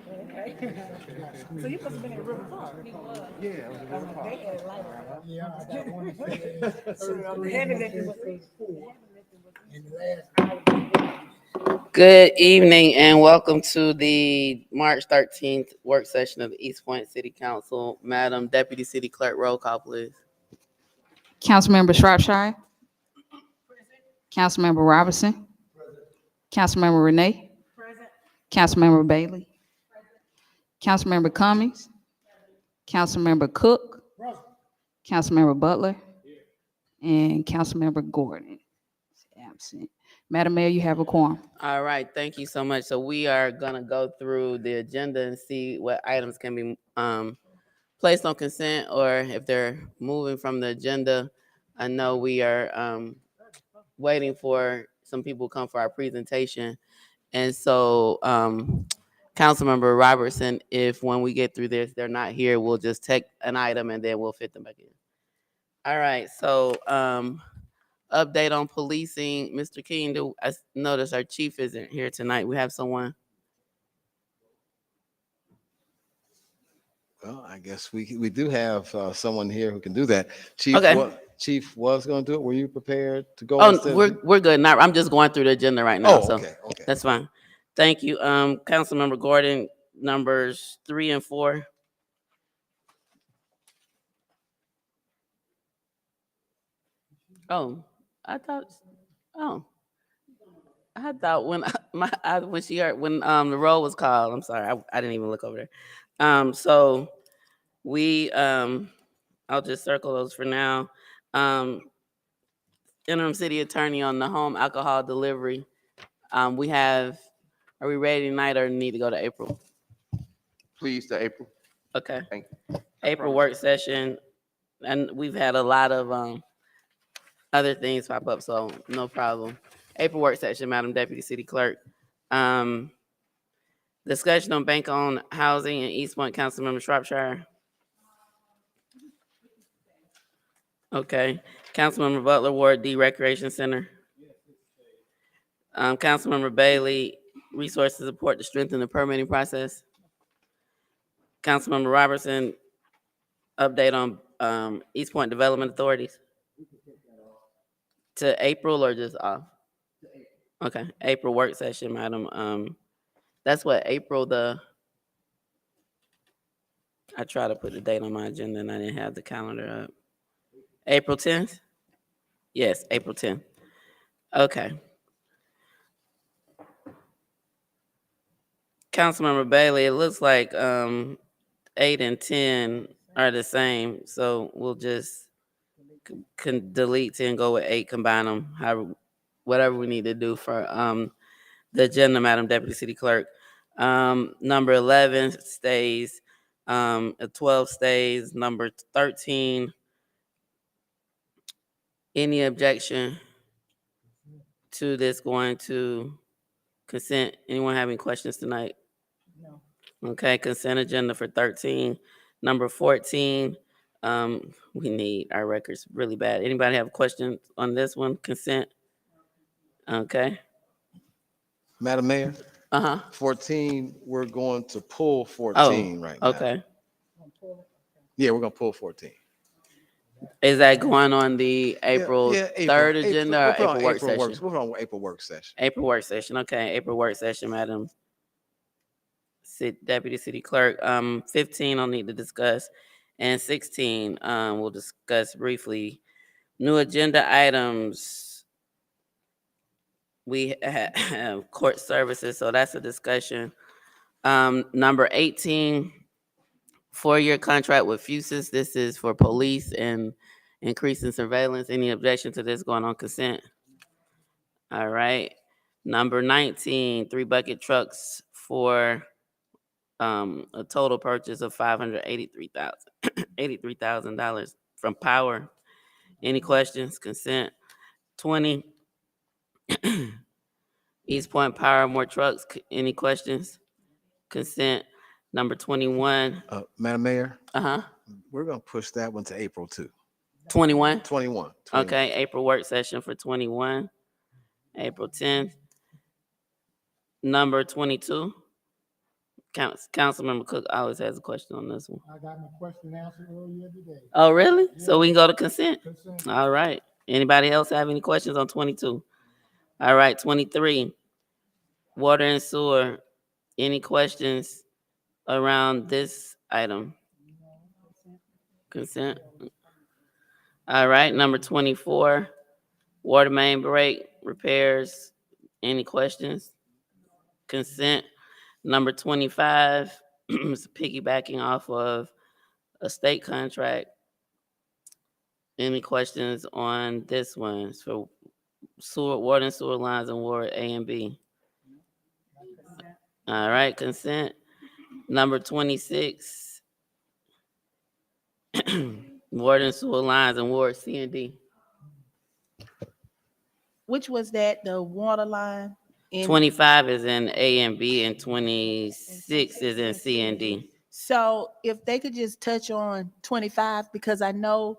Okay. So you must have been at River Park. Yeah, it was a River Park. They had light. Yeah, I got one that says So the 33, heavy one lifting says was 34, and the last hour. Good evening and welcome to the March 13th work session of the East Point City Council. Madam Deputy City Clerk, roll call, please. Councilmember Shropshire, Councilmember Robinson, Councilmember Renee, Councilmember Bailey, Councilmember Cummings, Councilmember Cook, Councilmember Butler, and Councilmember Gordon is absent. Madam Mayor, you have a quorum. All right, thank you so much. So we are gonna go through the agenda and see what items can be placed on consent or if they're moving from the agenda. I know we are waiting for some people to come for our presentation. And so Councilmember Robertson, if when we get through this, they're not here, we'll just take an item and then we'll fit them back in. All right, so update on policing. Mr. King, I notice our chief isn't here tonight. We have someone. Well, I guess we do have someone here who can do that. Chief, Okay. Chief was going to do it. Were you prepared to go? Oh, we're good. Now I'm just going through the agenda right now. Oh, So okay, okay. that's fine. Thank you. Councilmember Gordon, numbers 3 and 4. Oh, I thought. Oh, I thought when when she heard when the roll was called. I'm sorry, I didn't even look over there. So we I'll just circle those for now. Um, interim city attorney on the home alcohol delivery. We have. Are we ready tonight or need to go to April? Please, to April. Okay. Thank you. April work session, and we've had a lot of other things pop up, so no problem. April work session, Madam Deputy City Clerk. Um, discussion on bank-owned housing in East Point, Councilmember Shropshire. Okay. Councilmember Butler, Ward D Recreation Center. Councilmember Bailey, resources support to strengthen the permitting process. Councilmember Robertson, update on East Point Development Authorities. To April or just off? Okay, April work session, madam. That's what April I try to put the date on my agenda and I didn't have the calendar up. April 10th? Yes, April 10th. Okay. Councilmember Bailey, it looks like 8 and 10 are the same, so we'll just can delete 10, go with 8, combine them, whatever we need to do for the agenda, Madam Deputy City Clerk. Number 11 stays, 12 stays, number 13. Any objection to this going to consent? Anyone have any questions tonight? No. Okay, consent agenda for 13. Number 14, we need our records really bad. Anybody have questions on this one? Consent? Okay. Madam Mayor, Uh-huh. 14, we're going to pull 14 right now. Okay. Yeah, we're going to pull 14. Is that going on the April 3rd agenda or April, April work session? We're on April work session. April work session. Okay, April work session, Madam Deputy City Clerk. 15 I'll need to discuss. And 16, we'll discuss briefly. New agenda items. We have court services, so that's a discussion. Number 18, 4-year contract with Fusus. This is for police and increasing surveillance. Any objection to this going on consent? All right. Number 19, 3 bucket trucks for a total purchase of $583,000 from Power. Any questions? Consent. 20, East Point Power, more trucks. Any questions? Consent. Number 21. Madam Mayor, Uh-huh. we're going to push that one to April too. 21. 21. Okay, April work session for 21. April 10th. Number 22. Councilmember Cook always has a question on this one. I got my question answered earlier today. Oh, really? So we can go to consent? Consent. All right. Anybody else have any questions on 22? All right, 23. Water and sewer. Any questions around this item? Consent. All right, number 24. Water main break repairs. Any questions? Consent. Number 25 is piggybacking off of a state contract. Any questions on this one? It's for sewer, water and sewer lines in Ward A and B. All right, consent. Number 26, water and sewer lines in Ward C and D. Which was that, the water line? 25 is in A and B, and 26 is in C and D. So if they could just touch on 25, because I know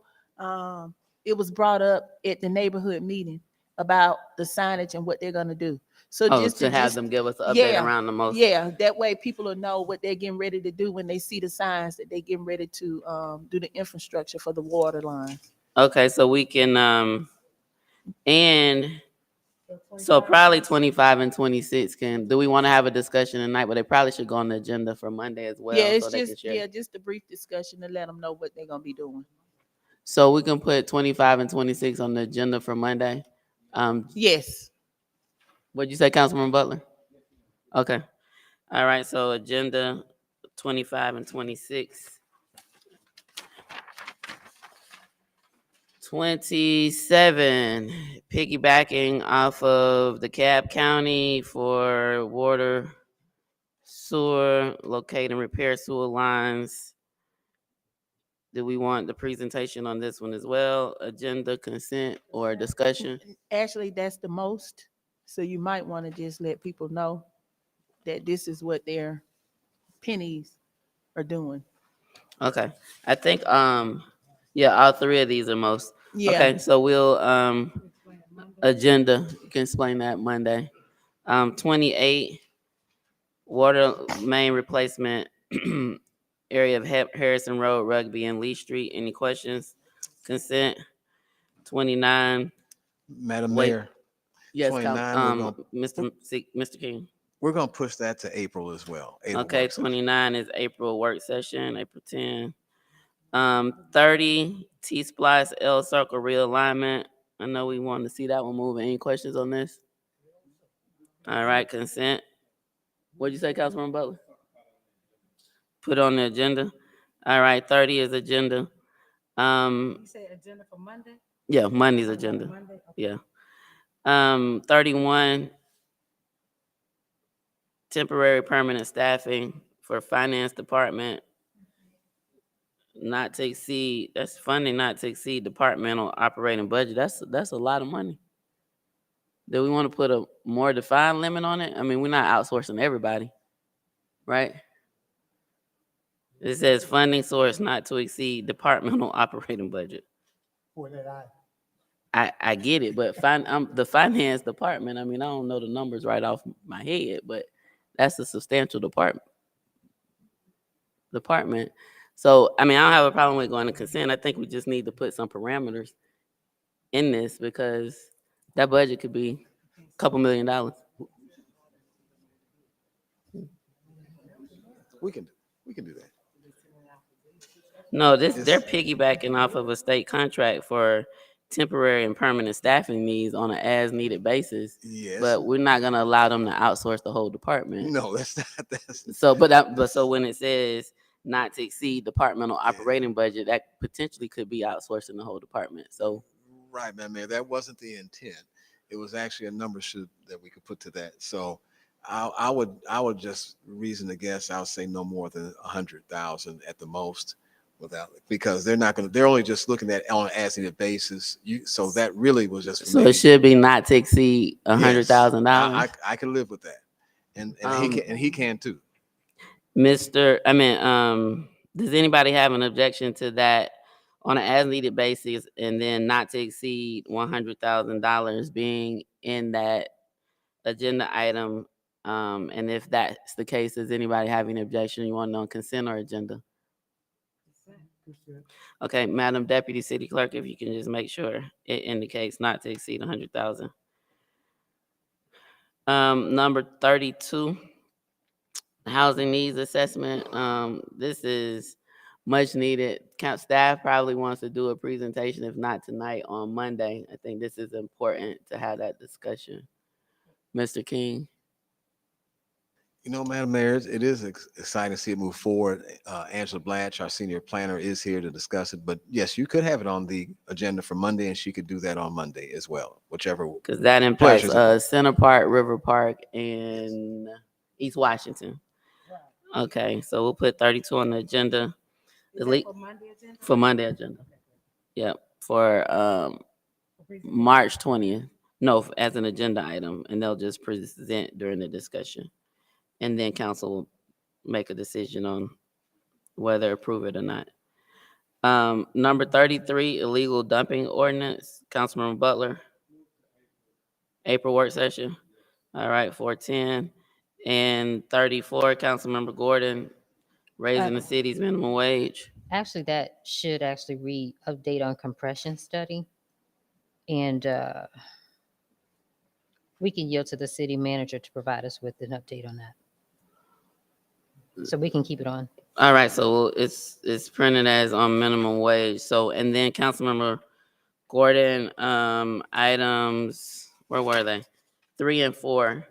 it was brought up at the neighborhood meeting about the signage and what they're gonna do. So Oh, just to have them give us an update around the most. Yeah, that way people will know what they're getting ready to do when they see the signs that they're getting ready to do the infrastructure for the water line. Okay, so we can, and so probably 25 and 26 can, do we want to have a discussion tonight? But they probably should go on the agenda for Monday as well. Yeah, it's so they can just, share. just a brief discussion to let them know what they're gonna be doing. So we can put 25 and 26 on the agenda for Monday. Yes. What'd you say, Councilman Butler? Okay. All right, so agenda 25 and 26. 27, piggybacking off of the Cab County for water, sewer, locate and repair sewer lines. Do we want the presentation on this one as well? Agenda, consent, or discussion? Actually, that's the most. So you might want to just let people know that this is what their pennies are doing. Okay. I think yeah, all three of these are most. Yeah. Okay, so we'll agenda, you can explain that Monday. 28, water main replacement area of Harrison Road, Rugby, and Lee Street. Any questions? Consent. 29. Madam Wait. Mayor, Yes, 29, Mr. King. we're gonna push that to April as well. April Okay, work session. 29 is April work session, April 10. 30, T-Splice L Circle realignment. I know we want to see that one moving. Any questions on this? All right, consent. What'd you say, Councilman Butler? Put on the agenda. All right, 30 is agenda. You say agenda for Monday? Yeah, Monday's agenda. Monday, okay. Yeah. 31, temporary permanent staffing for finance department. Not to exceed, that's funding not to exceed departmental operating budget. That's a lot of money. Do we want to put a more defined limit on it? I mean, we're not outsourcing everybody, right? It says funding source not to exceed departmental operating budget. For that I get it, but the finance department, I mean, I don't know the numbers right off my head, but that's a substantial department. So, I mean, I don't have a problem with going to consent. I think we just need to put some parameters in this because that budget could be a couple $1 million. We can do that. No, they're piggybacking off of a state contract for temporary and permanent staffing needs on an as-needed basis. Yes. But we're not gonna allow them to outsource the whole department. No, that's not. That's So when it says not to exceed departmental operating budget, that potentially could be outsourcing the whole department. So right, Madam Mayor. That wasn't the intent. It was actually a number that we could put to that. So I would just reason to guess. I would say no more than 100,000 at the most. Because they're only just looking at on an as-needed basis. So that really was just. So it should be not to exceed $100,000. I can live with that, and he can too. Does anybody have an objection to that on an as-needed basis, and then not to exceed $100,000 being in that agenda item And if that's the case, does anybody have any objection? You want it on consent or agenda? Okay, Madam Deputy City Clerk, if you can just make sure it indicates not to exceed 100,000. Number 32, housing needs assessment. This is much needed. Staff probably wants to do a presentation, if not tonight, on Monday. I think this is important to have that discussion. Mr. King? You know, Madam Mayor, it is exciting to see it move forward. Angela Blatch, our senior planner, is here to discuss it. But yes, you could have it on the agenda for Monday, and she could do that on Monday as well, whichever. Because that impacts Pleasures of both. Center Park, River Park, and East Washington. Okay, so we'll put 32 on the agenda. Is that for Monday agenda? For Monday agenda. Yep, for March 20th. No, as an agenda item, and they'll just present during the discussion. And then council will make a decision on whether approve it or not. Number 33, illegal dumping ordinance, Councilmember Butler. April work session. All right, 410. And 34, Councilmember Gordon, raising the city's minimum wage. Actually, that should actually read update on compression study. And we can yield to the city manager to provide us with an update on that. So we can keep it on. All right, so it's printed as on minimum wage. So, and then Councilmember Gordon, items, where were they? 3 and 4.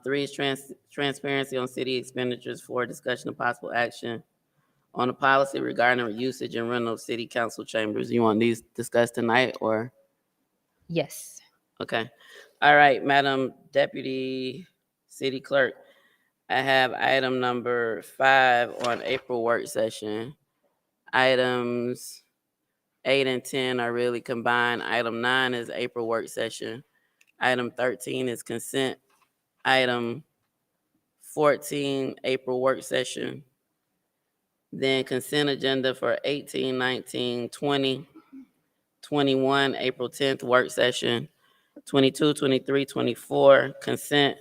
3 is transparency on city expenditures. 4, discussion of possible action on a policy regarding usage and rental of city council chambers. You want these discussed tonight or? Yes. Okay. All right, Madam Deputy City Clerk. I have item number 5 on April work session. Items 8 and 10 are really combined. Item 9 is April work session. Item 13 is consent. Item 14, April work session. Then consent agenda for 18, 19, 20, 21, April 10th work session. 22, 23, 24, consent.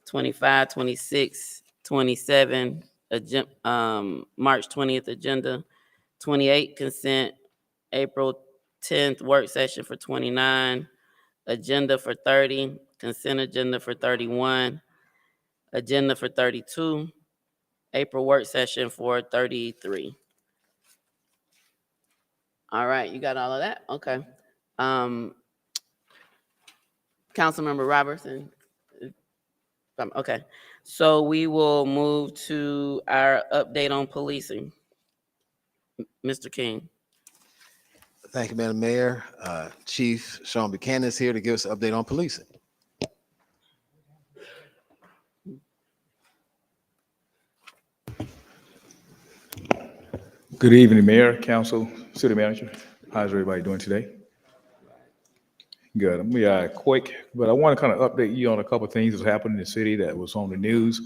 25, 26, 27, March 20th agenda. 28, consent. April 10th work session for 29. Agenda for 30. Consent agenda for 31. Agenda for 32. April work session for 33. All right, you got all of that? Okay. Councilmember Robertson. Okay, so we will move to our update on policing. Mr. King. Thank you, Madam Mayor. Chief Sean Buchanan is here to give us an update on policing. Good evening, Mayor, Council, City Manager. How's everybody doing today? Good. I'm gonna be quick, but I want to kind of update you on a couple of things that happened in the city that was on the news.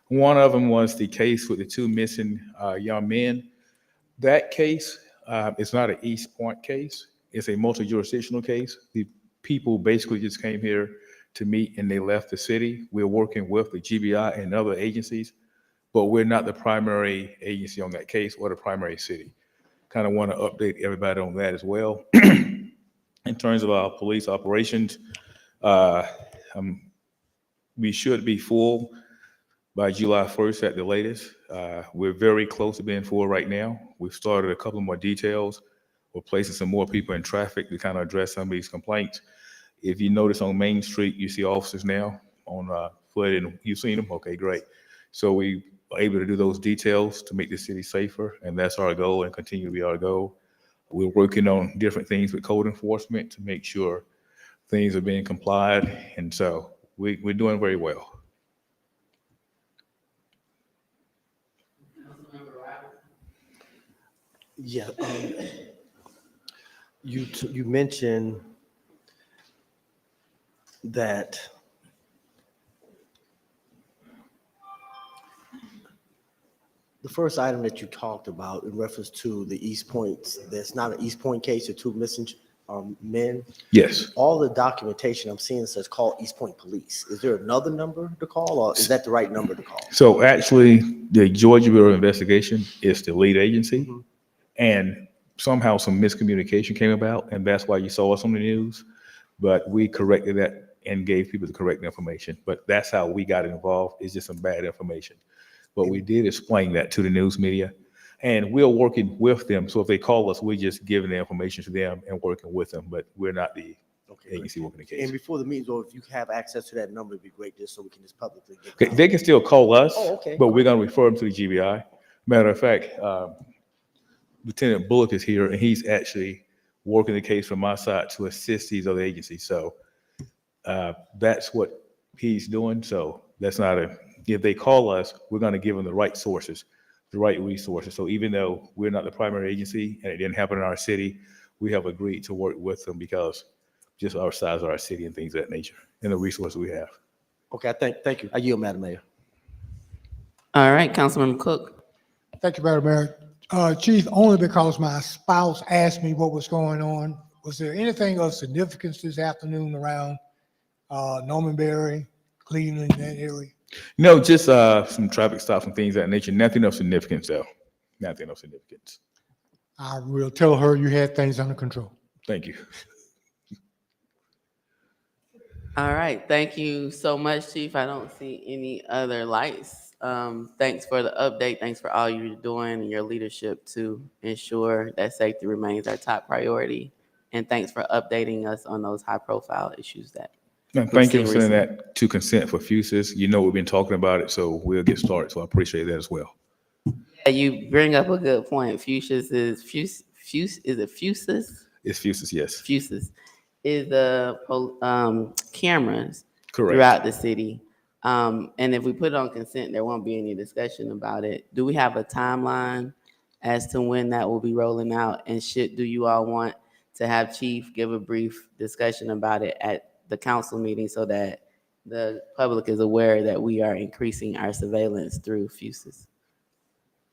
One of them was the case with the 2 missing young men. That case is not an East Point case. It's a multi-jurisdictional case. The people basically just came here to meet and they left the city. We're working with the GBI and other agencies, but we're not the primary agency on that case or the primary city. Kind of want to update everybody on that as well. In terms of our police operations, we should be full by July 1st at the latest. We're very close to being full right now. We've started a couple more details. We're placing some more people in traffic to kind of address some of these complaints. If you notice on Main Street, you see officers now on foot, and you've seen them? Okay, great. So we are able to do those details to make the city safer, and that's our goal and continue to be our goal. We're working on different things with code enforcement to make sure things are being complied, and so we're doing very well. Yeah. You mentioned that the first item that you talked about in reference to the East Points, that's not an East Point case, the 2 missing men. Yes. All the documentation I'm seeing says call East Point Police. Is there another number to call, or is that the right number to call? So actually, the Georgia Bureau of Investigation is the lead agency, and somehow some miscommunication came about, and that's why you saw us on the news. But we corrected that and gave people the correct information. But that's how we got involved. It's just some bad information. But we did explain that to the news media, and we're working with them. So if they call us, we're just giving the information to them and working with them. But we're not the Okay, agency working the And case. before the meetings, or if you have access to that number, it'd be great just so we can just publicly get. Okay, they can still call us, Oh, okay. but we're going to refer them to the GBI. Matter of fact, Lieutenant Bullock is here, and he's actually working the case from my side to assist these other agencies. So that's what he's doing. So that's not if they call us, we're going to give them the right sources, the right resources. So even though we're not the primary agency and it didn't happen in our city, we have agreed to work with them because just our size of our city and things of that nature and the resources we have. Okay, thank you. I yield, Madam Mayor. All right, Councilmember Cook. Thank you, Madam Mayor. Chief, only because my spouse asked me what was going on. Was there anything of significance this afternoon around Norman Berry, Cleveland, that area? No, just some traffic stops and things of that nature. Nothing of significance, though. Nothing of significance. I will tell her you had things under control. Thank you. All right, thank you so much, Chief. I don't see any other lights. Thanks for the update. Thanks for all you're doing and your leadership to ensure that safety remains our top priority. And thanks for updating us on those high-profile issues that And we've thank you seen for sending recently. that to consent for FUSIS. You know, we've been talking about it, so we'll get started. So I appreciate that as well. Yeah, you bring up a good point. Fuchsia's is is it Fuchsia's? It's FUSIS, yes. Fuchsia's is the cameras Correct. throughout the city. And if we put it on consent, there won't be any discussion about it. Do we have a timeline as to when that will be rolling out? And do you all want to have Chief give a brief discussion about it at the council meeting so that the public is aware that we are increasing our surveillance through FUSIS?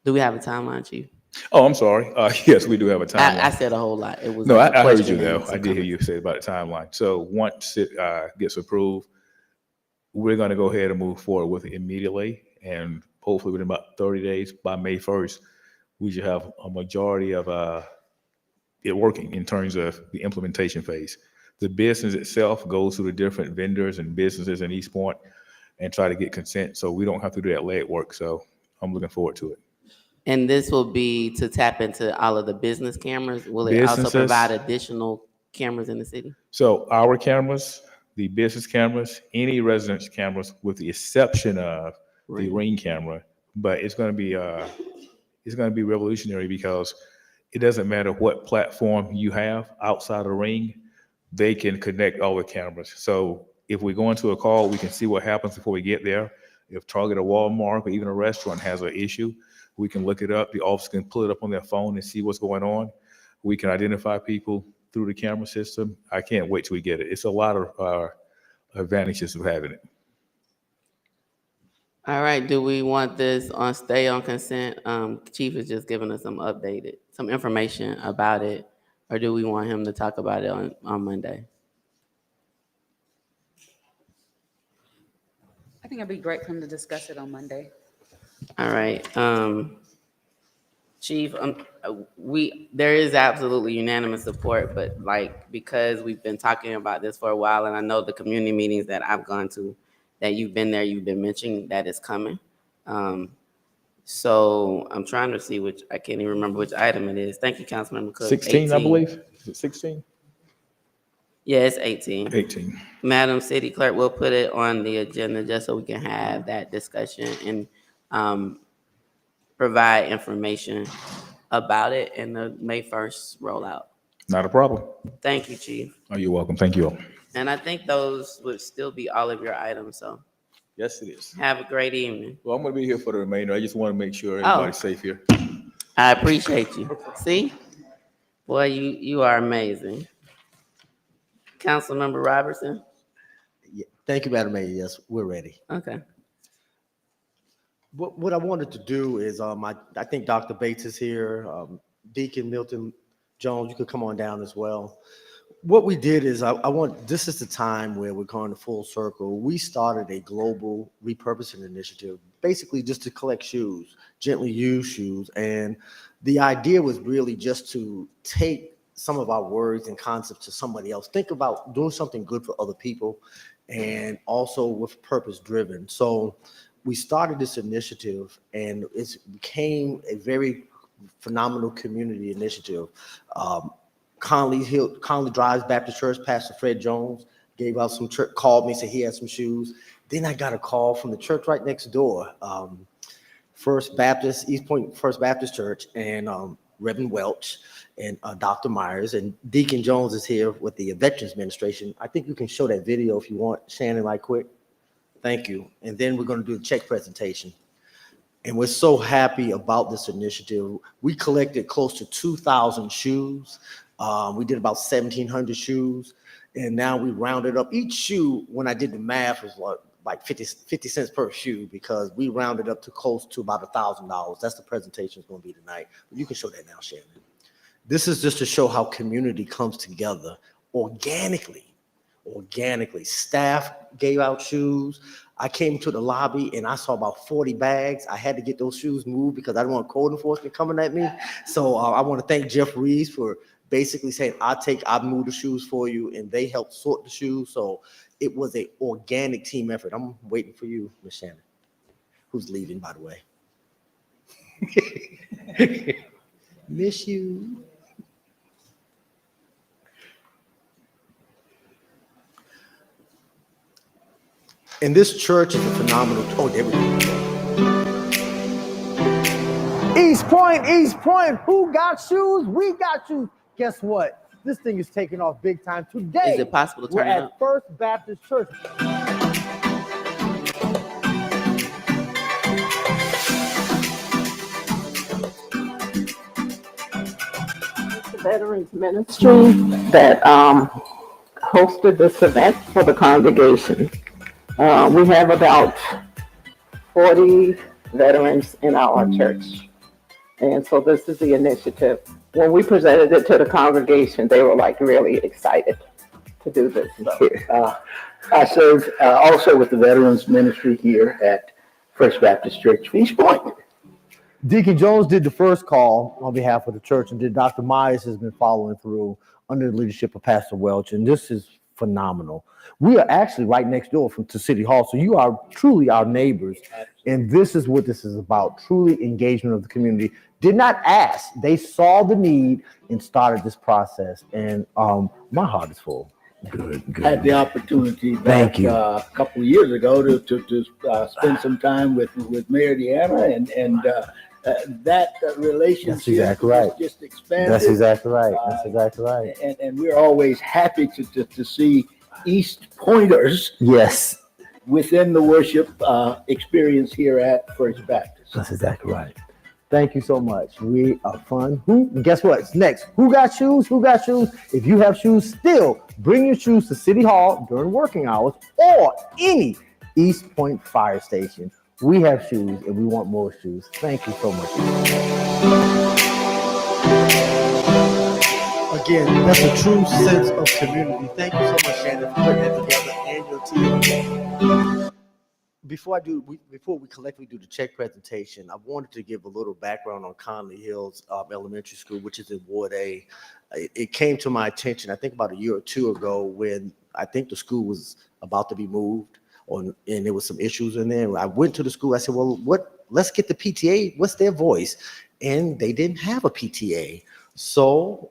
Do we have a timeline, Chief? Oh, I'm sorry. Yes, we do have a timeline. I said a whole lot. It was No, like a I heard question you though. and some I did hear comments. you say about the timeline. So once it gets approved, we're going to go ahead and move forward with it immediately. And hopefully within about 30 days, by May 1st, we should have a majority of it working in terms of the implementation phase. The business itself goes through the different vendors and businesses in East Point and try to get consent. So we don't have to do that legwork. So I'm looking forward to it. And this will be to tap into all of the business cameras. Will it also Businesses. provide additional cameras in the city? So our cameras, the business cameras, any residence cameras, with the exception of the Ring camera, but it's going to be revolutionary because it doesn't matter what platform you have outside of Ring, they can connect all the cameras. So if we go into a call, we can see what happens before we get there. If Target or Walmart or even a restaurant has an issue, we can look it up. The officer can pull it up on their phone and see what's going on. We can identify people through the camera system. I can't wait till we get it. It's a lot of advantages of having it. All right, do we want this stay on consent? Chief is just giving us some information about it, or do we want him to talk about it on Monday? I think it'd be great for him to discuss it on Monday. All right, Chief, there is absolutely unanimous support, but because we've been talking about this for a while, and I know the community meetings that I've gone to, that you've been there, you've been mentioning that it's coming. So I'm trying to see I can't even remember which item it is. Thank you, Councilmember Cook. 16, I believe. Is it 16? Yeah, it's 18. 18. Madam City Clerk, we'll put it on the agenda just so we can have that discussion and provide information about it in the May 1st rollout. Not a problem. Thank you, Chief. Oh, you're welcome. Thank you all. And I think those would still be all of your items, so Yes, it is. have a great evening. Well, I'm going to be here for the remainder. I just want to make sure everybody's safe here. I appreciate you. See? Boy, you are amazing. Councilmember Robertson? Yeah. Thank you, Madam Mayor. Yes, we're ready. Okay. What I wanted to do is, I think Dr. Bates is here. Deacon Milton Jones, you could come on down as well. What we did is this is the time where we're going to full circle. We started a global repurposing initiative, basically just to collect shoes, gently used shoes. And the idea was really just to take some of our words and concepts to somebody else. Think about doing something good for other people and also with purpose driven. So we started this initiative and it became a very phenomenal community initiative. Conley Drives Baptist Church, Pastor Fred Jones gave out some called me, said he had some shoes. Then I got a call from the church right next door, East Point First Baptist Church, and Reverend Welch and Dr. Myers, and Deacon Jones is here with the Veterans Administration. I think you can show that video if you want, Shannon, right quick. Thank you. And then we're going to do the check presentation. And we're so happy about this initiative. We collected close to 2,000 shoes. We did about 1,700 shoes. And now we rounded up. Each shoe, when I did the math, was like 50 cents per shoe because we rounded up to close to about $1,000. That's the presentation is going to be tonight. But you can show that now, Shannon. This is just to show how community comes together organically. Staff gave out shoes. I came to the lobby and I saw about 40 bags. I had to get those shoes moved because I didn't want code enforcement coming at me. So I want to thank Jeff Reeves for basically saying, I'll move the shoes for you, and they helped sort the shoes. So it was an organic team effort. I'm waiting for you, Miss Shannon, who's leaving, by the way. Miss you. And this church is a phenomenal. Oh, there we go. East Point, who got shoes? We got shoes. Guess what? This thing is taking off big time today. Is it possible to we're turn it at up? First Baptist Church. Veterans Ministry that hosted this event for the congregation. We have about 40 veterans in our church. And so this is the initiative. When we presented it to the congregation, they were like really excited to do this. I serve also with the Veterans Ministry here at First Baptist Church, East Point. Deacon Jones did the first call on behalf of the church, and then Dr. Myers has been following through under the leadership of Pastor Welch, and this is phenomenal. We are actually right next door to City Hall, so you are truly our neighbors, and this is what this is about, truly engagement of the community. Did not ask. They saw the need and started this process, and my heart is full. Good. Had the opportunity Thank you. A couple of years ago to spend some time with Mayor Deanna, and that relationship That's exactly right. just expanded. That's exactly right. And we're always happy to see East Pointers Yes, within the worship experience here at First Baptist. that's exactly right. Thank you so much. We are fun. Guess what's next? Who got shoes? If you have shoes, still bring your shoes to City Hall during working hours or any East Point fire station. We have shoes and we want more shoes. Thank you so much. Again, that's a true sense of community. Thank you so much, Shannon, for putting that together and your team. Before we collectively do the check presentation, I wanted to give a little background on Conley Hills Elementary School, which is in Ward A. It came to my attention, I think about a year or two ago, when I think the school was about to be moved, and there was some issues in there. I went to the school. I said, "Well, let's get the PTA. What's their voice?" And they didn't have a PTA, so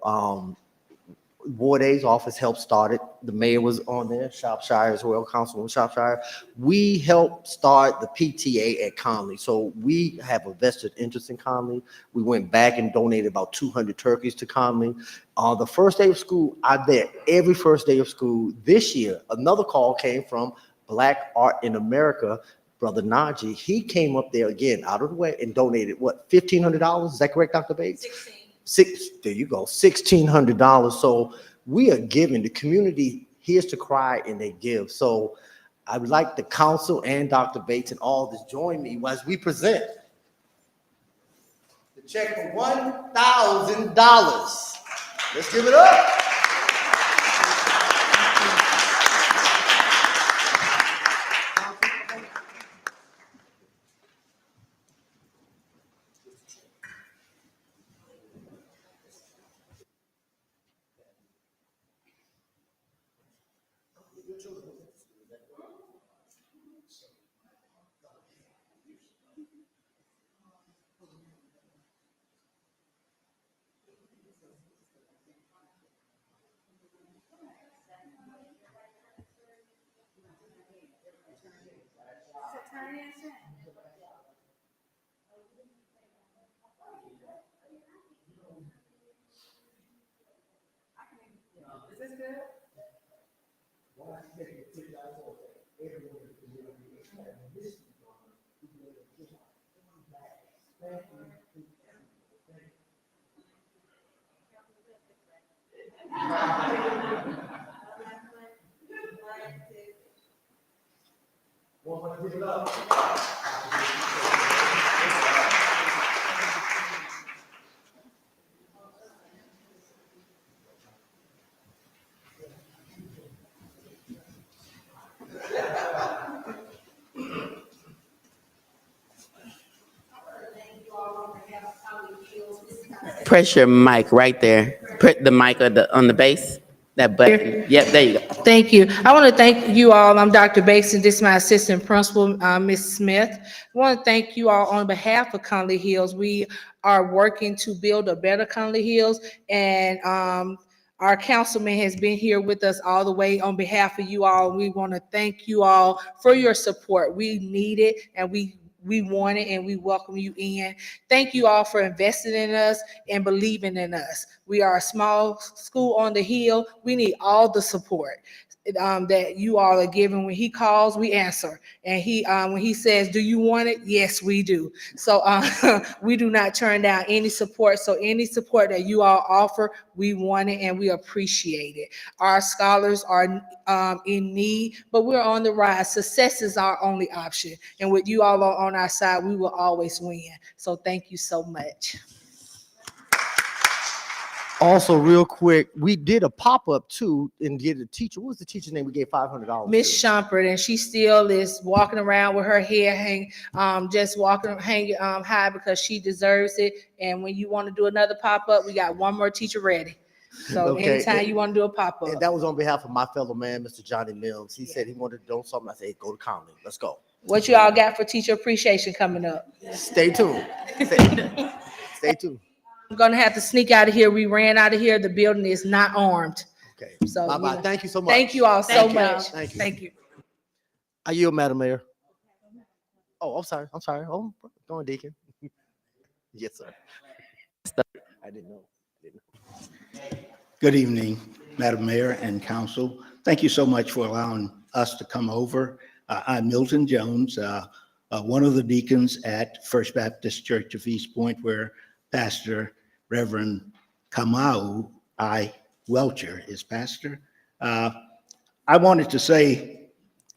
Ward A's office helped start it. The mayor was on there, Shropshire as well, Councilwoman Shropshire. We helped start the PTA at Conley. So we have a vested interest in Conley. We went back and donated about 200 turkeys to Conley. The first day of school, I'm there every first day of school. This year, another call came from Black Art in America, Brother Najee. He came up there again, out of the way, and donated, what, $1,500? Is that correct, Dr. Bates? There you go, $1,600. So we are giving. The community hears to cry and they give. So I would like the council and Dr. Bates and all this join me as we present the check for $1,000. Let's give it up. Press your mic right there. Put the mic on the base, that button. Yep, there you go. Thank you. I want to thank you all. I'm Dr. Basin. This is my assistant principal, Ms. Smith. I want to thank you all on behalf of Conley Hills. We are working to build a better Conley Hills, and our councilman has been here with us all the way on behalf of you all. We want to thank you all for your support. We need it, and we want it, and we welcome you in. Thank you all for investing in us and believing in us. We are a small school on the hill. We need all the support that you all are giving. When he calls, we answer. And when he says, do you want it? Yes, we do. So we do not turn down any support. So any support that you all offer, we want it and we appreciate it. Our scholars are in need, but we're on the rise. Success is our only option. And with you all on our side, we will always win. So thank you so much. Also, real quick, we did a pop-up too and did a teacher. What was the teacher's name we gave $500? Miss Shumpert, and she still is walking around with her hair hanging high because she deserves it. And when you want to do another pop-up, we got one more teacher ready. So anytime you want to do a pop-up. And that was on behalf of my fellow man, Mr. Johnny Mills. He said he wanted to do something. I said, hey, go to Conley. Let's go. What you all got for teacher appreciation coming up? Stay tuned. Stay tuned. I'm gonna have to sneak out of here. We ran out of here. The building is not armed. Okay. So bye-bye. Thank you so much. Thank you all so much. Thank you. Thank you. I yield, Madam Mayor. Oh, I'm sorry. Oh, go on, Deacon. Yes, sir. I didn't know. Good evening, Madam Mayor and Council. Thank you so much for allowing us to come over. I'm Milton Jones, one of the deacons at First Baptist Church of East Point, where Pastor Reverend Kamau I. Welcher is pastor. I wanted to say,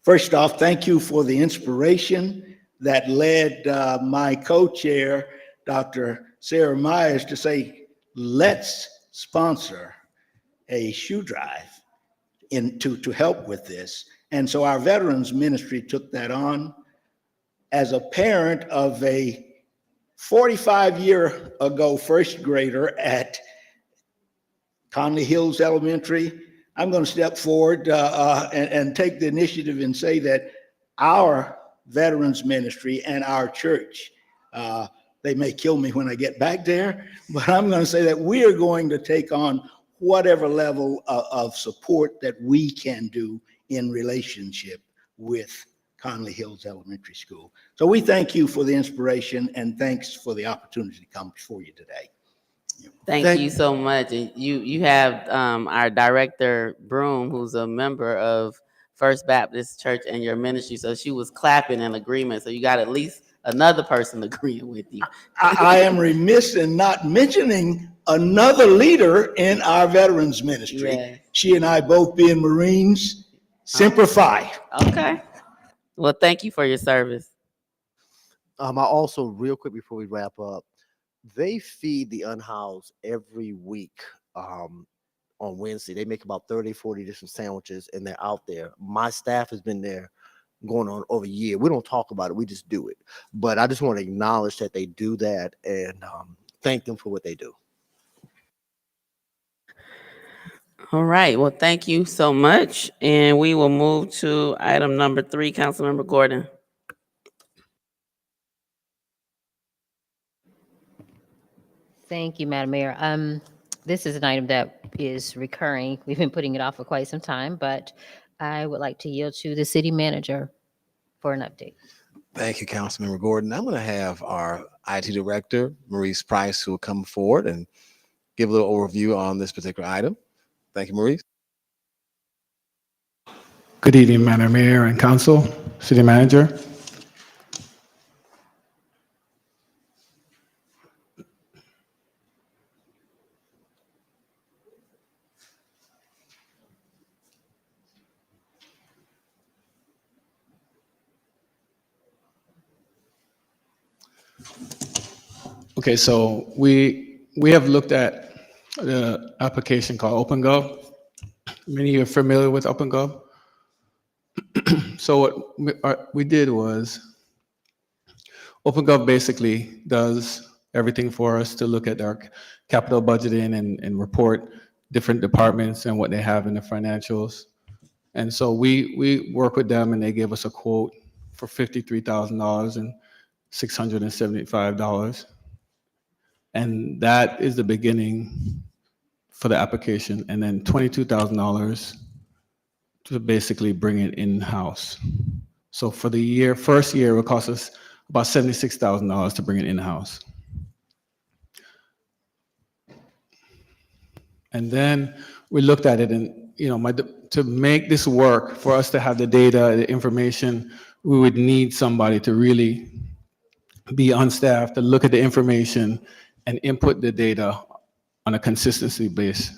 first off, thank you for the inspiration that led my co-chair, Dr. Sarah Myers, to say, let's sponsor a shoe drive to help with this. And so our veterans ministry took that on. As a parent of a 45-year ago first grader at Conley Hills Elementary, I'm going to step forward and take the initiative and say that our veterans ministry and our church, they may kill me when I get back there, but I'm going to say that we are going to take on whatever level of support that we can do in relationship with Conley Hills Elementary School. So we thank you for the inspiration and thanks for the opportunity to come before you today. Thank you so much. And you have our director, Broom, who's a member of First Baptist Church and your ministry. So she was clapping in agreement. So you got at least another person agreeing with you. I am remiss in not mentioning another leader in our veterans ministry. Yes. She and I both being Marines. Semper Fi. Okay. Well, thank you for your service. I also, real quick before we wrap up, they feed the unhoused every week on Wednesday. They make about 30, 40 different sandwiches, and they're out there. My staff has been there going on over a year. We don't talk about it. We just do it. But I just want to acknowledge that they do that and thank them for what they do. All right. Well, thank you so much. And we will move to item number 3, Councilmember Gordon. Thank you, Madam Mayor. This is an item that is recurring. We've been putting it off for quite some time, but I would like to yield to the city manager for an update. Thank you, Councilmember Gordon. I'm going to have our IT Director, Maurice Price, who will come forward and give a little overview on this particular item. Thank you, Maurice. Good evening, Madam Mayor and Council, City Manager. Okay, so we have looked at the application called OpenGov. Many of you are familiar with OpenGov. So what we did was, OpenGov basically does everything for us to look at our capital budgeting and report different departments and what they have in the financials. And so we work with them, and they gave us a quote for $53,675. And that is the beginning for the application. And then $22,000 to basically bring it in-house. So for the first year, it will cost us about $76,000 to bring it in-house. And then we looked at it, and to make this work, for us to have the data, the information, we would need somebody to really be on staff to look at the information and input the data on a consistency base.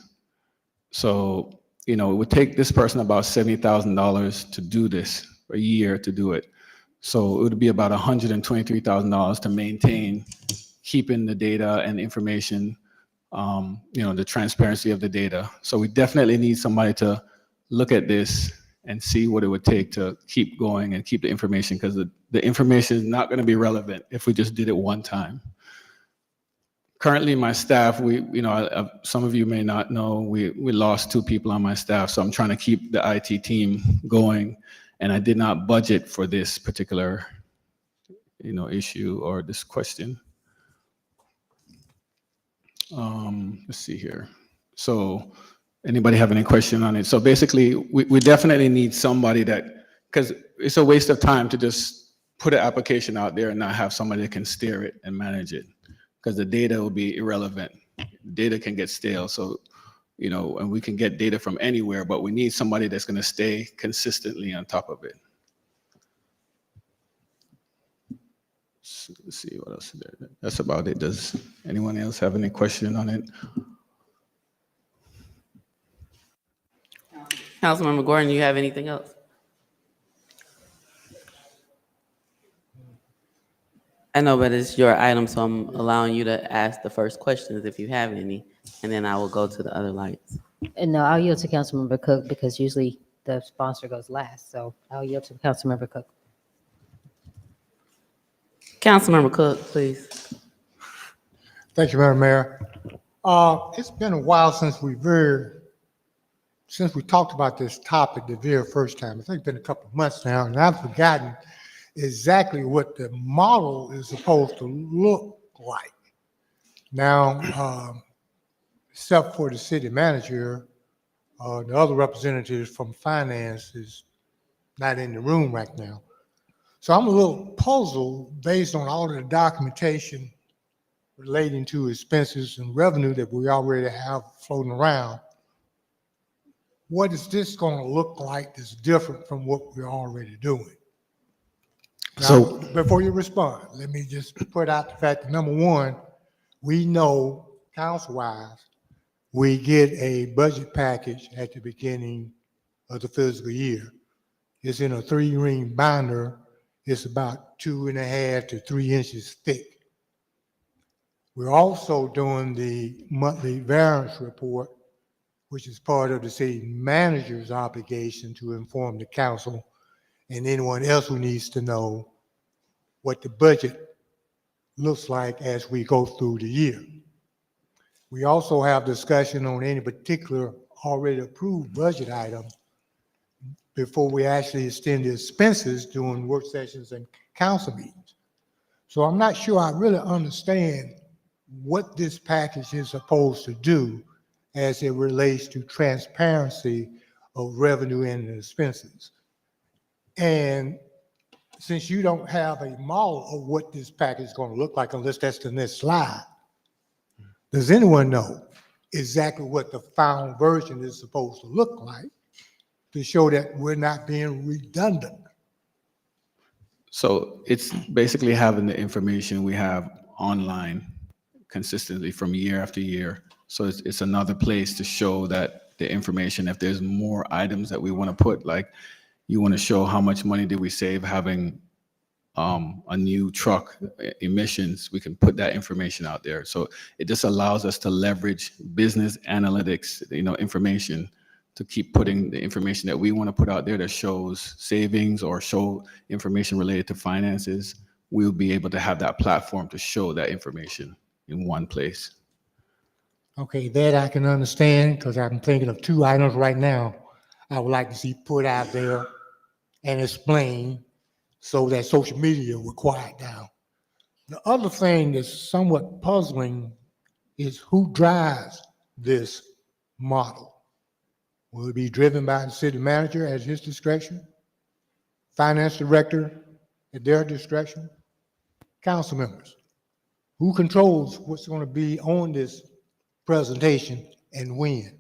So, it would take this person about $70,000 to do this, a year to do it. So it would be about $123,000 to maintain keeping the data and information, the transparency of the data. So we definitely need somebody to look at this and see what it would take to keep going and keep the information, because the information is not going to be relevant if we just did it one time. Currently, my staff, some of you may not know, we lost 2 people on my staff, so I'm trying to keep the IT team going, and I did not budget for this particular, issue or this question. Let's see here. So, anybody have any question on it? So basically, we definitely need somebody because it's a waste of time to just put an application out there and not have somebody that can steer it and manage it, because the data will be irrelevant. Data can get stale. So, and we can get data from anywhere, but we need somebody that's going to stay consistently on top of it. So, let's see what else is there. That's about it. Does anyone else have any question on it? Councilmember Gordon, you have anything else? I know, but it's your item, so I'm allowing you to ask the first questions if you have any, and then I will go to the other lights. And no, I'll yield to Councilmember Cook, because usually the sponsor goes last. So I'll yield to Councilmember Cook. Councilmember Cook, please. Thank you, Madam Mayor. It's been a while since we talked about this topic the very first time. I think it's been a couple of months now, and I've forgotten exactly what the model is supposed to look like. Now, except for the city manager, the other representatives from finance is not in the room right now. So I'm a little puzzled based on all of the documentation relating to expenses and revenue that we already have floating around. What is this going to look like that's different from what we're already doing? Now, So before you respond, let me just put out the fact that, number one, we know council-wise, we get a budget package at the beginning of the fiscal year. It's in a 3-ring binder. It's about 2.5 to 3 inches thick. We're also doing the monthly variance report, which is part of the city manager's obligation to inform the council and anyone else who needs to know what the budget looks like as we go through the year. We also have discussion on any particular already approved budget item before we actually extend the expenses during work sessions and council meetings. So I'm not sure I really understand what this package is supposed to do as it relates to transparency of revenue and expenses. And since you don't have a model of what this package is going to look like, unless that's the next slide, does anyone know exactly what the final version is supposed to look like to show that we're not being redundant? So it's basically having the information we have online consistently from year after year. So it's another place to show that the information, if there's more items that we want to put, like you want to show how much money did we save having a new truck emissions, we can put that information out there. So it just allows us to leverage business analytics, information, to keep putting the information that we want to put out there that shows savings or show information related to finances. We'll be able to have that platform to show that information in one place. Okay, that I can understand, because I'm thinking of two items right now I would like to see put out there and explain so that social media will quiet down. The other thing that's somewhat puzzling is who drives this model. Will it be driven by the city manager at his discretion? Finance director at their discretion? Council members? Who controls what's going to be on this presentation and when?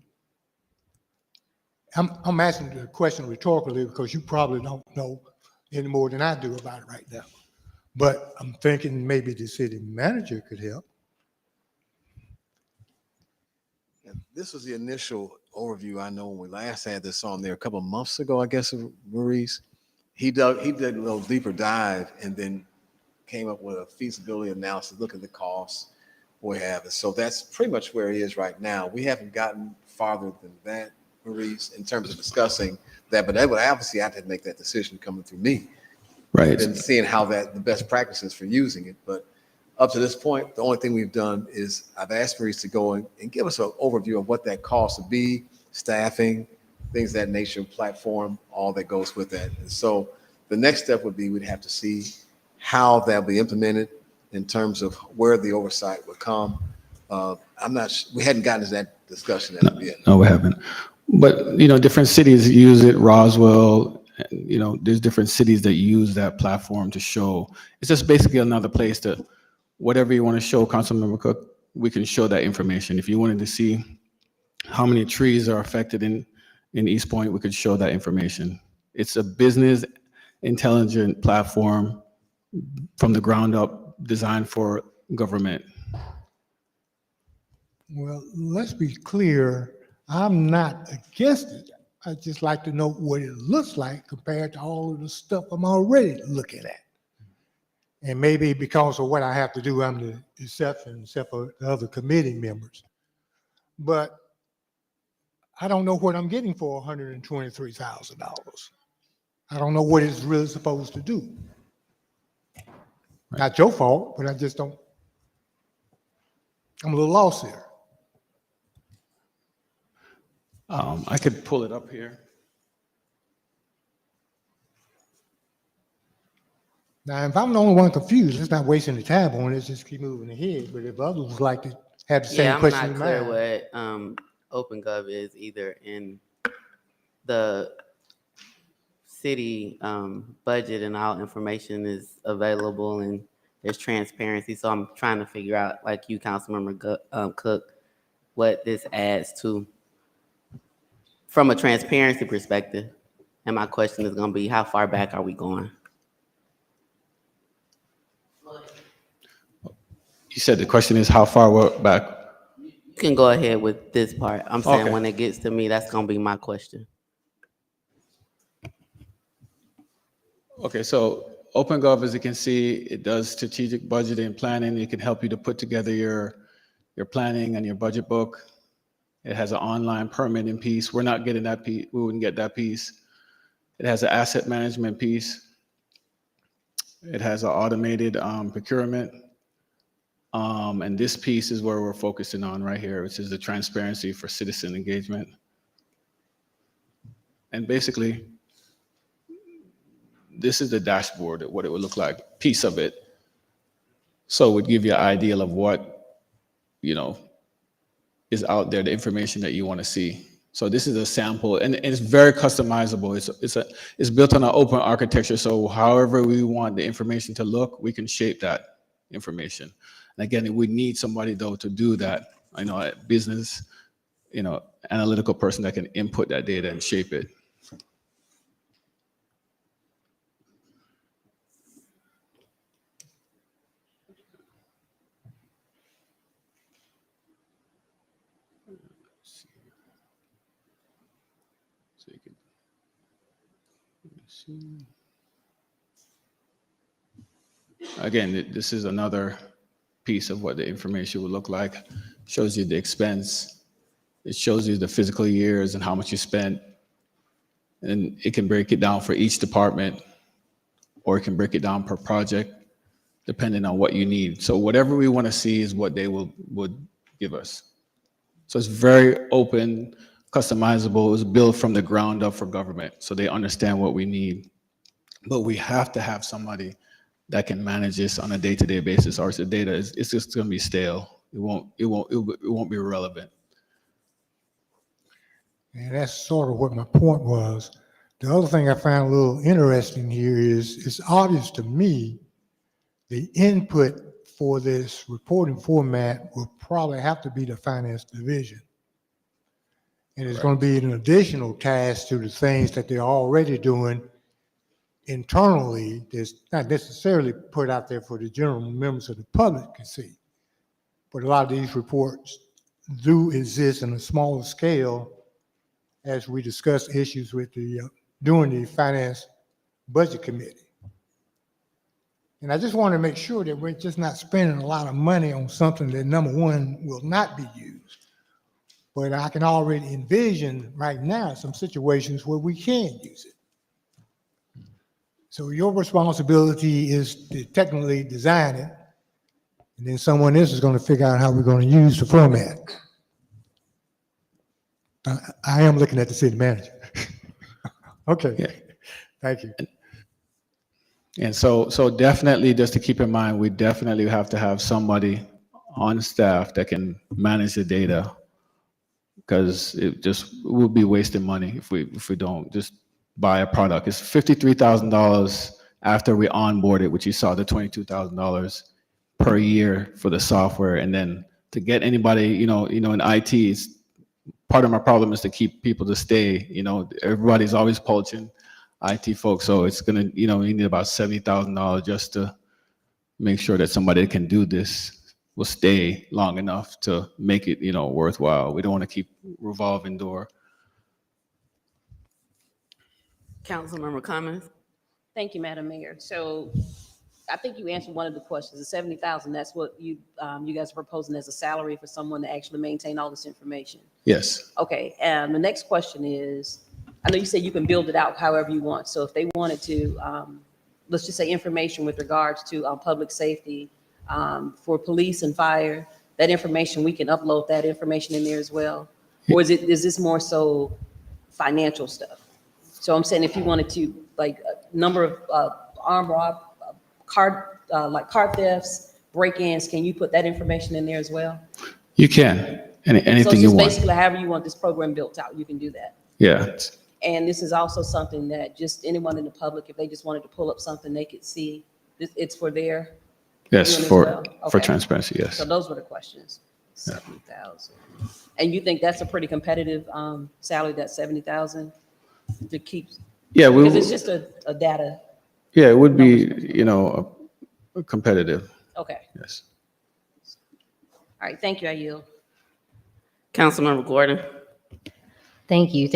I'm asking the question rhetorically because you probably don't know any more than I do about it right now. But I'm thinking maybe the city manager could help. This was the initial overview. I know when we last had this on there a couple of months ago, I guess, Maurice. He did a little deeper dive and then came up with a feasibility analysis, look at the costs, what have it. So that's pretty much where he is right now. We haven't gotten farther than that, Maurice, in terms of discussing that, but they would obviously have to make that decision coming through me. Right. And seeing how the best practices for using it. But up to this point, the only thing we've done is I've asked Maurice to go and give us an overview of what that cost would be, staffing, things of that nature, platform, all that goes with that. And so the next step would be we'd have to see how that'll be implemented in terms of where the oversight would come. We hadn't gotten to that discussion as of yet. No, we haven't. But, different cities use it, Roswell, there's different cities that use that platform to show. It's just basically another place to, whatever you want to show, Councilmember Cook, we can show that information. If you wanted to see how many trees are affected in East Point, we could show that information. It's a business intelligent platform from the ground up designed for government. Well, let's be clear. I'm not against it. I just like to know what it looks like compared to all of the stuff I'm already looking at. And maybe because of what I have to do, I'm the exception, except for the other committee members. But I don't know what I'm getting for $123,000. I don't know what it's really supposed to do. Not your fault, but I just don't. I'm a little lost here. I could pull it up here. Now, if I'm the only one confused, let's not waste any time on it. Let's just keep moving ahead. But if others would like to have the same question I'm in not clear mind. what OpenGov is either in the city budget, and all information is available and there's transparency. So I'm trying to figure out, like you, Councilmember Cook, what this adds to from a transparency perspective. And my question is going to be, how far back are we going? You said the question is how far back? You can go ahead with this part. I'm saying Okay. when it gets to me, that's going to be my question. Okay, so OpenGov, as you can see, it does strategic budgeting and planning. It can help you to put together your planning and your budget book. It has an online permitting piece. We're not getting that piece. We wouldn't get that piece. It has an asset management piece. It has an automated procurement. And this piece is where we're focusing on right here, which is the transparency for citizen engagement. And basically, this is the dashboard, what it would look like, piece of it. So it would give you an idea of what, is out there, the information that you want to see. So this is a sample, and it's very customizable. It's built on an open architecture. So however we want the information to look, we can shape that information. And again, we need somebody though to do that. I know a business, analytical person that can input that data and shape it. So you can see. Again, this is another piece of what the information would look like. Shows you the expense. It shows you the physical years and how much you spent. And it can break it down for each department, or it can break it down per project, depending on what you need. So whatever we want to see is what they would give us. So it's very open, customizable. It was built from the ground up for government, so they understand what we need. But we have to have somebody that can manage this on a day-to-day basis, or the data it's just going to be stale. It won't be relevant. And that's sort of what my point was. The other thing I found a little interesting here is it's obvious to me the input for this reporting format will probably have to be the finance division. And it's going to be an additional task to the things that they're already doing internally that's not necessarily put out there for the general members of the public to see. But a lot of these reports do exist on a smaller scale as we discuss issues with during the finance budget committee. And I just want to make sure that we're just not spending a lot of money on something that, number one, will not be used. But I can already envision right now some situations where we can use it. So your responsibility is to technically design it, and then someone else is going to figure out how we're going to use the format. I am looking at the city manager. Okay, Yeah. Thank you. And so definitely, just to keep in mind, we definitely have to have somebody on staff that can manage the data, because it just would be wasting money if we don't just buy a product. It's $53,000 after we onboard it, which you saw the $22,000 per year for the software, and then to get anybody, in IT, it's part of my problem is to keep people to stay. Everybody's always poaching IT folks, so it's gonna, you need about $70,000 just to make sure that somebody that can do this will stay long enough to make it, worthwhile. We don't want to keep revolving door. Councilmember comments? Thank you, Madam Mayor. So I think you answered one of the questions. The 70,000, that's what you guys are proposing as a salary for someone to actually maintain all this information. Yes. Okay, and the next question is, I know you said you can build it out however you want. So if they wanted to, let's just say information with regards to public safety, for police and fire, that information, we can upload that information in there as well? Or is this more so financial stuff? So I'm saying if you wanted to, like a number of armed rob, like car thefts, break-ins, can you put that information in there as well? You can. Anything So it's you just want. basically however you want this program built out, you can do that. Yeah. And this is also something that just anyone in the public, if they just wanted to pull up something they could see, it's for their Yes, viewing as for well? for Okay. transparency. Yes. So those were the questions. 70,000. And you think that's a pretty competitive salary, that 70,000 to keep? Yeah, Because it's just a data. Yeah, it would be, competitive. Okay. Yes. All right. Thank you. I yield. Councilmember Gordon? Thank you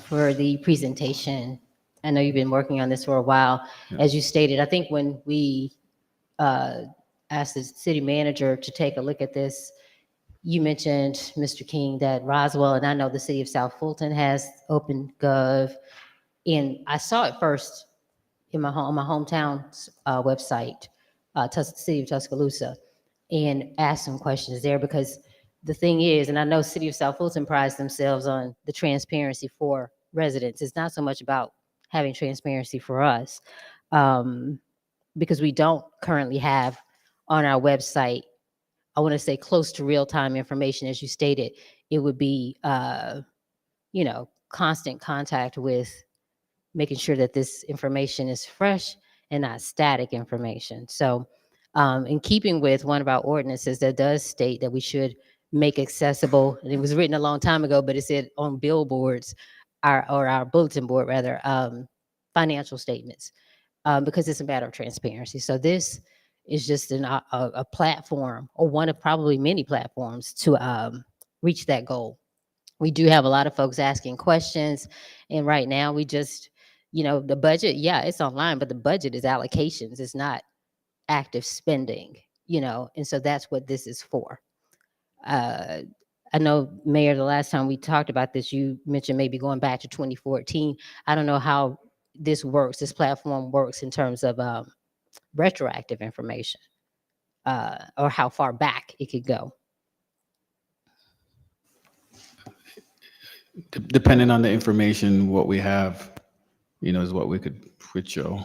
for the presentation. I know you've been working on this for a while. Yeah. As you stated, I think when we asked the city manager to take a look at this, you mentioned, Mr. King, that Roswell, and I know the city of South Fulton has OpenGov, and I saw it first in my hometown website, city of Tuscaloosa, and asked some questions there, because the thing is, and I know city of South Fulton prides themselves on the transparency for residents. It's not so much about having transparency for us, because we don't currently have on our website I want to say close to real-time information, as you stated, it would be, constant contact with making sure that this information is fresh and not static information. So, in keeping with one of our ordinances that does state that we should make accessible, and it was written a long time ago, but it said on billboards, our bulletin board rather, financial statements, because it's a matter of transparency. So this is just a platform, or one of probably many platforms to reach that goal. We do have a lot of folks asking questions, and right now we just, the budget, yeah, it's online, but the budget is allocations, it's not active spending, and so that's what this is for. uh I know, Mayor, the last time we talked about this, you mentioned maybe going back to 2014. I don't know how this platform works in terms of retroactive information, or how far back it could go. Depending on the information, what we have, is what we could show.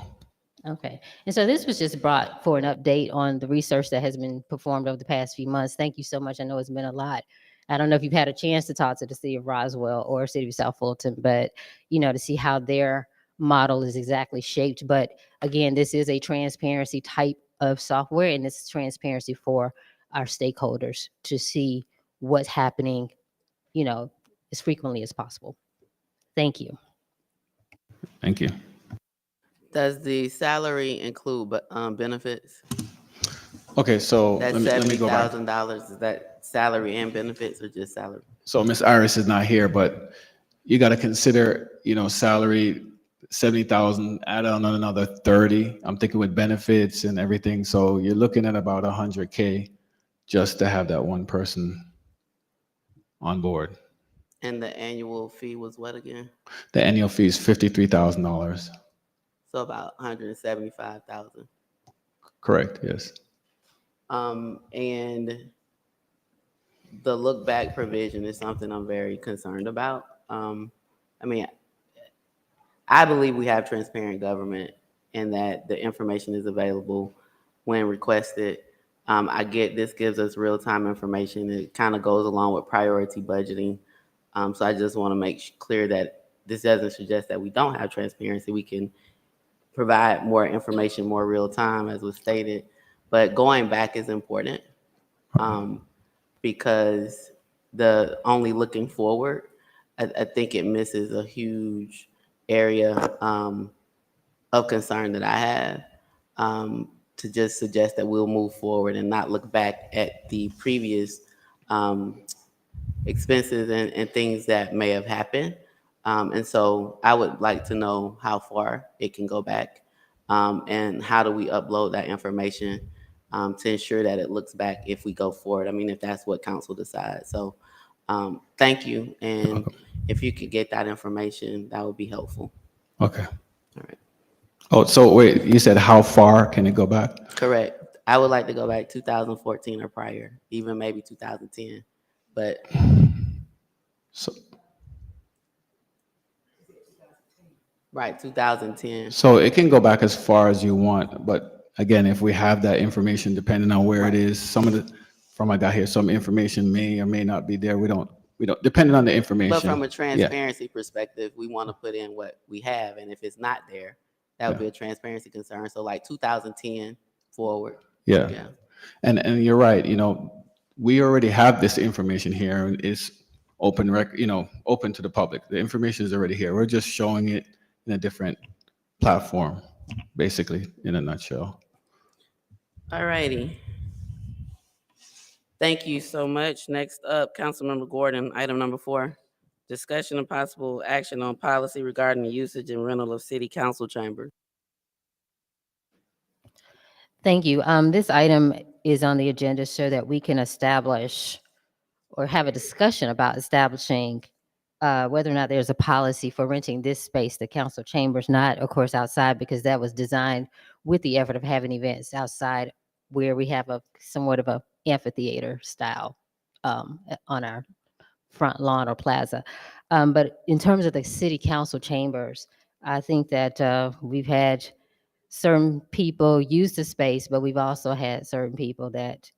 Okay. And so this was just brought for an update on the research that has been performed over the past few months. Thank you so much. I know it's been a lot. I don't know if you've had a chance to talk to the city of Roswell or city of South Fulton, but, to see how their model is exactly shaped. But again, this is a transparency type of software, and it's transparency for our stakeholders to see what's happening, as frequently as possible. Thank you. Thank you. Does the salary include benefits? Okay, so That let me go back. $70,000, is that salary and benefits or just salary? So Miss Iris is not here, but you got to consider, salary, 70,000, add on another 30. I'm thinking with benefits and everything. So you're looking at about 100K just to have that one person on board. And the annual fee was what again? The annual fee is $53,000. So about 175,000. Correct. Yes. And the look back provision is something I'm very concerned about. I believe we have transparent government and that the information is available when requested. I get this gives us real-time information. It kind of goes along with priority budgeting. So I just want to make clear that this doesn't suggest that we don't have transparency. We can provide more information, more real time, as was stated. But going back is important, because the only looking forward, I think it misses a huge area of concern that I have, to just suggest that we'll move forward and not look back at the previous expenses and things that may have happened. And so I would like to know how far it can go back, and how do we upload that information to ensure that it looks back if we go forward. If that's what council decides. So thank you. And if you could get that information, that would be helpful. Okay. All right. Oh, so wait, you said how far can it go back? Correct. I would like to go back 2014 or prior, even maybe 2010. But So, right, 2010. so it can go back as far as you want, but again, if we have that information, depending on where it is, from I got here, some information may or may not be there. We don't, depending on the information. But from a Yeah. transparency perspective, we want to put in what we have. And if it's not there, that would be a transparency concern. So like 2010 forward. Yeah. Yeah. And you're right, we already have this information here, and it's open open to the public. The information is already here. We're just showing it in a different platform, basically, in a nutshell. All righty. Thank you so much. Next up, Councilmember Gordon, item number 4, discussion and possible action on policy regarding the usage and rental of city council chambers. Thank you. This item is on the agenda so that we can establish or have a discussion about establishing whether or not there's a policy for renting this space, the council chambers, not, of course, outside, because that was designed with the effort of having events outside where we have somewhat of a amphitheater style on our front lawn or plaza. But in terms of the city council chambers, I think that we've had certain people use the space, but we've also had certain people that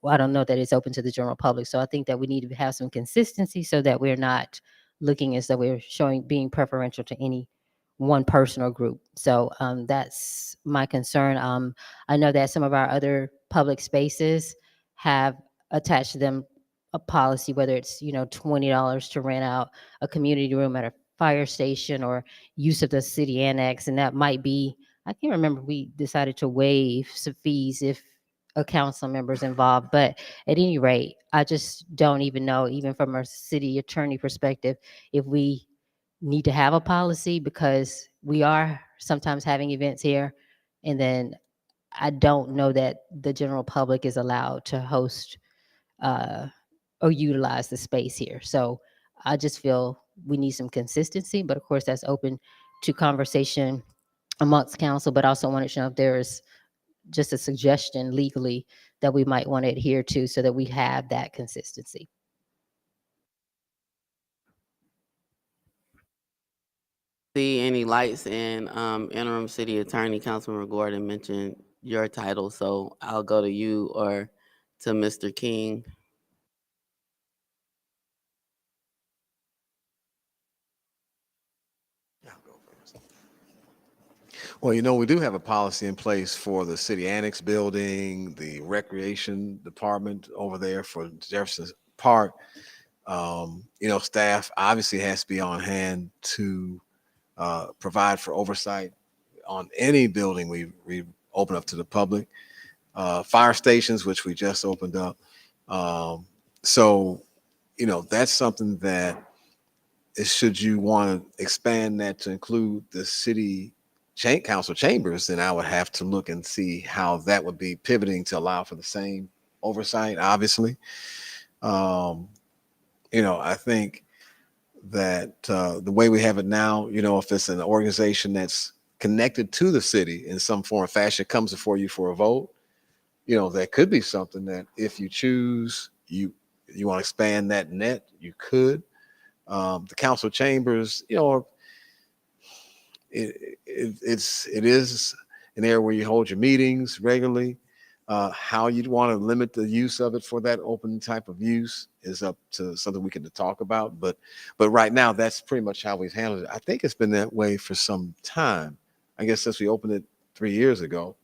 I don't know that it's open to the general public. So I think that we need to have some consistency so that we're not looking as though we're being preferential to any one person or group. So that's my concern. I know that some of our other public spaces have attached to them a policy, whether it's, $20 to rent out a community room at a fire station or use of the city annex. And that might be, I can't remember, we decided to waive some fees if a council member's involved. But at any rate, I just don't even know, even from a city attorney perspective, if we need to have a policy, because we are sometimes having events here. And then I don't know that the general public is allowed to host or utilize the space here. So I just feel we need some consistency, but of course that's open to conversation amongst council, but also wanted to know if there's just a suggestion legally that we might want to adhere to so that we have that consistency. See any lights, and interim city attorney, Councilman Gordon mentioned your title, so I'll go to you or to Mr. King. Well, we do have a policy in place for the city annex building, the recreation department over there for Jefferson Park. Staff obviously has to be on hand to provide for oversight on any building we open up to the public. Fire stations, which we just opened up. So, that's something that should you want to expand that to include the city council chambers, then I would have to look and see how that would be pivoting to allow for the same oversight, obviously. I think that the way we have it now, if it's an organization that's connected to the city in some form or fashion, comes before you for a vote, that could be something that if you choose, you want to expand that net, you could. The council chambers, it is an area where you hold your meetings regularly. How you'd want to limit the use of it for that open type of use is up to something we can talk about. But right now, that's pretty much how we've handled it. I think it's been that way for some time. I guess since we opened it 3 years ago.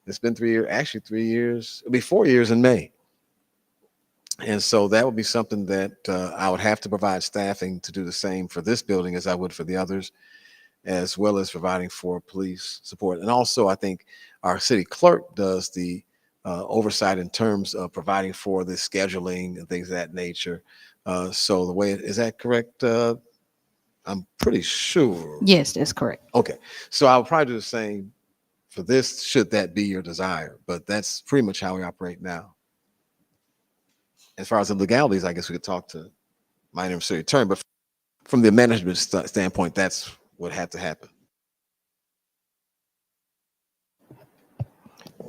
It's been 3 years, actually 3 years. It'll be 4 years in May. And so that would be something that I would have to provide staffing to do the same for this building as I would for the others, as well as providing for police support. And also, I think our city clerk does the oversight in terms of providing for the scheduling and things of that nature. So the way, is that correct? I'm pretty sure. Yes, that's correct. Okay. So I'll probably do the same for this, should that be your desire. But that's pretty much how we operate now. As far as the legalities, I guess we could talk to my interim city attorney, but from the management standpoint, that's what had to happen.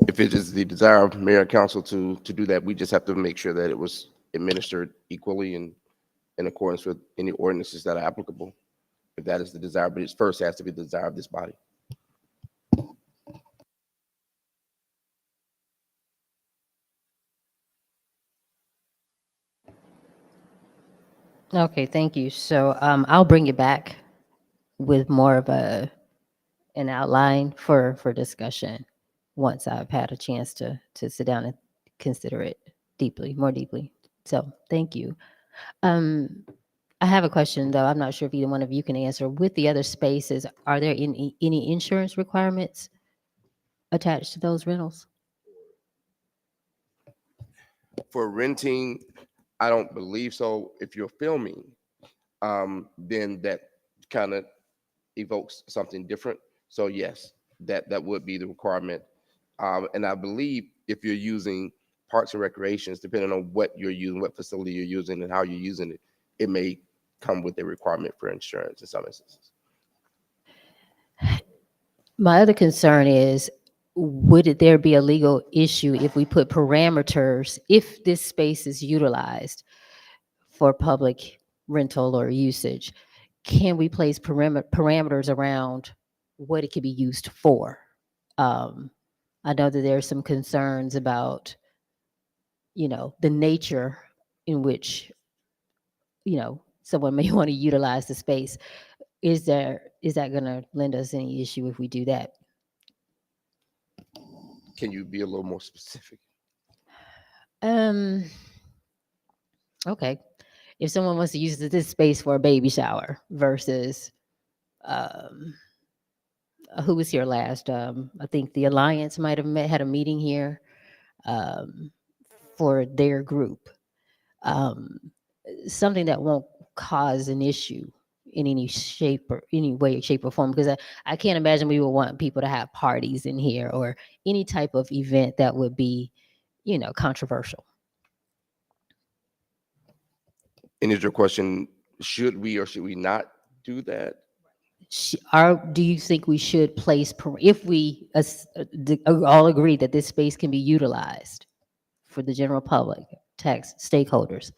If it is the desire of mayor and council to do that, we just have to make sure that it was administered equally and in accordance with any ordinances that are applicable. If that is the desire, but it first has to be the desire of this body. Okay, thank you. So I'll bring it back with more of an outline for discussion once I've had a chance to sit down and consider it more deeply. So thank you. I have a question though. I'm not sure if either one of you can answer. With the other spaces, are there any insurance requirements attached to those rentals? For renting, I don't believe so. If you're filming, then that kind of evokes something different. So yes, that would be the requirement. And I believe if you're using parks and recreations, depending on what you're using, what facility you're using and how you're using it, it may come with a requirement for insurance in some instances. My other concern is, would there be a legal issue if we put parameters, if this space is utilized for public rental or usage? Can we place parameters around what it could be used for? I know that there are some concerns about the nature in which, someone may want to utilize the space. Is that going to lend us any issue if we do that? Can you be a little more specific? Okay. If someone wants to use this space for a baby shower versus, who was here last? I think the Alliance might have had a meeting here, for their group. Something that won't cause an issue in any shape or any way, shape or form, because I can't imagine we would want people to have parties in here or any type of event that would be, controversial. And is your question, should we or should we not do that? Do you think we should place, if we all agree that this space can be utilized for the general public, tax stakeholders,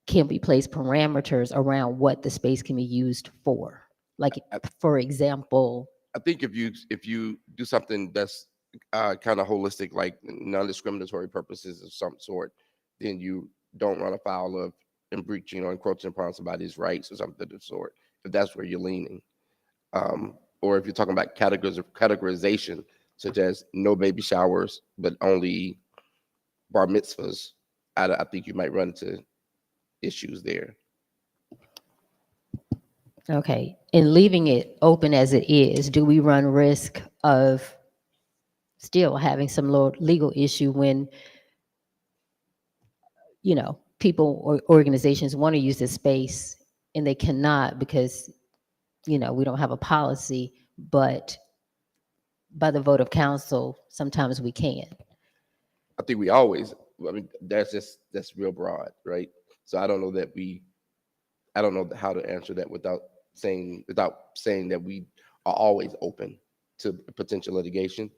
can we place parameters around what the space can be used for? Like, for example, I think if you do something that's kind of holistic, like non-discriminatory purposes of some sort, then you don't run afoul of breaching or encroaching upon somebody's rights or something of the sort, if that's where you're leaning. Or if you're talking about categorization, such as no baby showers, but only bar mitzvahs, I think you might run into issues there. okay, and leaving it open as it is, do we run risk of still having some legal issue when, people or organizations want to use this space and they cannot because, we don't have a policy, but by the vote of council, sometimes we can. I think that's real broad, right? So I don't know how to answer that without saying that we are always open to potential litigation.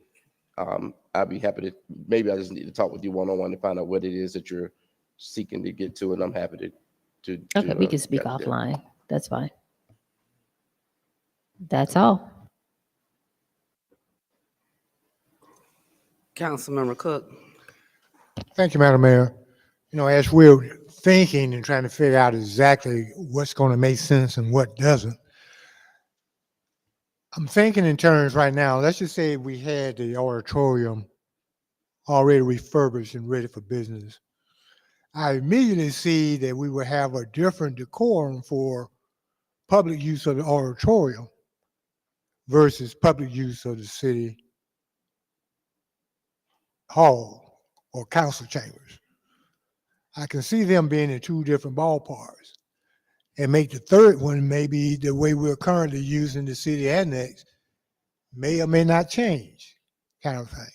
I'd be happy to, maybe I just need to talk with you one-on-one to find out what it is that you're seeking to get to, and I'm happy to Okay, we can speak offline. That's fine. That's all. Councilmember Cook. Thank you, Madam Mayor. As we're thinking and trying to figure out exactly what's going to make sense and what doesn't, I'm thinking in terms right now, let's just say we had the auditorium already refurbished and ready for business. I immediately see that we would have a different decorum for public use of the auditorium versus public use of the city hall or council chambers. I can see them being in two different ballparks, and make the third one maybe the way we're currently using the city annex may or may not change, kind of thing.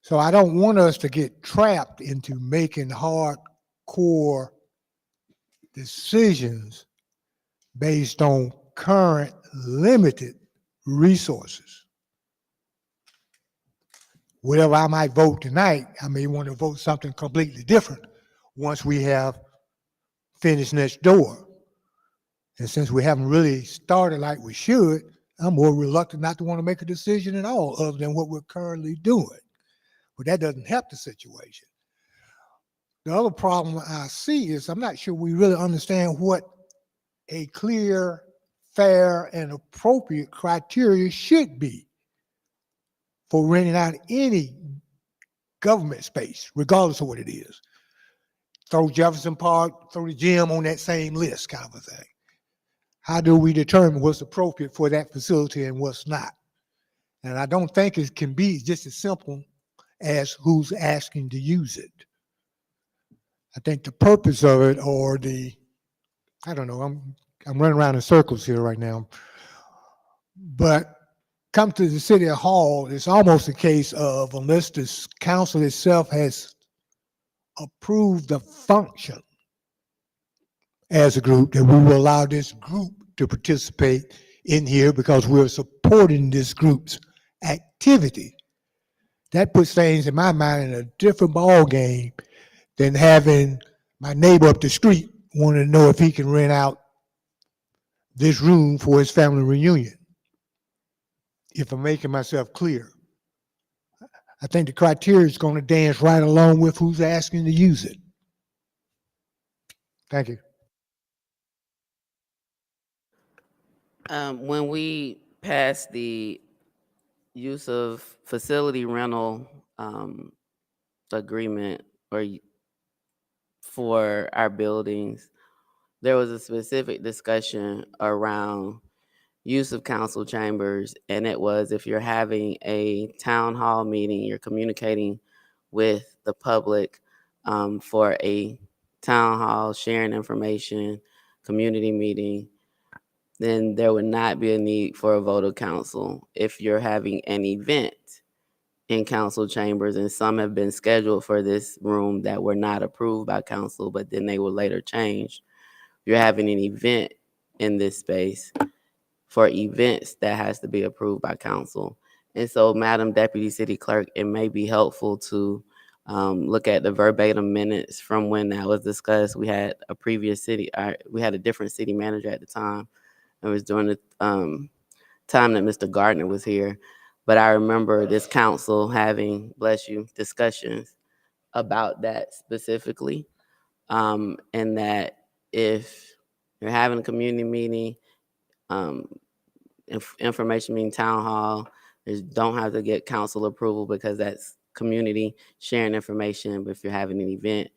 So I don't want us to get trapped into making hardcore decisions based on current limited resources. Whatever I might vote tonight, I may want to vote something completely different once we have finished next door. And since we haven't really started like we should, I'm more reluctant not to want to make a decision at all other than what we're currently doing. But that doesn't help the situation. The other problem I see is I'm not sure we really understand what a clear, fair, and appropriate criteria should be for renting out any government space, regardless of what it is. Throw Jefferson Park, throw the gym on that same list, kind of a thing. How do we determine what's appropriate for that facility and what's not? And I don't think it can be just as simple as who's asking to use it. I think the purpose of it, or I don't know, I'm running around in circles here right now. But come to the city hall, it's almost a case of, unless the council itself has approved the function as a group, that we will allow this group to participate in here because we're supporting this group's activity. That puts things in my mind in a different ball game than having my neighbor up the street wanting to know if he can rent out this room for his family reunion. If I'm making myself clear, I think the criteria is going to dance right along with who's asking to use it. Thank you. When we passed the use of facility rental agreement for our buildings, there was a specific discussion around use of council chambers, and it was if you're having a town hall meeting, you're communicating with the public for a town hall, sharing information, community meeting, then there would not be a need for a vote of council. If you're having an event in council chambers, and some have been scheduled for this room that were not approved by council, but then they were later changed. You're having an event in this space for events that has to be approved by council. And so, Madam Deputy City Clerk, it may be helpful to look at the verbatim minutes from when that was discussed. We had a we had a different city manager at the time. It was during the time that Mr. Gardner was here. But I remember this council having, bless you, discussions about that specifically. And that if you're having a community meeting, information meeting town hall, you don't have to get council approval because that's community sharing information. But if you're having an event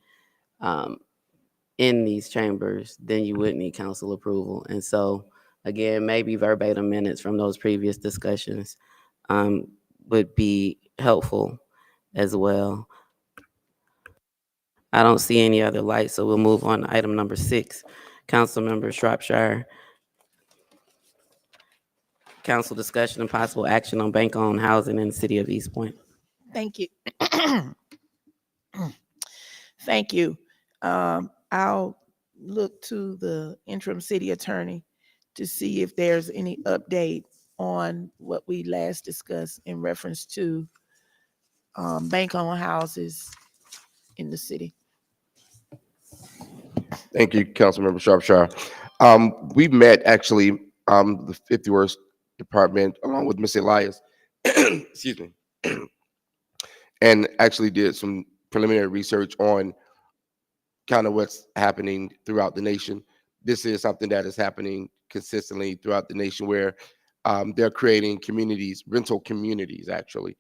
in these chambers, then you would need council approval. And so, again, maybe verbatim minutes from those previous discussions would be helpful as well. I don't see any other lights, so we'll move on to item number 6. Councilmember Shropshire. Council discussion and possible action on bank-owned housing in the city of East Point. Thank you. Thank you. I'll look to the interim city attorney to see if there's any update on what we last discussed in reference to bank-owned houses in the city. Thank you, Councilmember Shropshire. We met actually the 51st Department along with Ms. Elias, excuse me, and actually did some preliminary research on kind of what's happening throughout the nation. This is something that is happening consistently throughout the nation where they're creating communities, rental communities actually,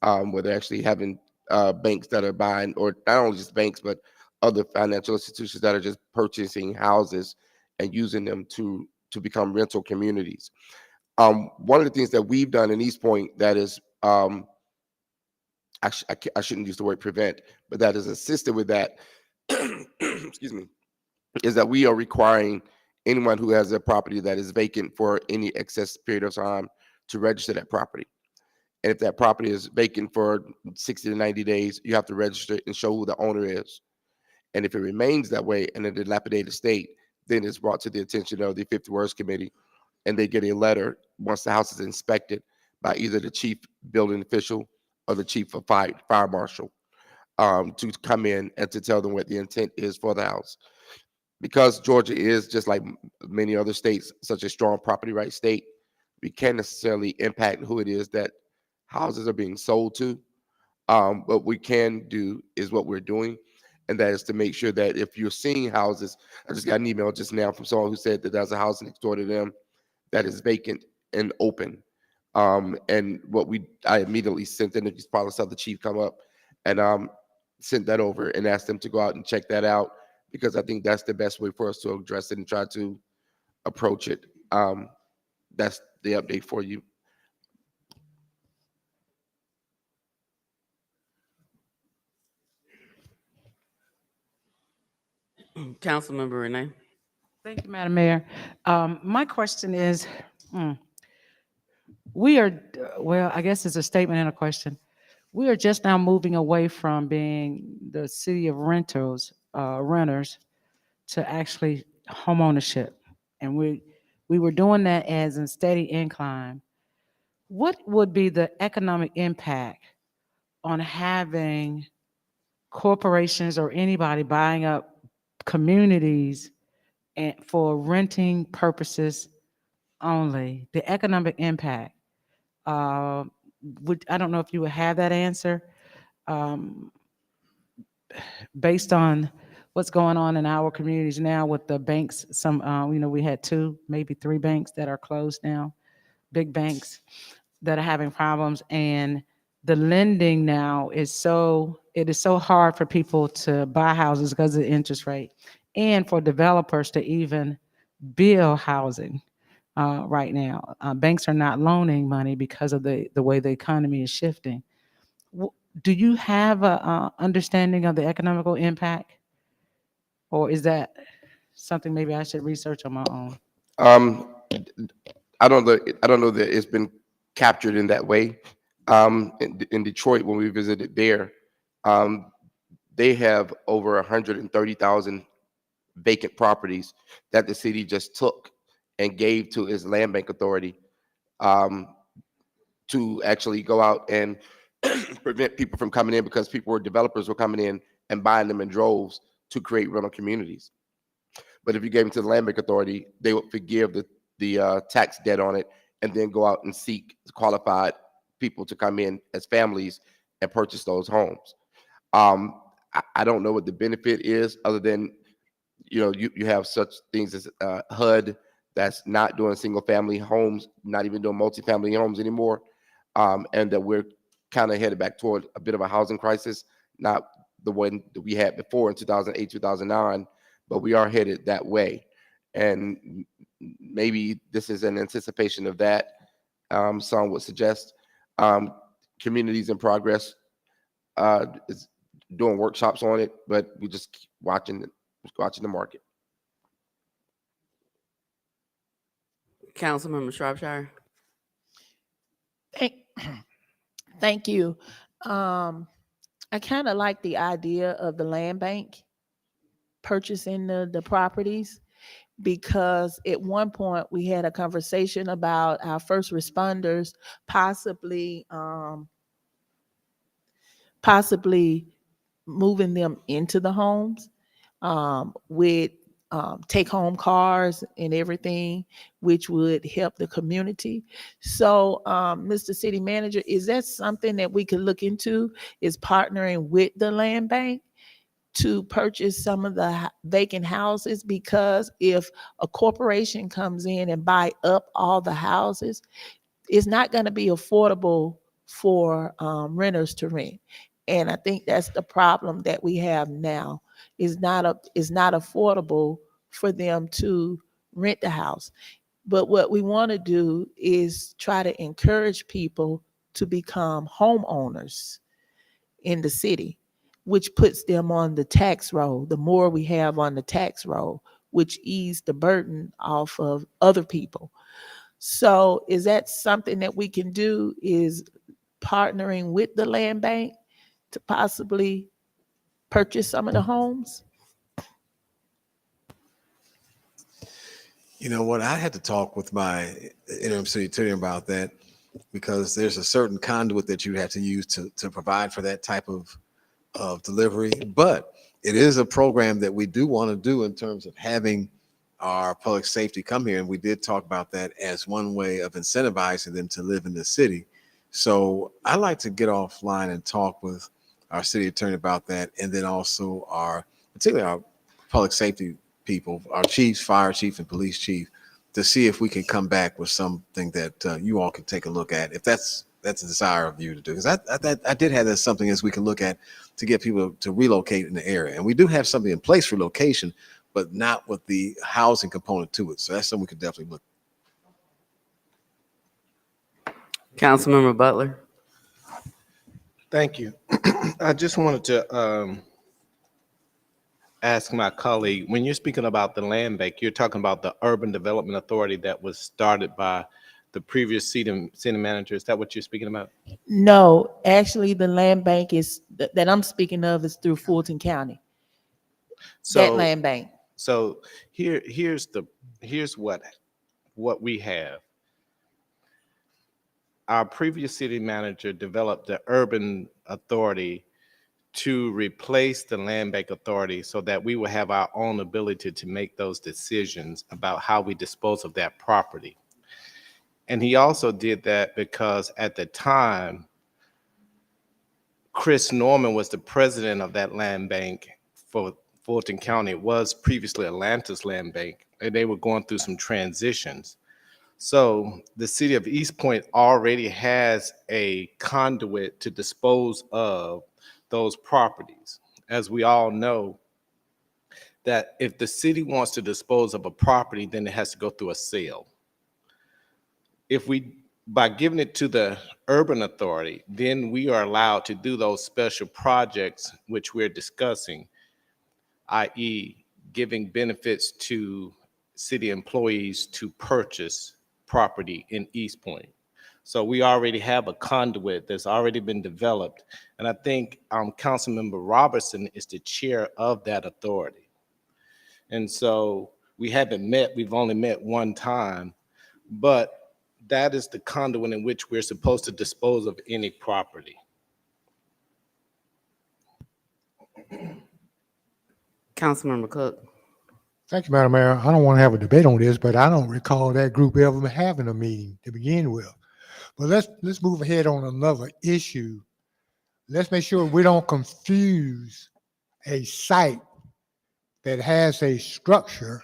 where they're actually having banks that are buying, or not only just banks, but other financial institutions that are just purchasing houses and using them to become rental communities. One of the things that we've done in East Point that is, I shouldn't use the word prevent, but that is assisted with that, excuse me, is that we are requiring anyone who has a property that is vacant for any excess period of time to register that property. And if that property is vacant for 60 to 90 days, you have to register and show who the owner is. And if it remains that way in a dilapidated state, then it's brought to the attention of the 50 Words Committee, and they get a letter once the house is inspected by either the chief building official or the chief of fire marshal to come in and to tell them what the intent is for the house. Because Georgia is, just like many other states, such a strong property rights state, we can't necessarily impact who it is that houses are being sold to. What we can do is what we're doing, and that is to make sure that if you're seeing houses, I just got an email just now from someone who said that there's a house next door to them that is vacant and open. And I immediately sent them, if you probably saw the chief come up, and sent that over and asked them to go out and check that out, because I think that's the best way for us to address it and try to approach it. That's the update for you. Councilmember Renee. Thank you, Madam Mayor. My question is, we are, well, I guess it's a statement and a question. We are just now moving away from being the city of renters to actually home ownership. And we were doing that as a steady incline. What would be the economic impact on having corporations or anybody buying up communities and for renting purposes only? The economic impact. I don't know if you would have that answer. Um, Based on what's going on in our communities now with the banks, we had 2, maybe 3 banks that are closed now, big banks that are having problems. And the lending now it is so hard for people to buy houses because of the interest rate and for developers to even build housing right now. Banks are not loaning money because of the way the economy is shifting. Do you have a understanding of the economical impact, or is that something maybe I should research on my own? Um, I don't know that it's been captured in that way. In Detroit, when we visited there, um, they have over 130,000 vacant properties that the city just took and gave to its land bank authority, um, to actually go out and prevent people from coming in, because developers were coming in and buying them in droves to create rental communities. But if you gave them to the land bank authority, they would forgive the tax debt on it, and then go out and seek qualified people to come in as families and purchase those homes. I don't know what the benefit is, other than, you have such things as HUD that's not doing single family homes, not even doing multifamily homes anymore, and that we're kind of headed back toward a bit of a housing crisis, not the one that we had before in 2008, 2009, but we are headed that way. And maybe this is an anticipation of that. Some would suggest, Communities in Progress is doing workshops on it, but we just keep watching the market. Councilmember Shropshire. Thank, thank you. I kind of like the idea of the land bank purchasing the properties, because at one point we had a conversation about our first responders possibly moving them into the homes with take home cars and everything, which would help the community. So, Mr. City Manager, is that something that we could look into, is partnering with the land bank to purchase some of the vacant houses? Because if a corporation comes in and buy up all the houses, it's not going to be affordable for renters to rent. And I think that's the problem that we have now. Is not affordable for them to rent the house. But what we want to do is try to encourage people to become homeowners in the city, which puts them on the tax roll. The more we have on the tax roll, which ease the burden off of other people. So is that something that we can do, is partnering with the land bank to possibly purchase some of the homes? You know what? I had to talk with my interim city attorney about that, because there's a certain conduit that you have to use to provide for that type of delivery. But it is a program that we do want to do in terms of having our public safety come here. And we did talk about that as one way of incentivizing them to live in the city. So I like to get offline and talk with our city attorney about that. And then also particularly our public safety people, our chiefs, fire chief and police chief, to see if we can come back with something that you all can take a look at, if that's a desire of you to do. Because I did have that something as we can look at to get people to relocate in the area. And we do have something in place for location, but not with the housing component to it. So that's something we could definitely look. Councilmember Butler. Thank you. I just wanted to ask my colleague, when you're speaking about the land bank, you're talking about the urban development authority that was started by the previous city manager. Is that what you're speaking about? No, actually, the land bank that I'm speaking of is through Fulton County. That land bank. So here's what we have. Our previous city manager developed the urban authority to replace the land bank authority, so that we will have our own ability to make those decisions about how we dispose of that property. And he also did that because at the time, Chris Norman was the president of that land bank for Fulton County. It was previously Atlanta's land bank, and they were going through some transitions. So the city of East Point already has a conduit to dispose of those properties. As we all know, that if the city wants to dispose of a property, then it has to go through a sale. If we, by giving it to the urban authority, then we are allowed to do those special projects which we're discussing, i.e. giving benefits to city employees to purchase property in East Point. So we already have a conduit that's already been developed. And I think Councilmember Robertson is the chair of that authority. And so we haven't met, we've only met one time, but that is the conduit in which we're supposed to dispose of any property. Councilmember Cook. Thank you, Madam Mayor. I don't want to have a debate on this, but I don't recall that group ever having a meeting to begin with. But let's move ahead on another issue. Let's make sure we don't confuse a site that has a structure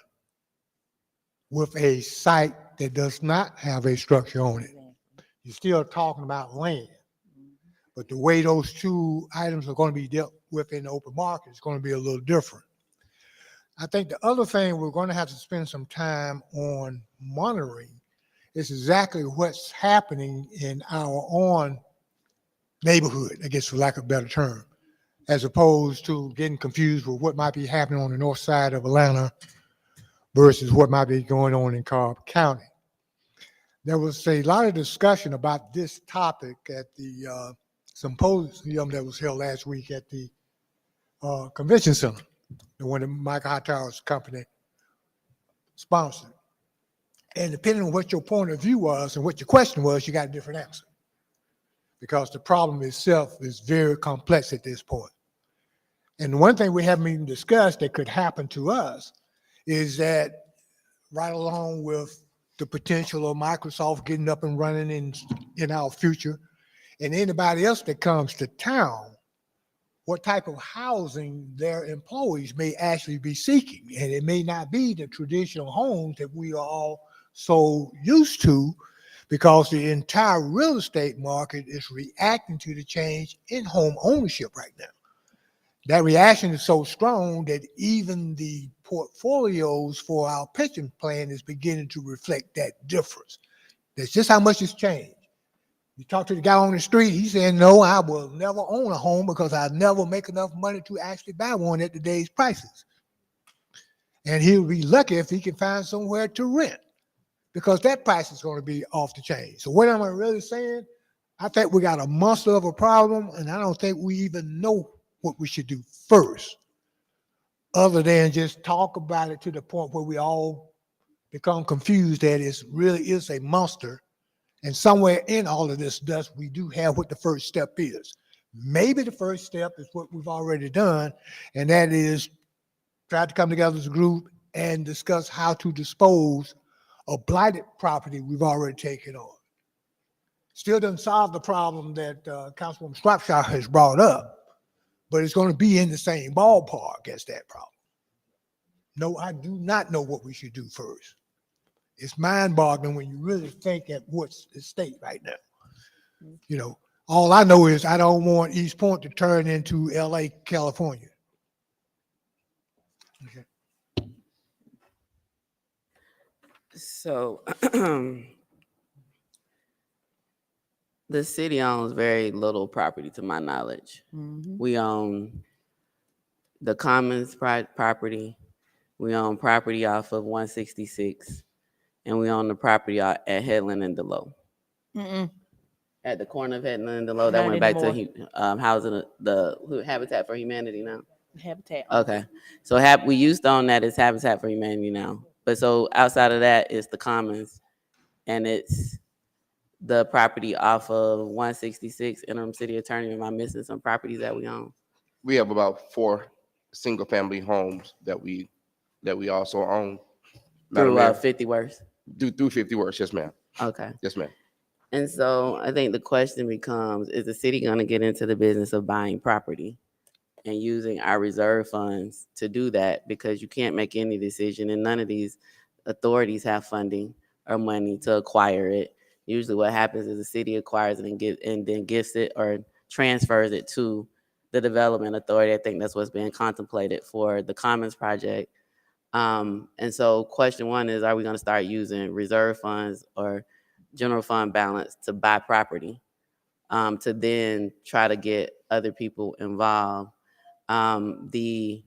with a site that does not have a structure on it. You're still talking about land, but the way those two items are going to be dealt with in the open market is going to be a little different. I think the other thing we're going to have to spend some time on monitoring is exactly what's happening in our own neighborhood, I guess for lack of a better term, as opposed to getting confused with what might be happening on the north side of Atlanta versus what might be going on in Cobb County. There was a lot of discussion about this topic at the symposium that was held last week at the convention center, the one that Michael Hightower's company sponsored. And depending on what your point of view was and what your question was, you got a different answer. Because the problem itself is very complex at this point. And one thing we haven't even discussed that could happen to us is that right along with the potential of Microsoft getting up and running in our future, and anybody else that comes to town, what type of housing their employees may actually be seeking. And it may not be the traditional homes that we are all so used to, because the entire real estate market is reacting to the change in home ownership right now. That reaction is so strong that even the portfolios for our pension plan is beginning to reflect that difference. That's just how much it's changed. You talk to the guy on the street, he's saying, no, I will never own a home because I never make enough money to actually buy one at today's prices. And he'll be lucky if he can find somewhere to rent, because that price is going to be off the chain. So what am I really saying? I think we got a monster of a problem, and I don't think we even know what we should do first, other than just talk about it to the point where we all become confused that it really is a monster. And somewhere in all of this dust, we do have what the first step is. Maybe the first step is what we've already done, and that is try to come together as a group and discuss how to dispose of blighted property we've already taken on. Still doesn't solve the problem that Councilwoman Shropshire has brought up, but it's going to be in the same ballpark as that problem. No, I do not know what we should do first. It's mind-boggling when you really think at what's at stake right now. You know, all I know is I don't want East Point to turn into LA, California. Okay. So the city owns very little property to my knowledge. We own the Commons property. We own property off of 166, and we own the property at Headland and Delow. At the corner of Headland and Delow, that Not went back to anymore. housing the Habitat for Humanity now. Habitat. Okay, so we used to own that as Habitat for Humanity now, but so outside of that is the Commons, and it's the property off of 166. Interim City Attorney, am I missing some properties that we own? We have about 4 single-family homes that we also own. Madam Through Mayor. 50 Works. Through 50 Works, yes, ma'am. Okay. Yes, ma'am. And so I think the question becomes, is the city going to get into the business of buying property and using our reserve funds to do that? Because you can't make any decision, and none of these authorities have funding or money to acquire it. Usually what happens is the city acquires it and then gives it or transfers it to the development authority. I think that's what's being contemplated for the Commons project. And so question one is, are we going to start using reserve funds or general fund balance to buy property, to then try to get other people involved? The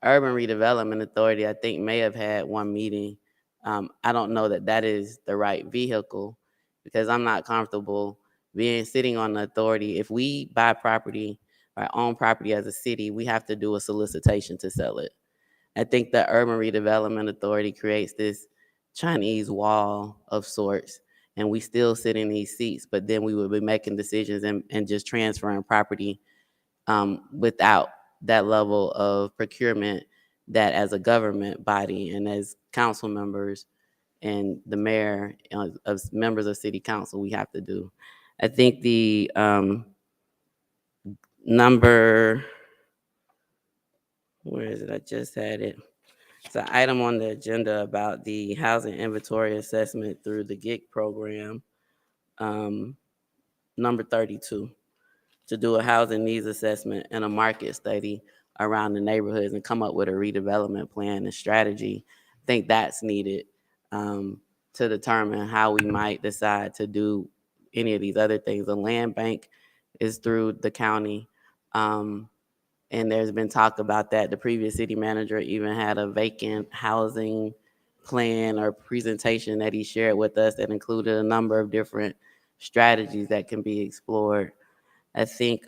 Urban Redevelopment Authority, I think, may have had one meeting. I don't know that that is the right vehicle, because I'm not comfortable sitting on the authority. If we buy property or own property as a city, we have to do a solicitation to sell it. I think the Urban Redevelopment Authority creates this Chinese wall of sorts, and we still sit in these seats, but then we would be making decisions and just transferring property, without that level of procurement that as a government body and as council members and the mayor, as members of city council, we have to do. I think the number, where is it? I just had it. It's an item on the agenda about the housing inventory assessment through the GIG program, um, number 32, to do a housing needs assessment and a market study around the neighborhoods and come up with a redevelopment plan and strategy. I think that's needed, to determine how we might decide to do any of these other things. The land bank is through the county. And there's been talk about that. The previous city manager even had a vacant housing plan or presentation that he shared with us that included a number of different strategies that can be explored. I think,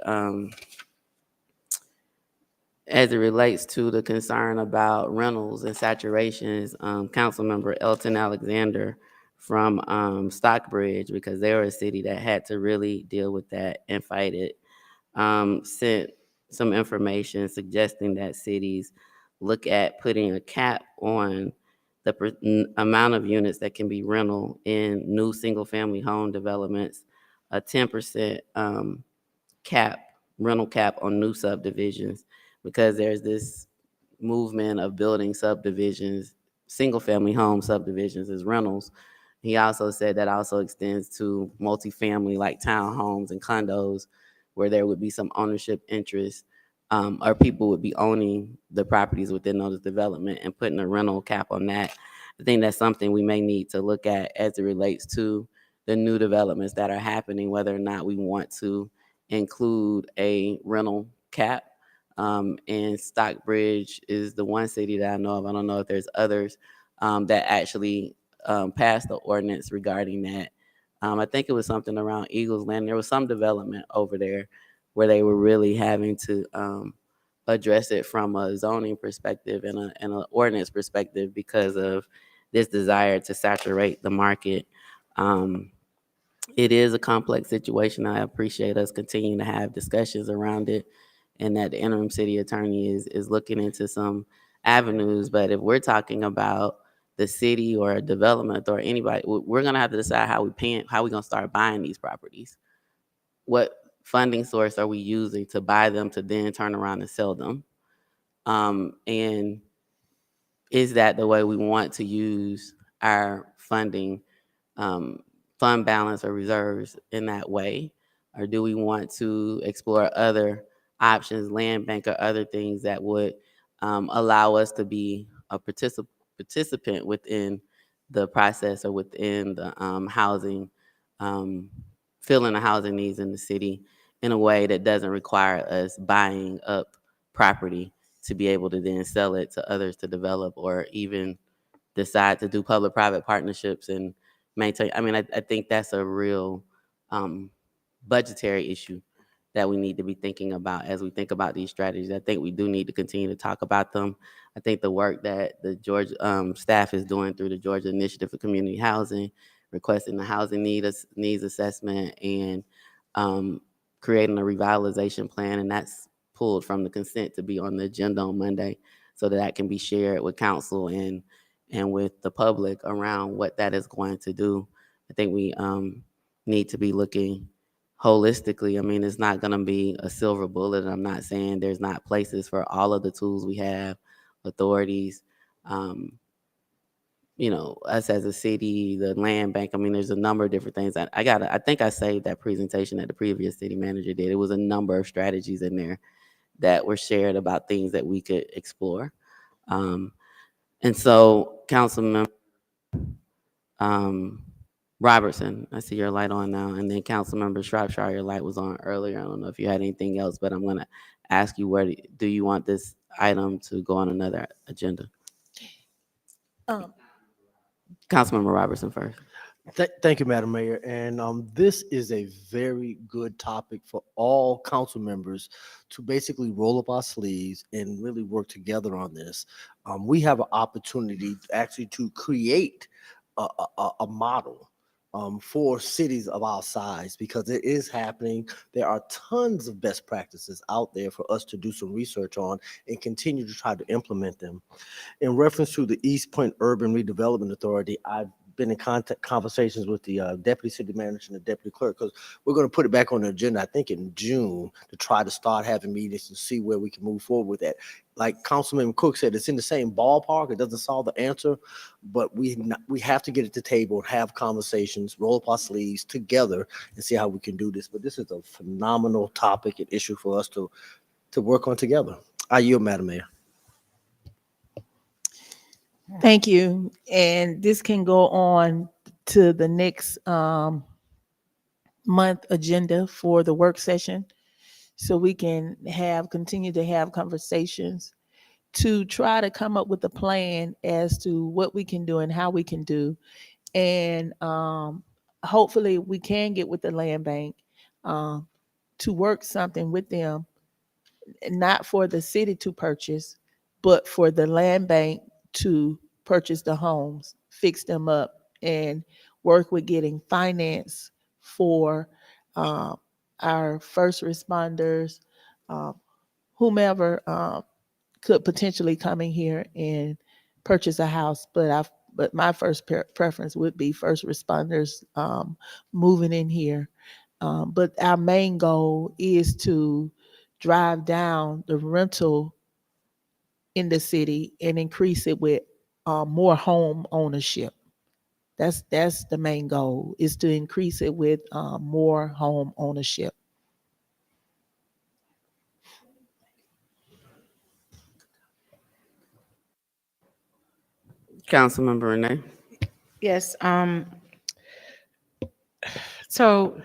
as it relates to the concern about rentals and saturations, Councilmember Elton Alexander from Stockbridge, because they were a city that had to really deal with that and fight it, sent some information suggesting that cities look at putting a cap on the amount of units that can be rental in new single-family home developments, a 10% cap, rental cap on new subdivisions, because there's this movement of building subdivisions, single-family home subdivisions as rentals. He also said that also extends to multifamily, like townhomes and condos, where there would be some ownership interest, or people would be owning the properties within those development and putting a rental cap on that. I think that's something we may need to look at as it relates to the new developments that are happening, whether or not we want to include a rental cap. And Stockbridge is the one city that I know of. I don't know if there's others, that actually passed the ordinance regarding that. I think it was something around Eagles Land. There was some development over there where they were really having to address it from a zoning perspective and an ordinance perspective because of this desire to saturate the market. It is a complex situation. I appreciate us continuing to have discussions around it, and that the interim city attorney is looking into some avenues. But if we're talking about the city or a development or anybody, we're gonna have to decide how we gonna start buying these properties. What funding source are we using to buy them to then turn around and sell them? And is that the way we want to use our funding, um, fund balance or reserves in that way? Or do we want to explore other options, land bank or other things that would allow us to be a participant within the process or within the housing, um, filling the housing needs in the city in a way that doesn't require us buying up property to be able to then sell it to others to develop, or even decide to do public-private partnerships and maintain. I mean, I think that's a real budgetary issue that we need to be thinking about as we think about these strategies. I think we do need to continue to talk about them. I think the work that the Georgia staff is doing through the Georgia Initiative for Community Housing, requesting the housing needs assessment, and creating a revitalization plan, and that's pulled from the consent to be on the agenda on Monday, so that can be shared with council and with the public around what that is going to do. I think we need to be looking holistically. I mean, it's not going to be a silver bullet. I'm not saying there's not places for all of the tools we have, authorities, us as a city, the land bank. I mean, there's a number of different things. I think I saved that presentation that the previous city manager did. It was a number of strategies in there that were shared about things that we could explore. And so, Councilman Robertson, I see your light on now, and then Councilmember Shropshire, your light was on earlier. I don't know if you had anything else, but I'm going to ask you, where do you want this item to go on another agenda? Um, Councilmember Robertson first. Thank you, Madam Mayor. And this is a very good topic for all council members to basically roll up our sleeves and really work together on this. We have an opportunity actually to create a model for cities of our size, because it is happening. There are tons of best practices out there for us to do some research on and continue to try to implement them. In reference to the East Point Urban Redevelopment Authority, I've been in conversations with the deputy city manager and the deputy clerk, because we're going to put it back on the agenda, I think in June, to try to start having meetings and see where we can move forward with that. Like Councilman Cook said, it's in the same ballpark. It doesn't solve the answer, but we have to get at the table, have conversations, roll up our sleeves together and see how we can do this. But this is a phenomenal topic and issue for us to work on together. I yield, Madam Mayor. Thank you. And this can go on to the next month agenda for the work session, so we can continue to have conversations to try to come up with a plan as to what we can do and how we can do. And hopefully we can get with the land bank to work something with them, not for the city to purchase, but for the land bank to purchase the homes, fix them up, and work with getting finance for our first responders, uh, whomever could potentially come in here and purchase a house. But my first preference would be first responders moving in here. But our main goal is to drive down the rental in the city and increase it with more home ownership. That's the main goal, is to increase it with more home ownership. Councilmember Renee. Yes. So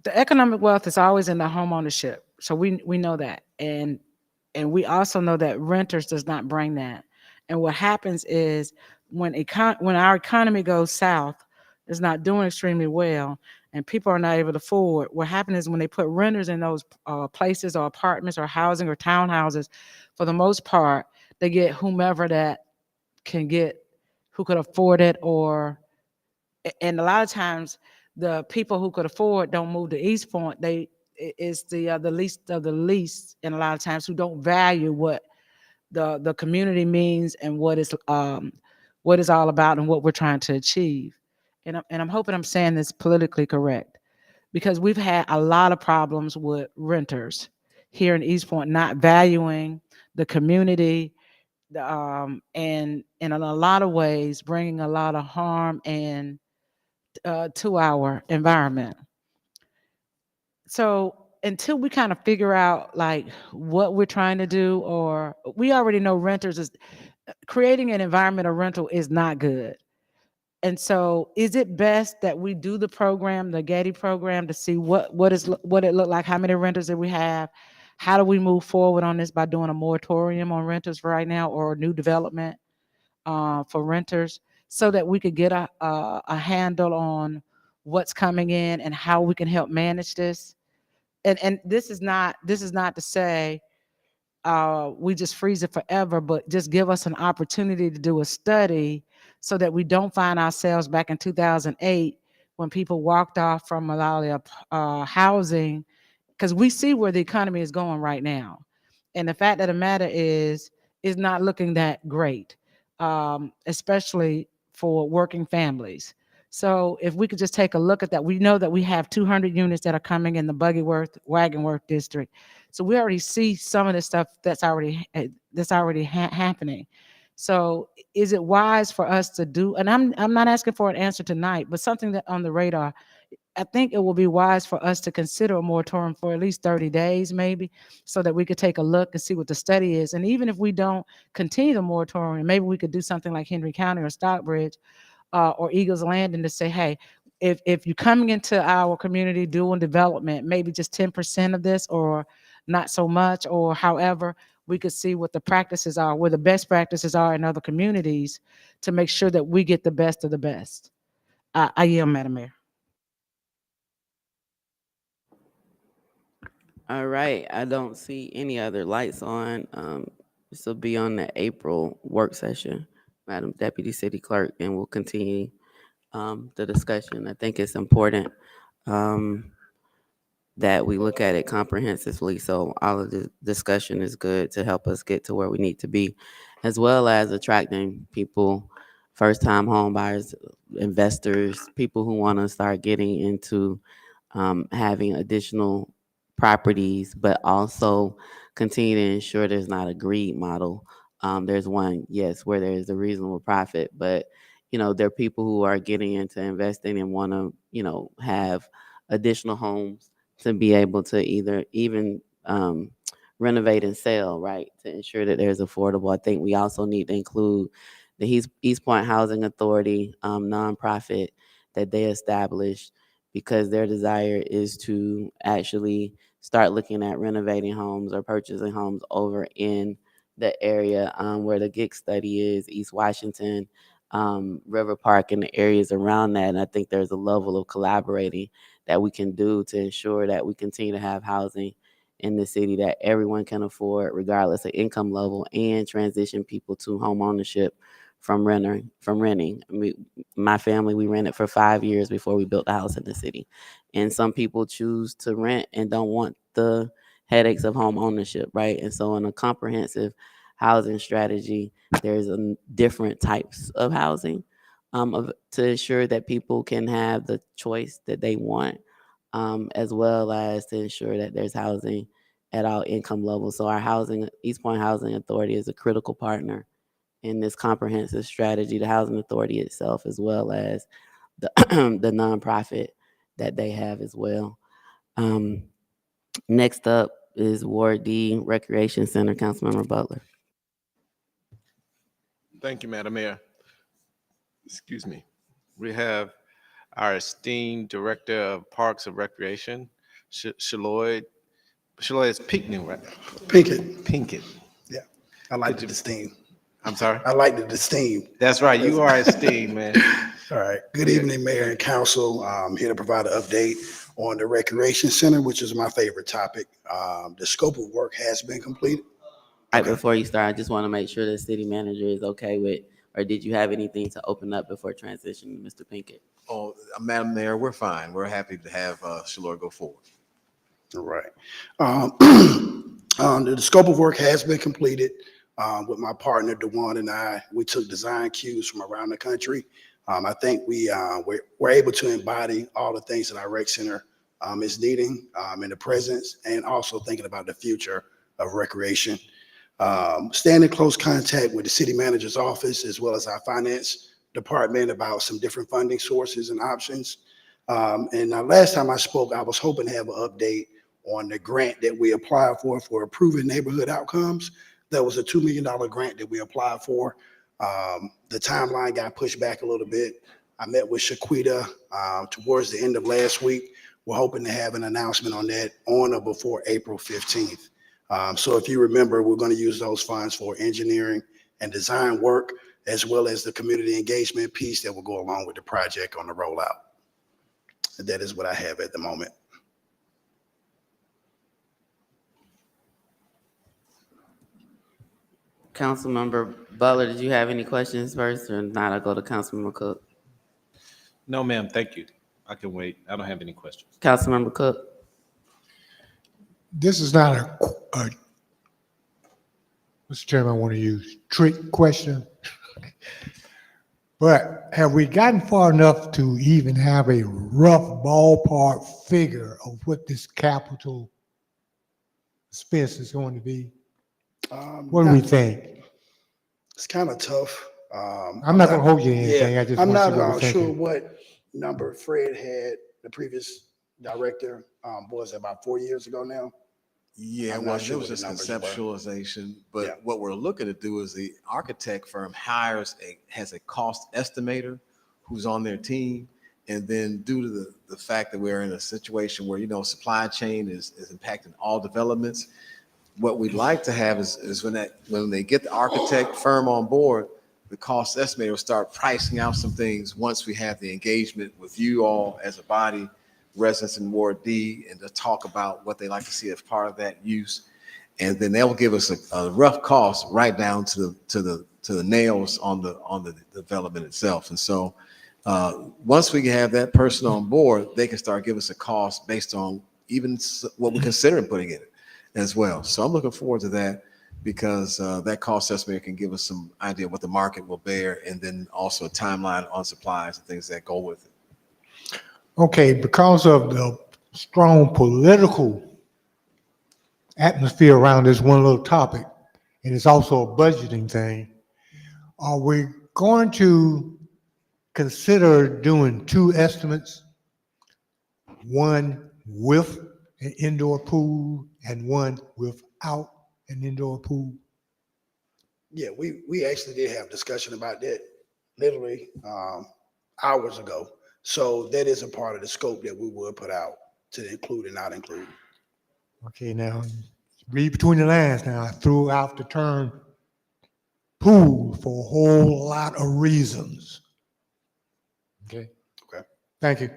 the economic wealth is always in the home ownership. So we know that. And we also know that renters does not bring that. And what happens is when our economy goes south, it's not doing extremely well, and people are not able to afford, what happens is when they put renters in those places or apartments or housing or townhouses, for the most part, they get whomever that can get, who could afford it, and a lot of times the people who could afford don't move to East Point. It's the least of the least, and a lot of times who don't value what the community means and what it's all about and what we're trying to achieve. And I'm hoping I'm saying this politically correct, because we've had a lot of problems with renters here in East Point not valuing the community, and in a lot of ways bringing a lot of harm and to our environment. So until we kind of figure out like what we're trying to do, or we already know renters is creating an environment of rental is not good. And so is it best that we do the program, the Getty program, to see what it looked like, how many renters that we have, how do we move forward on this by doing a moratorium on renters for right now, or new development for renters, so that we could get a handle on what's coming in and how we can help manage this. And this is not to say we just freeze it forever, but just give us an opportunity to do a study so that we don't find ourselves back in 2008 when people walked off from a lot of housing, because we see where the economy is going right now. And the fact of the matter is not looking that great, especially for working families. So if we could just take a look at that, we know that we have 200 units that are coming in the Buggyworth, Wagonworth district. So we already see some of the stuff that's already happening. So is it wise for us to do, and I'm not asking for an answer tonight, but something that on the radar, I think it will be wise for us to consider a moratorium for at least 30 days, maybe, so that we could take a look and see what the study is. And even if we don't continue the moratorium, maybe we could do something like Henry County or Stockbridge or Eagles Landing to say, hey, if you're coming into our community doing development, maybe just 10% of this or not so much, or however, we could see what the practices are, where the best practices are in other communities to make sure that we get the best of the best. I yield, Madam Mayor. All right, I don't see any other lights on. This will be on the April work session, Madam Deputy City Clerk, and we'll continue the discussion. I think it's important that we look at it comprehensively. So all of the discussion is good to help us get to where we need to be, as well as attracting people, first-time home buyers, investors, people who want to start getting into having additional properties, but also continue to ensure there's not a greed model. There's one, yes, where there is a reasonable profit, but there are people who are getting into investing and want to, have additional homes to be able to either even renovate and sell, right, to ensure that there's affordable. I think we also need to include the East Point Housing Authority nonprofit that they established, because their desire is to actually start looking at renovating homes or purchasing homes over in the area where the GIG study is, East Washington, River Park, and the areas around that. And I think there's a level of collaborating that we can do to ensure that we continue to have housing in the city that everyone can afford, regardless of income level, and transition people to home ownership from renting. I mean, my family, we rented for 5 years before we built a house in the city. And some people choose to rent and don't want the headaches of home ownership, right? And so in a comprehensive housing strategy, there's different types of housing to ensure that people can have the choice that they want, as well as to ensure that there's housing at all income levels. So our East Point Housing Authority is a critical partner in this comprehensive strategy, the housing authority itself, as well as the the nonprofit that they have as well. Next up is Ward D Recreation Center, Councilmember Butler. Thank you, Madam Mayor. Excuse me. We have our esteemed Director of Parks and Recreation, Shaloyd. Shaloyd is Pinkett, right? Pinkett. Yeah, I like the esteem. I'm sorry? I like the esteem. That's right. You are esteemed, man. All right. Good evening, Mayor and Council. I'm here to provide an update on the Recreation Center, which is my favorite topic. The scope of work has been completed. Right, before you start, I just want to make sure the city manager is okay with, or did you have anything to open up before transitioning to Mr. Pinkett? Oh, Madam Mayor, we're fine. We're happy to have Shalor go forward. All right. The scope of work has been completed with my partner, Dewan, and I. We took design cues from around the country. I think we're able to embody all the things that our rec center is needing in the present, and also thinking about the future of recreation. Staying in close contact with the city manager's office as well as our finance department about some different funding sources and options. And last time I spoke, I was hoping to have an update on the grant that we applied for improving neighborhood outcomes. That was a $2 million grant that we applied for. The timeline got pushed back a little bit. I met with Shaquita towards the end of last week. We're hoping to have an announcement on that on or before April 15th. So if you remember, we're going to use those funds for engineering and design work, as well as the community engagement piece that will go along with the project on the rollout. That is what I have at the moment. Councilmember Butler, did you have any questions first, or not? I'll go to Councilmember Cook. No, ma'am. Thank you. I can wait. I don't have any questions. Councilmember Cook. This is not a Mr. Chairman, I want to use trick question. But have we gotten far enough to even have a rough ballpark figure of what this capital expense is going to be? What do we think? It's kind of tough. I'm not gonna hold you to anything. Yeah, I just I'm want to see not what we're sure thinking. what number Fred had, the previous director, was about 4 years ago now. Yeah, I'm well, not it sure was what the just numbers were. conceptualization, but Yeah. what we're looking to do is the architect firm has a cost estimator who's on their team. And then due to the fact that we're in a situation where, supply chain is impacting all developments, what we'd like to have is when they get the architect firm on board, the cost estimator will start pricing out some things once we have the engagement with you all as a body, residents in Ward D, and to talk about what they like to see as part of that use. And then they'll give us a rough cost right down to the nails on the development itself. And so once we have that person on board, they can start giving us a cost based on even what we're considering putting in it as well. So I'm looking forward to that because that cost estimate can give us some idea of what the market will bear, and then also a timeline on supplies and things that go with it. Okay, because of the strong political atmosphere around this one little topic, and it's also a budgeting thing, are we going to consider doing two estimates? One with an indoor pool and one without an indoor pool? Yeah, we actually did have discussion about that literally hours ago. So that is a part of the scope that we will put out to include and not include. Okay, now read between the lines. Now I threw out the term pool for a whole lot of reasons. Okay. Okay. Thank you.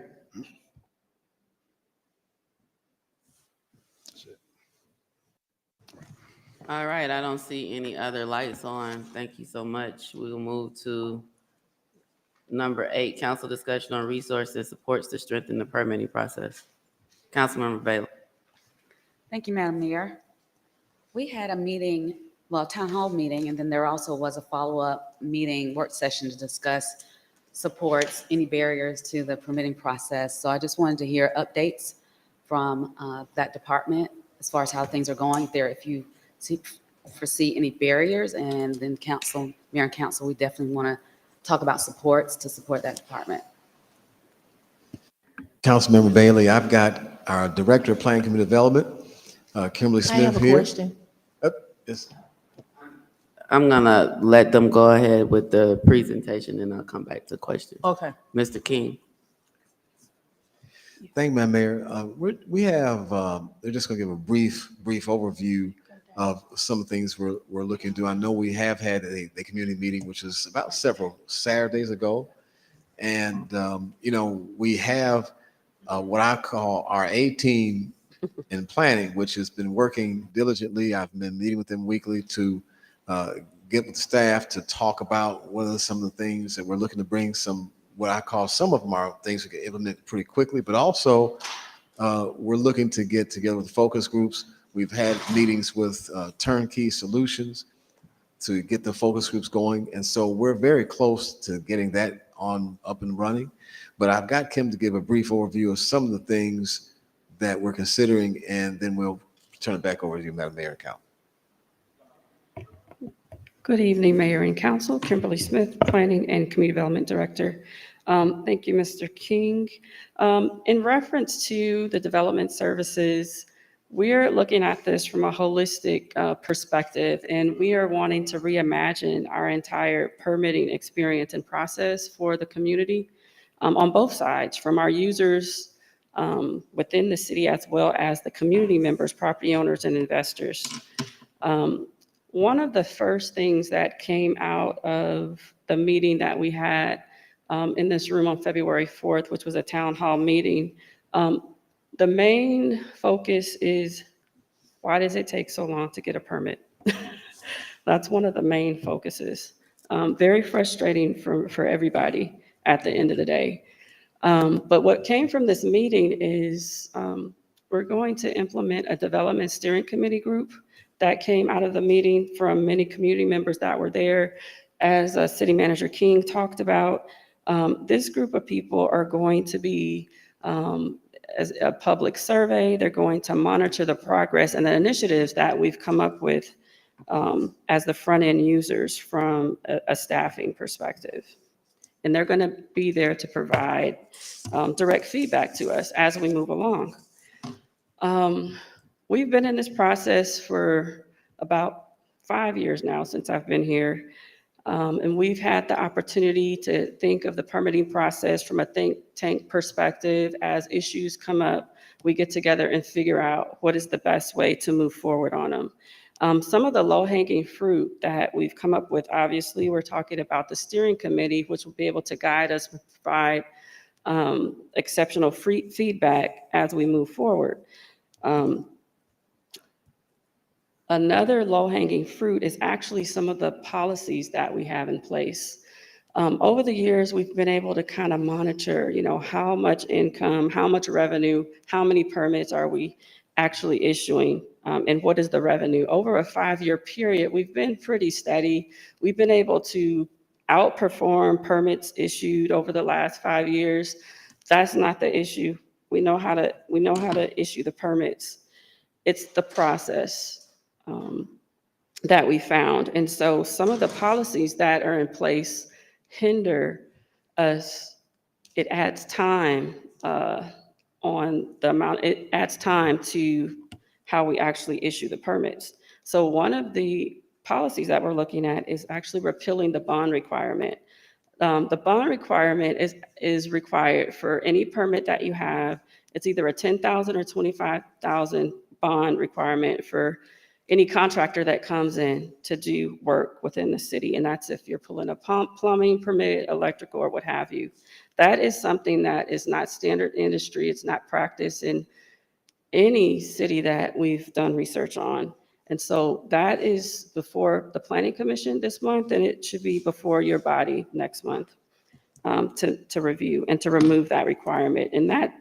All right, I don't see any other lights on. Thank you so much. We will move to number 8, council discussion on resources and supports to strengthen the permitting process. Councilmember Bailey. Thank you, Madam Mayor. We had a meeting, well, town hall meeting, and then there also was a follow-up meeting, work session to discuss supports, any barriers to the permitting process. So I just wanted to hear updates from that department as far as how things are going there. If you foresee any barriers, and then council, mayor and council, we definitely want to talk about supports to support that department. Councilmember Bailey, I've got our Director of Planning Community Development, Kimberly I have Smith a here. question. Yes. I'm gonna let them go ahead with the presentation and I'll come back to questions. Okay. Mr. King. Thank you, Madam Mayor. We have, they're just going to give a brief overview of some of the things we're looking to do. I know we have had the community meeting, which is about several Saturdays ago. And, we have what I call our A team in planning, which has been working diligently. I've been meeting with them weekly to get with staff to talk about what are some of the things that we're looking to bring what I call some of them are things we can implement pretty quickly, but also we're looking to get together with focus groups. We've had meetings with Turnkey Solutions to get the focus groups going. And so we're very close to getting that up and running. But I've got Kim to give a brief overview of some of the things that we're considering, and then we'll turn it back over to you, Madam Mayor and Council. Good evening, Mayor and Council. Kimberly Smith, Planning and Community Development Director. Thank you, Mr. King. In reference to the development services, we're looking at this from a holistic perspective, and we are wanting to reimagine our entire permitting experience and process for the community on both sides, from our users within the city as well as the community members, property owners, and investors. One of the first things that came out of the meeting that we had in this room on February 4th, which was a town hall meeting, the main focus is, why does it take so long to get a permit? That's one of the main focuses. Very frustrating for everybody at the end of the day. But what came from this meeting is we're going to implement a development steering committee group that came out of the meeting from many community members that were there. as City Manager King talked about, this group of people are going to be as a public survey. They're going to monitor the progress and the initiatives that we've come up with as the front end users from a staffing perspective. And they're going to be there to provide direct feedback to us as we move along. We've been in this process for about 5 years now since I've been here. And we've had the opportunity to think of the permitting process from a think tank perspective. As issues come up, we get together and figure out what is the best way to move forward on them. Some of the low-hanging fruit that we've come up with, obviously, we're talking about the steering committee, which will be able to guide us and provide exceptional feedback as we move forward. Another low-hanging fruit is actually some of the policies that we have in place. Over the years, we've been able to kind of monitor, how much income, how much revenue, how many permits are we actually issuing, and what is the revenue. Over a 5-year period, we've been pretty steady. We've been able to outperform permits issued over the last 5 years. That's not the issue. We know how to issue the permits. It's the process that we found. And so some of the policies that are in place hinder us. It adds time it adds time to how we actually issue the permits. So one of the policies that we're looking at is actually repealing the bond requirement. The bond requirement is required for any permit that you have. It's either a $10,000 or $25,000 bond requirement for any contractor that comes in to do work within the city. And that's if you're pulling a plumbing permit, electrical, or what have you. That is something that is not standard industry. It's not practice in any city that we've done research on. And so that is before the Planning Commission this month, and it should be before your body next month to review and to remove that requirement. And that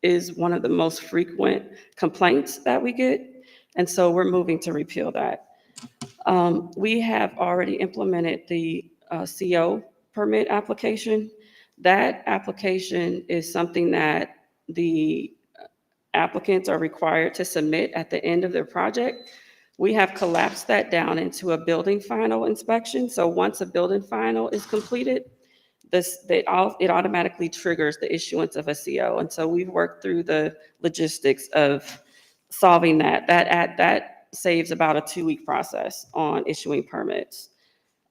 is one of the most frequent complaints that we get. And so we're moving to repeal that. We have already implemented the CO permit application. That application is something that the applicants are required to submit at the end of their project. We have collapsed that down into a building final inspection. So once a building final is completed, it automatically triggers the issuance of a CO. And so we've worked through the logistics of solving that. That saves about a 2-week process on issuing permits.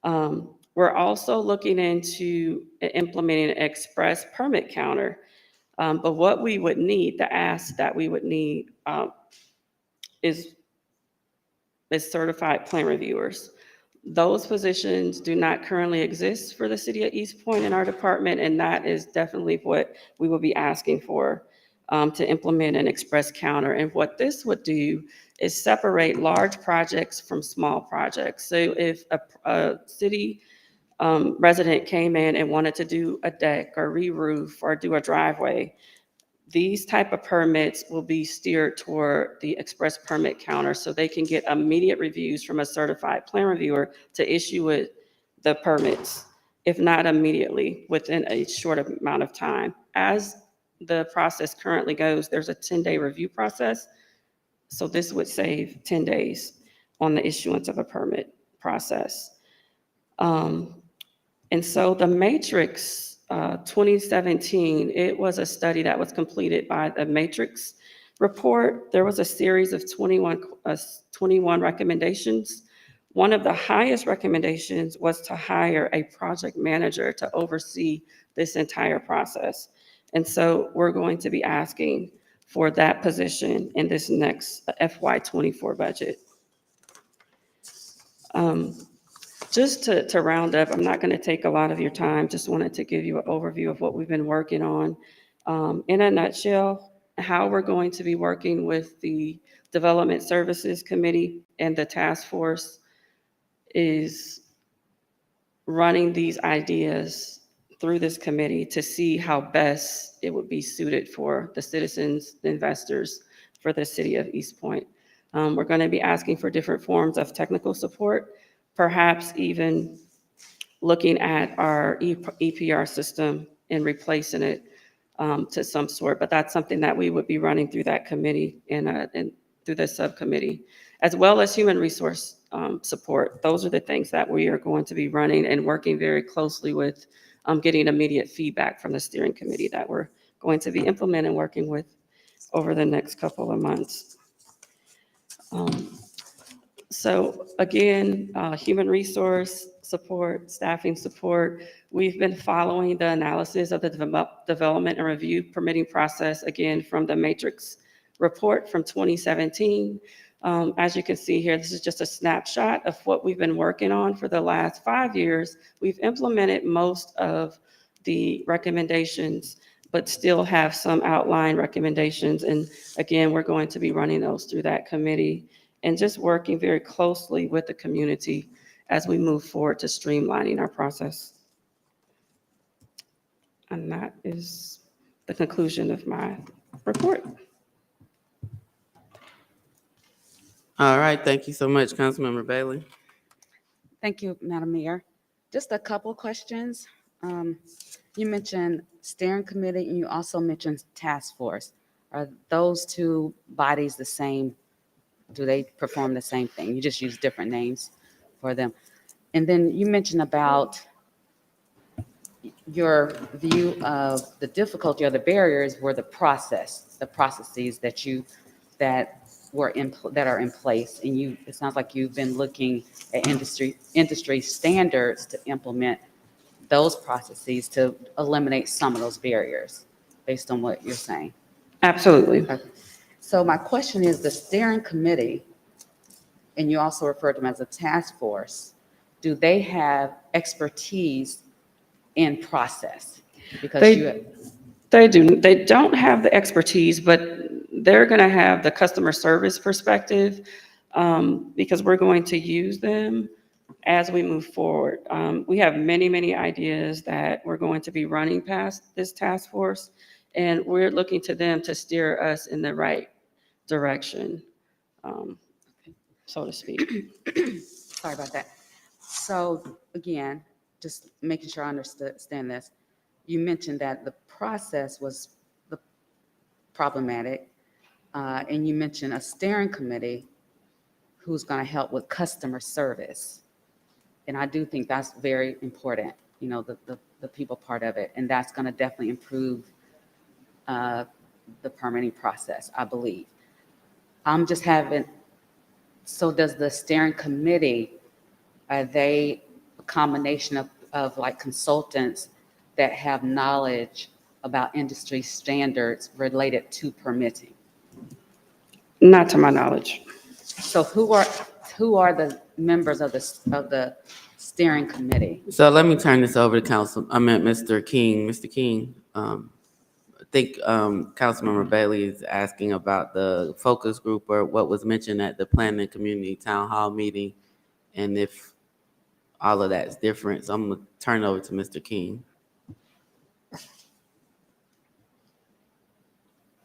We're also looking into implementing an express permit counter. But what we would need, the ask that we would need is certified plan reviewers. Those positions do not currently exist for the city of East Point in our department, and that is definitely what we will be asking for to implement an express counter. And what this would do is separate large projects from small projects. So if a city resident came in and wanted to do a deck or re-roof or do a driveway, these type of permits will be steered toward the express permit counter so they can get immediate reviews from a certified plan reviewer to issue the permits, if not immediately, within a short amount of time. As the process currently goes, there's a 10-day review process. So this would save 10 days on the issuance of a permit process. And so the Matrix 2017, it was a study that was completed by the Matrix report. There was a series of 21 recommendations. One of the highest recommendations was to hire a project manager to oversee this entire process. And so we're going to be asking for that position in this next FY24 budget. Just to round up, I'm not going to take a lot of your time, just wanted to give you an overview of what we've been working on. In a nutshell, how we're going to be working with the Development Services Committee and the task force is running these ideas through this committee to see how best it would be suited for the citizens, the investors, for the city of East Point. We're going to be asking for different forms of technical support perhaps even looking at our EPR system and replacing it to some sort. But that's something that we would be running through that committee and through the subcommittee, as well as human resource support. Those are the things that we are going to be running and working very closely with, getting immediate feedback from the steering committee that we're going to be implementing, working with over the next couple of months. So again, human resource support, staffing support. We've been following the analysis of the development and review permitting process, again, from the Matrix report from 2017. As you can see here, this is just a snapshot of what we've been working on for the last 5 years. We've implemented most of the recommendations, but still have some outline recommendations. And again, we're going to be running those through that committee and just working very closely with the community as we move forward to streamlining our process. And that is the conclusion of my report. All right, thank you so much, Councilmember Bailey. Thank you, Madam Mayor. Just a couple questions. You mentioned steering committee and you also mentioned task force. Are those two bodies the same? Do they perform the same thing? You just use different names for them. And then you mentioned about your view of the difficulty or the barriers were the processes that are in place. And it sounds like you've been looking at industry standards to implement those processes to eliminate some of those barriers based on what you're saying. Absolutely. Okay. So my question is, the steering committee, and you also referred to them as a task force, do they have expertise in process? Because they do. They don't have the expertise, but they're going to have the customer service perspective because we're going to use them as we move forward. We have many, many ideas that we're going to be running past this task force, and we're looking to them to steer us in the right direction, so to speak. Sorry about that. So again, just making sure I understand this. You mentioned that the process was problematic, and you mentioned a steering committee who's going to help with customer service. And I do think that's very important, you know, the people part of it. And that's going to definitely improve the permitting process, I believe. So does the steering committee, are they a combination of like consultants that have knowledge about industry standards related to permitting? Not to my knowledge. So who are the members of the steering committee? So let me turn this over to Mr. King. Mr. King, I think Councilmember Bailey is asking about the focus group or what was mentioned at the Planning Community Town Hall meeting, and if all of that's different. So I'm gonna turn it over to Mr. King.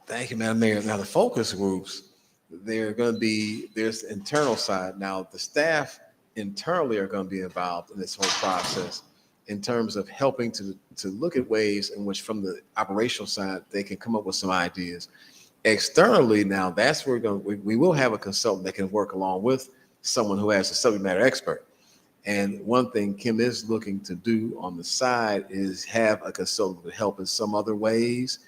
Thank you, Madam Mayor. Now, the focus groups, there's internal side. Now, the staff internally are going to be involved in this whole process in terms of helping to look at ways in which from the operational side, they can come up with some ideas. Externally, now that's where we will have a consultant that can work along with someone who has a subject matter expert. And one thing Kim is looking to do on the side is have a consultant to help in some other ways.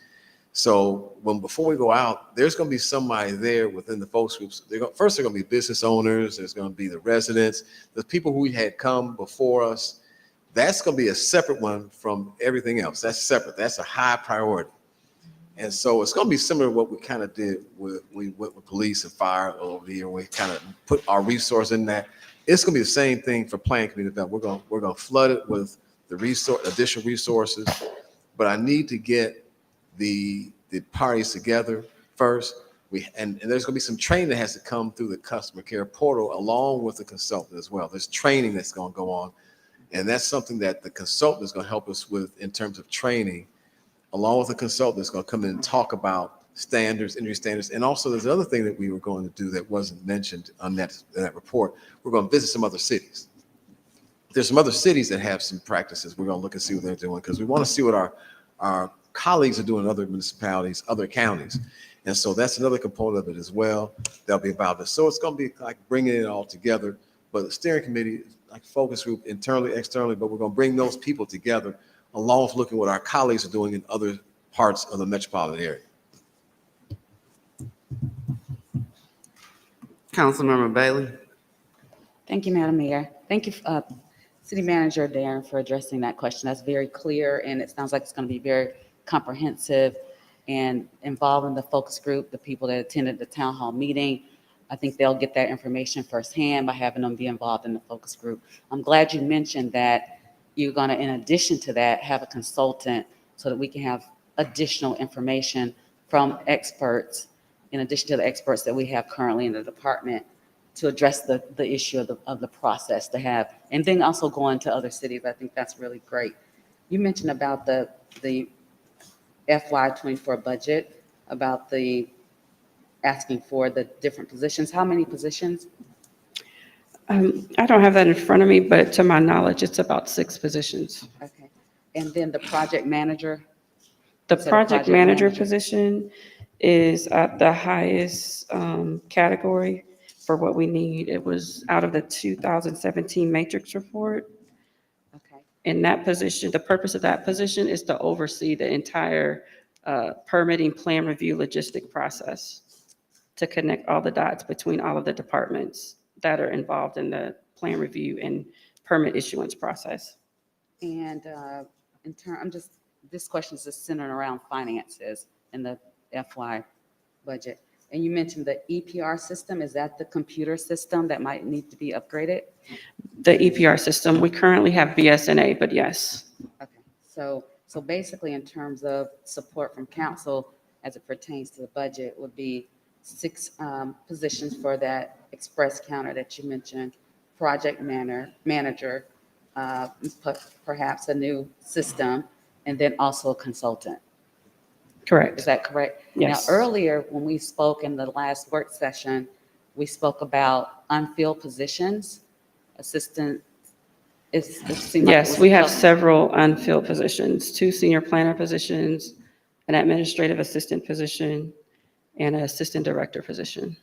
So before we go out, there's going to be somebody there within the focus groups. First, they're going to be business owners. There's going to be the residents, the people who had come before us. That's going to be a separate one from everything else. That's separate. That's a high priority. And so it's going to be similar to what we kind of did with police and fire over here. We kind of put our resource in that. It's going to be the same thing for planning community development. We're going to flood it with the additional resources, but I need to get the parties together first. And there's going to be some training that has to come through the customer care portal along with the consultant as well. There's training that's going to go on. And that's something that the consultant is going to help us with in terms of training, along with the consultant that's going to come in and talk about standards, industry standards. And also there's another thing that we were going to do that wasn't mentioned on that report. We're going to visit some other cities. there's some other cities that have some practices. We're going to look and see what they're doing because we want to see what our colleagues are doing in other municipalities, other counties. And so that's another component of it as well. That'll be about this. So it's going to be like bringing it all together. But the steering committee, like focus group, internally, externally, but we're going to bring those people together along with looking what our colleagues are doing in other parts of the metropolitan area. Councilmember Bailey. Thank you, Madam Mayor. Thank you, City Manager Darren, for addressing that question. That's very clear, and it sounds like it's going to be very comprehensive and involving the focus group, the people that attended the town hall meeting. I think they'll get that information firsthand by having them be involved in the focus group. I'm glad you mentioned that you're going to, in addition to that, have a consultant so that we can have additional information from experts, in addition to the experts that we have currently in the department, to address the issue of the process to have, and then also going to other cities. I think that's really great. You mentioned about the FY24 budget, about the asking for the different positions. How many positions? I don't have that in front of me, but to my knowledge, it's about 6 positions. Okay. And then the project manager? The You said a project manager position is at the highest category for what we need. It was out of the 2017 matrix report. Okay. And that position, the purpose of that position is to oversee the entire permitting plan review logistic process, to connect all the dots between all of the departments that are involved in the plan review and permit issuance process. And in turn, this question is just centered around finances in the FY budget. And you mentioned the EPR system. Is that the computer system that might need to be upgraded? The EPR system, we currently have BSNA, but yes. Okay. So basically in terms of support from council as it pertains to the budget would be 6 positions for that express counter that you mentioned, project manager, perhaps a new system, and then also a consultant. Correct. Is that correct? Yes. Now, earlier, when we spoke in the last work session, we spoke about unfilled positions, assistant. It seemed like it Yes, was we have filled. several unfilled positions, 2 senior planner positions, an administrative assistant position, and an assistant director position.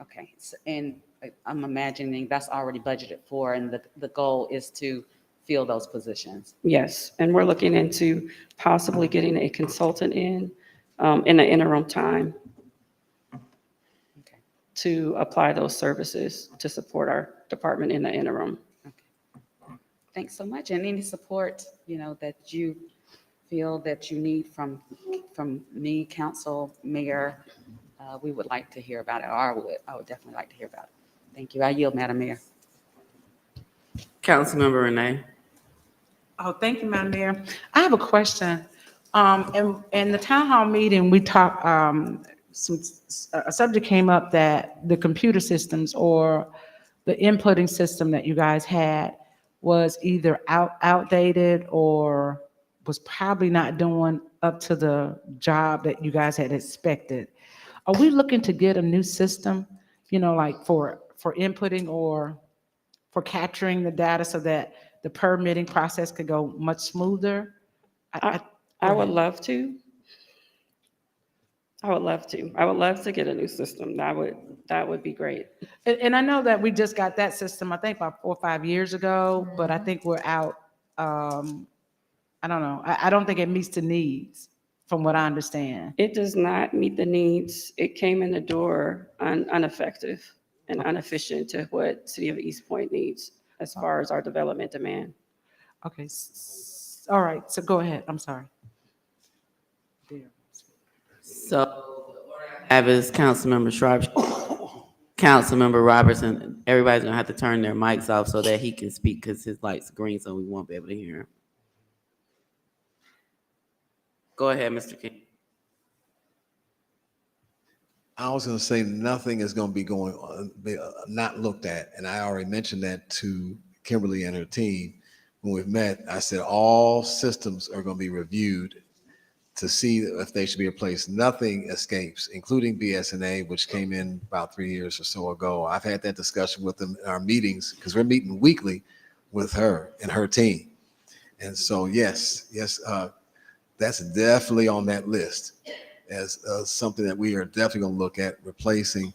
Okay, and I'm imagining that's already budgeted for, and the goal is to fill those positions. Yes, and we're looking into possibly getting a consultant in the interim time to apply those services to support our department in the interim. Thanks so much. And any support, that you feel that you need from me, council, mayor, we would like to hear about it, or I would definitely like to hear about it. Thank you. I yield, Madam Mayor. Councilmember Renee. Oh, thank you, Madam Mayor. I have a question. In the town hall meeting, we talked, a subject came up that the computer systems or the inputting system that you guys had was either outdated or was probably not doing up to the job that you guys had expected. Are we looking to get a new system, like for inputting or for capturing the data so that the permitting process could go much smoother? I would love to. I would love to get a new system. That would be great. And I know that we just got that system, I think about 4 or 5 years ago, but I think we're out. I don't know. I don't think it meets the needs from what I understand. It does not meet the needs. It came in the door ineffective and inefficient to what City of East Point needs as far as our development demand. Okay. All right. So go ahead. I'm sorry. So I have is Councilmember Sharp, Councilmember Robertson. Everybody's gonna have to turn their mics off so that he can speak because his light's green, so we won't be able to hear him. Go ahead, Mr. King. I was going to say nothing is going to be not looked at. And I already mentioned that to Kimberly and her team when we've met. I said all systems are going to be reviewed to see if they should be replaced. Nothing escapes, including BSNA, which came in about 3 years or so ago. I've had that discussion with them in our meetings because we're meeting weekly with her and her team. And so, yes, that's definitely on that list as something that we are definitely going to look at replacing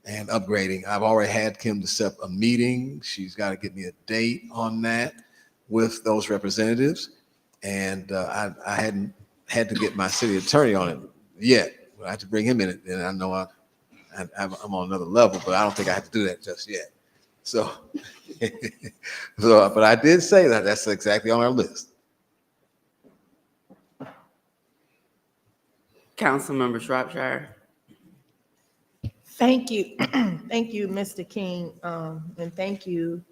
and upgrading. I've already had Kim to set up a meeting. She's got to get me a date on that with those representatives. And I hadn't had to get my city attorney on it yet. I have to bring him in it, and I know I'm on another level, but I don't think I have to do that just yet. So, but I did say that that's exactly on our list. Councilmember Shropshire. Thank you. Thank you, Mr. King. And thank you,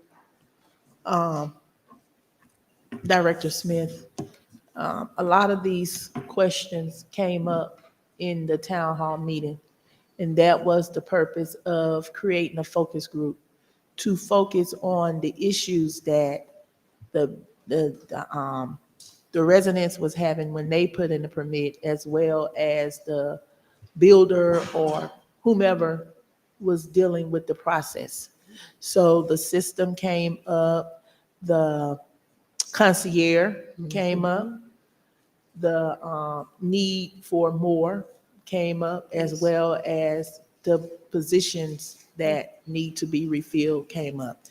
Director Smith. A lot of these questions came up in the town hall meeting, and that was the purpose of creating a focus group to focus on the issues that the residents was having when they put in the permit, as well as the builder or whomever was dealing with the process. So the system came up, the concierge came up, the need for more came up, as well as the positions that need to be refilled came up.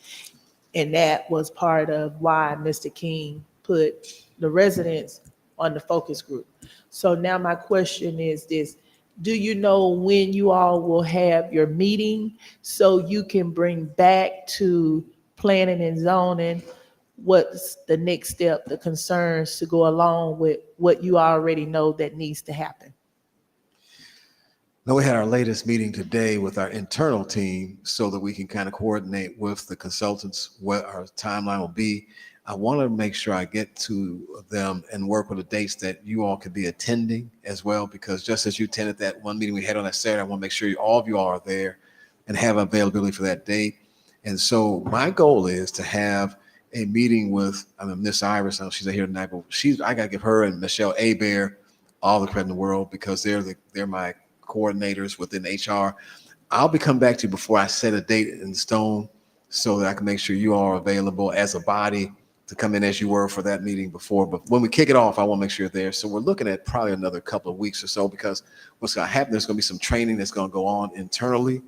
And that was part of why Mr. King put the residents on the focus group. So now my question is this: do you know when you all will have your meeting so you can bring back to planning and zoning what's the next step, the concerns to go along with what you already know that needs to happen? Now, we had our latest meeting today with our internal team so that we can kind of coordinate with the consultants what our timeline will be. I want to make sure I get to them and work with the dates that you all could be attending as well, because just as you attended that one meeting we had on that Saturday, I want to make sure all of you all are there and have availability for that date. And so my goal is to have a meeting with Miss Iris. I know she's here tonight, but I got to give her and Michelle Hebert all the credit in the world, because they're my coordinators within HR. I'll be coming back to you before I set a date in stone so that I can make sure you all are available as a body to come in as you were for that meeting before. But when we kick it off, I want to make sure you're there. So we're looking at probably another couple of weeks or so, because what's going to happen, there's going to be some training that's going to go on internally.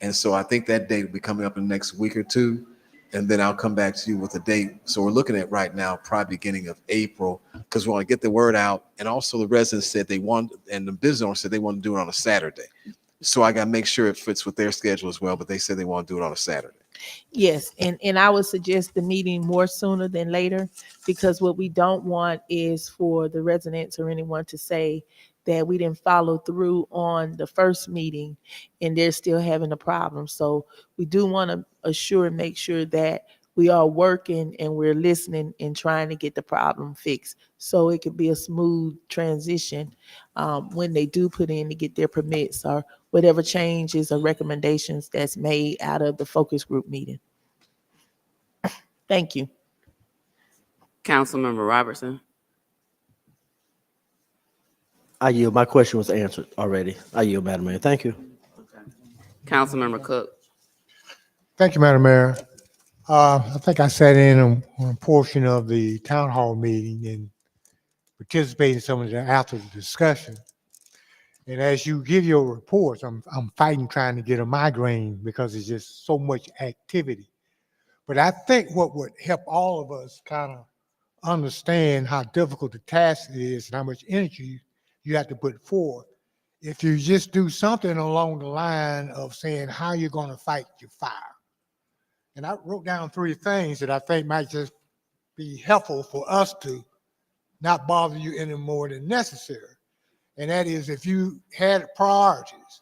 And so I think that date will be coming up in the next week or two. And then I'll come back to you with a date. So we're looking at right now, probably beginning of April, because we want to get the word out. And also the residents said they want, and the business owner said they want to do it on a Saturday. So I got to make sure it fits with their schedule as well. But they said they want to do it on a Saturday. Yes, and I would suggest the meeting more sooner than later, because what we don't want is for the residents or anyone to say that we didn't follow through on the first meeting and they're still having a problem. So we do want to make sure that we are working and we're listening and trying to get the problem fixed, so it could be a smooth transition when they do put in to get their permits or whatever changes or recommendations that's made out of the focus group meeting. Thank you. Councilmember Robertson. I yield. My question was answered already. I yield, Madam Mayor. Thank you. Councilmember Cook. Thank you, Madam Mayor. I think I sat in on a portion of the town hall meeting and participated in some of the after the discussion. And as you give your reports, I'm fighting trying to get a migraine because there's just so much activity. But I think what would help all of us kind of understand how difficult the task is and how much energy you have to put forth, if you just do something along the line of saying how you're going to fight your fire. And I wrote down 3 things that I think might just be helpful for us to not bother you any more than necessary. And that is, if you had priorities,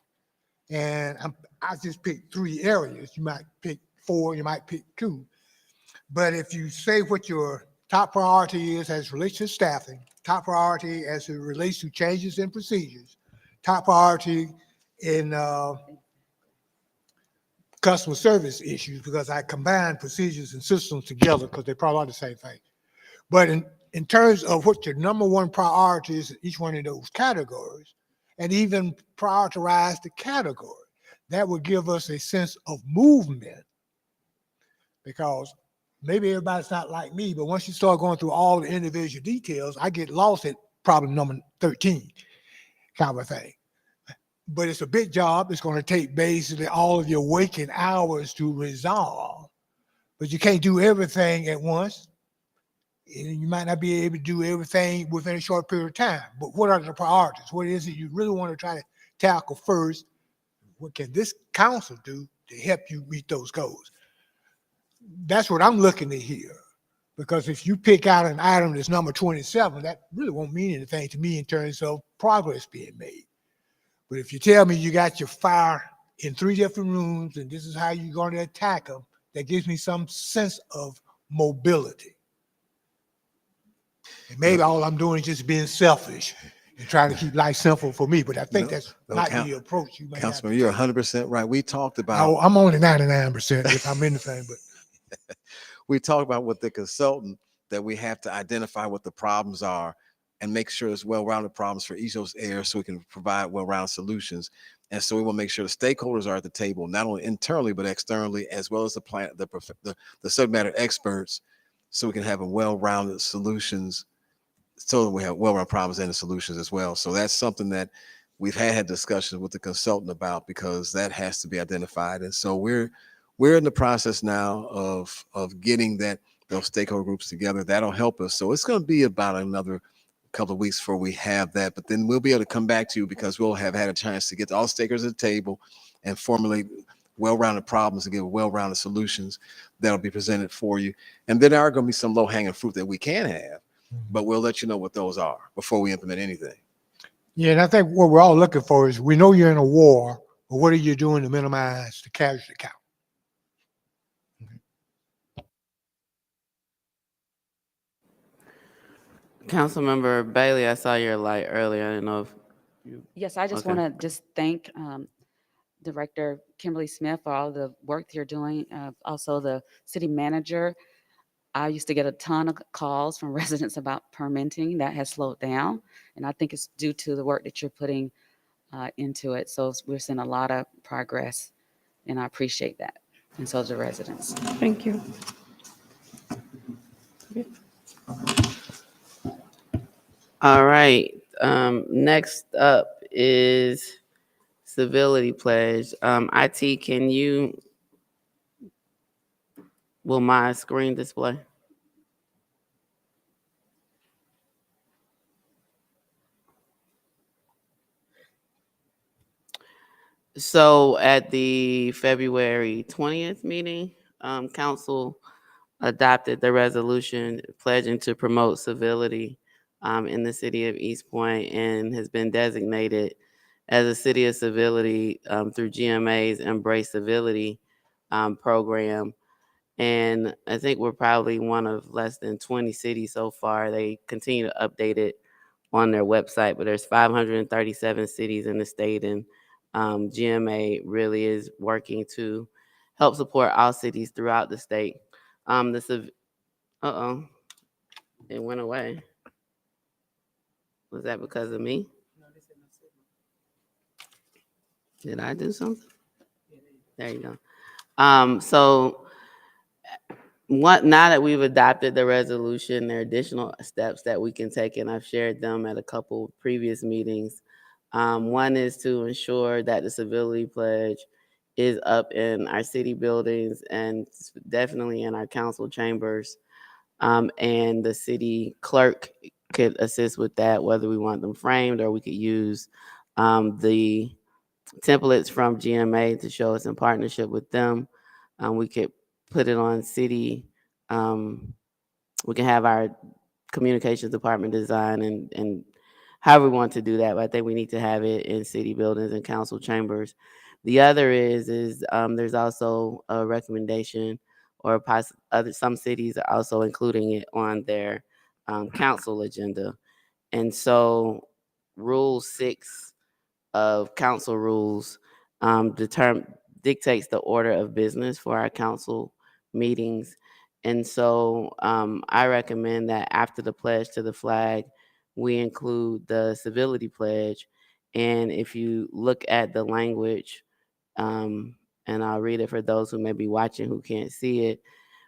and I just picked 3 areas, you might pick 4, you might pick 2. But if you say what your top priority is as it relates to staffing, top priority as it relates to changes in procedures, top priority in customer service issues, because I combine procedures and systems together because they probably are the same thing. But in terms of what your number 1 priority is in each one of those categories, and even prioritize the category, that would give us a sense of movement. Because maybe everybody's not like me, but once you start going through all the individual details, I get lost at problem number 13 kind of thing. But it's a big job. It's going to take basically all of your waking hours to resolve. But you can't do everything at once. And you might not be able to do everything within a short period of time. But what are the priorities? What is it you really want to try to tackle first? What can this council do to help you meet those goals? That's what I'm looking to hear. Because if you pick out an item that's number 27, that really won't mean anything to me in terms of progress being made. But if you tell me you got your fire in 3 different rooms and this is how you're going to attack them, that gives me some sense of mobility. And maybe all I'm doing is just being selfish and trying to keep life simple for me. But I think that's not the approach you may have. Councilman, you're 100% right. We talked about. I'm only 99% if I'm anything, but we talked about with the consultant that we have to identify what the problems are and make sure it's well-rounded problems for each of those areas so we can provide well-rounded solutions. And so we want to make sure the stakeholders are at the table, not only internally, but externally, as well as the subject matter experts, so we can have a well-rounded solutions, so that we have well-rounded problems and the solutions as well. So that's something that we've had discussions with the consultant about, because that has to be identified. And so we're in the process now of getting those stakeholder groups together. That'll help us. So it's going to be about another couple of weeks before we have that, but then we'll be able to come back to you, because we'll have had a chance to get all stakeholders at the table and formulate well-rounded problems and give well-rounded solutions that'll be presented for you. And then there are going to be some low-hanging fruit that we can have, but we'll let you know what those are before we implement anything. yeah, and I think what we're all looking for is, we know you're in a war, but what are you doing to minimize the casualty count? Councilmember Bailey, I saw your light earlier. I didn't know if you. Yes, I just Okay. want to just thank Director Kimberly Smith for all the work that you're doing. Also, the city manager. I used to get a ton of calls from residents about permitting. That has slowed down, and I think it's due to the work that you're putting into it. So we're seeing a lot of progress, and I appreciate that. And so do the residents. Thank you. All right. Next up is civility pledge. IT, will my screen display? So at the February 20th meeting, council adopted the resolution pledging to promote civility in the city of East Point, and has been designated as a city of civility through GMA's Embrace Civility program. And I think we're probably one of less than 20 cities so far. They continue to update it on their website, but there's 537 cities in the state, and GMA really is working to help support all cities throughout the state. Uh-oh, it went away. Was that because of me? Did I do something? There you go. So now that we've adopted the resolution, there are additional steps that we can take, and I've shared them at a couple previous meetings. One is to ensure that the civility pledge is up in our city buildings and definitely in our council chambers. And the city clerk could assist with that, whether we want them framed or we could use the templates from GMA to show us in partnership with them. We could put it on city. We can have our communications department design and however we want to do that. But I think we need to have it in city buildings and council chambers. The other is there's also a recommendation, or some cities are also including it on their council agenda. And so Rule 6 of council rules dictates the order of business for our council meetings. And so I recommend that after the pledge to the flag, we include the civility pledge. And if you look at the language, and I'll read it for those who may be watching who can't see it,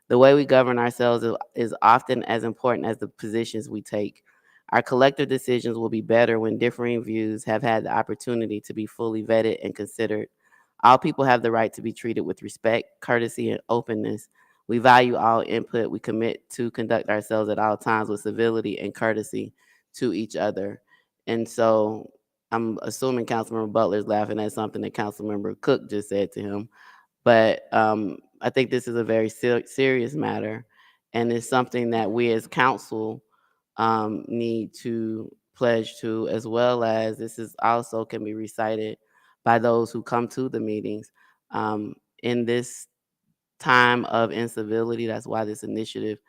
The way we govern ourselves is often as important as the positions we take. Our collective decisions will be better when differing views have had the opportunity to be fully vetted and considered. All people have the right to be treated with respect, courtesy, and openness. We value all input. We commit to conduct ourselves at all times with civility and courtesy to each other. And so I'm assuming Councilmember Butler is laughing at something that Councilmember Cook just said to him. But I think this is a very serious matter, and it's something that we as council need to pledge to, as well as this is also can be recited by those who come to the meetings. In this time of incivility, that's why this initiative,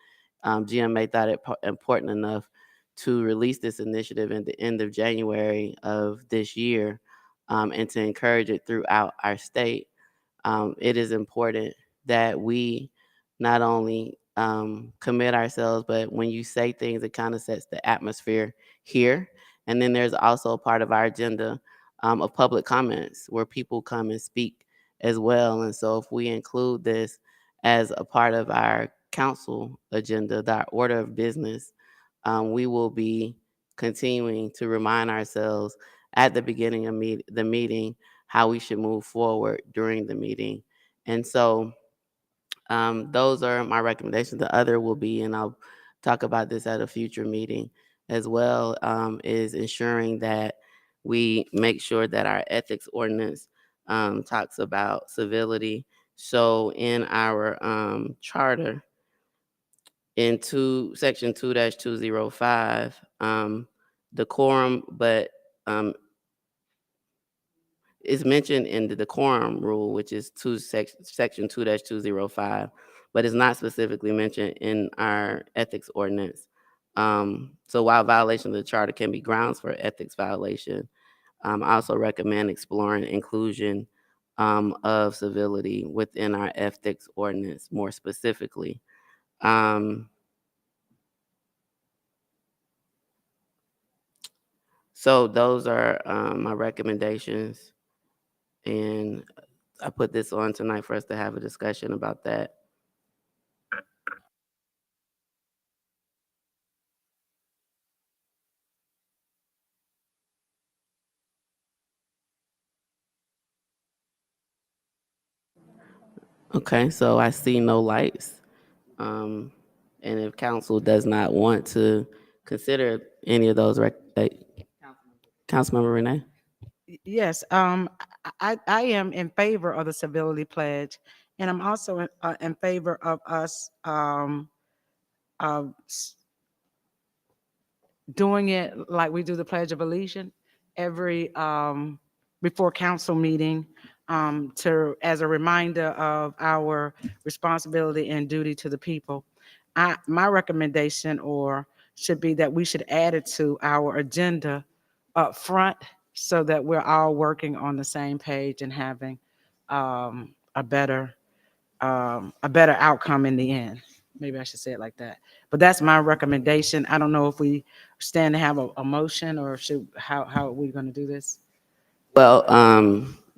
GMA thought it important enough to release this initiative at the end of January of this year, and to encourage it throughout our state. It is important that we not only commit ourselves, but when you say things, it kind of sets the atmosphere here. And then there's also a part of our agenda of public comments where people come and speak as well. And so if we include this as a part of our council agenda, our order of business, we will be continuing to remind ourselves at the beginning of the meeting how we should move forward during the meeting. And so those are my recommendations. The other will be, and I'll talk about this at a future meeting as well, is ensuring that we make sure that our ethics ordinance talks about civility. So in our charter, in section 2-205, decorum, but is mentioned in the decorum rule, which is section 2-205, but is not specifically mentioned in our ethics ordinance. So while violation of the charter can be grounds for ethics violation, I also recommend exploring inclusion of civility within our ethics ordinance more specifically. So those are my recommendations, and I put this on tonight for us to have a discussion about that. Okay, so I see no lights. And if council does not want to consider any of those, Councilmember Renee? Yes, I am in favor of the civility pledge, and I'm also in favor of us doing it like we do the Pledge of Allegiance every before council meeting, as a reminder of our responsibility and duty to the people. My recommendation should be that we should add it to our agenda up front so that we're all working on the same page and having a better outcome in the end. Maybe I should say it like that. But that's my recommendation. I don't know if we stand to have a motion or how are we going to do this? Well,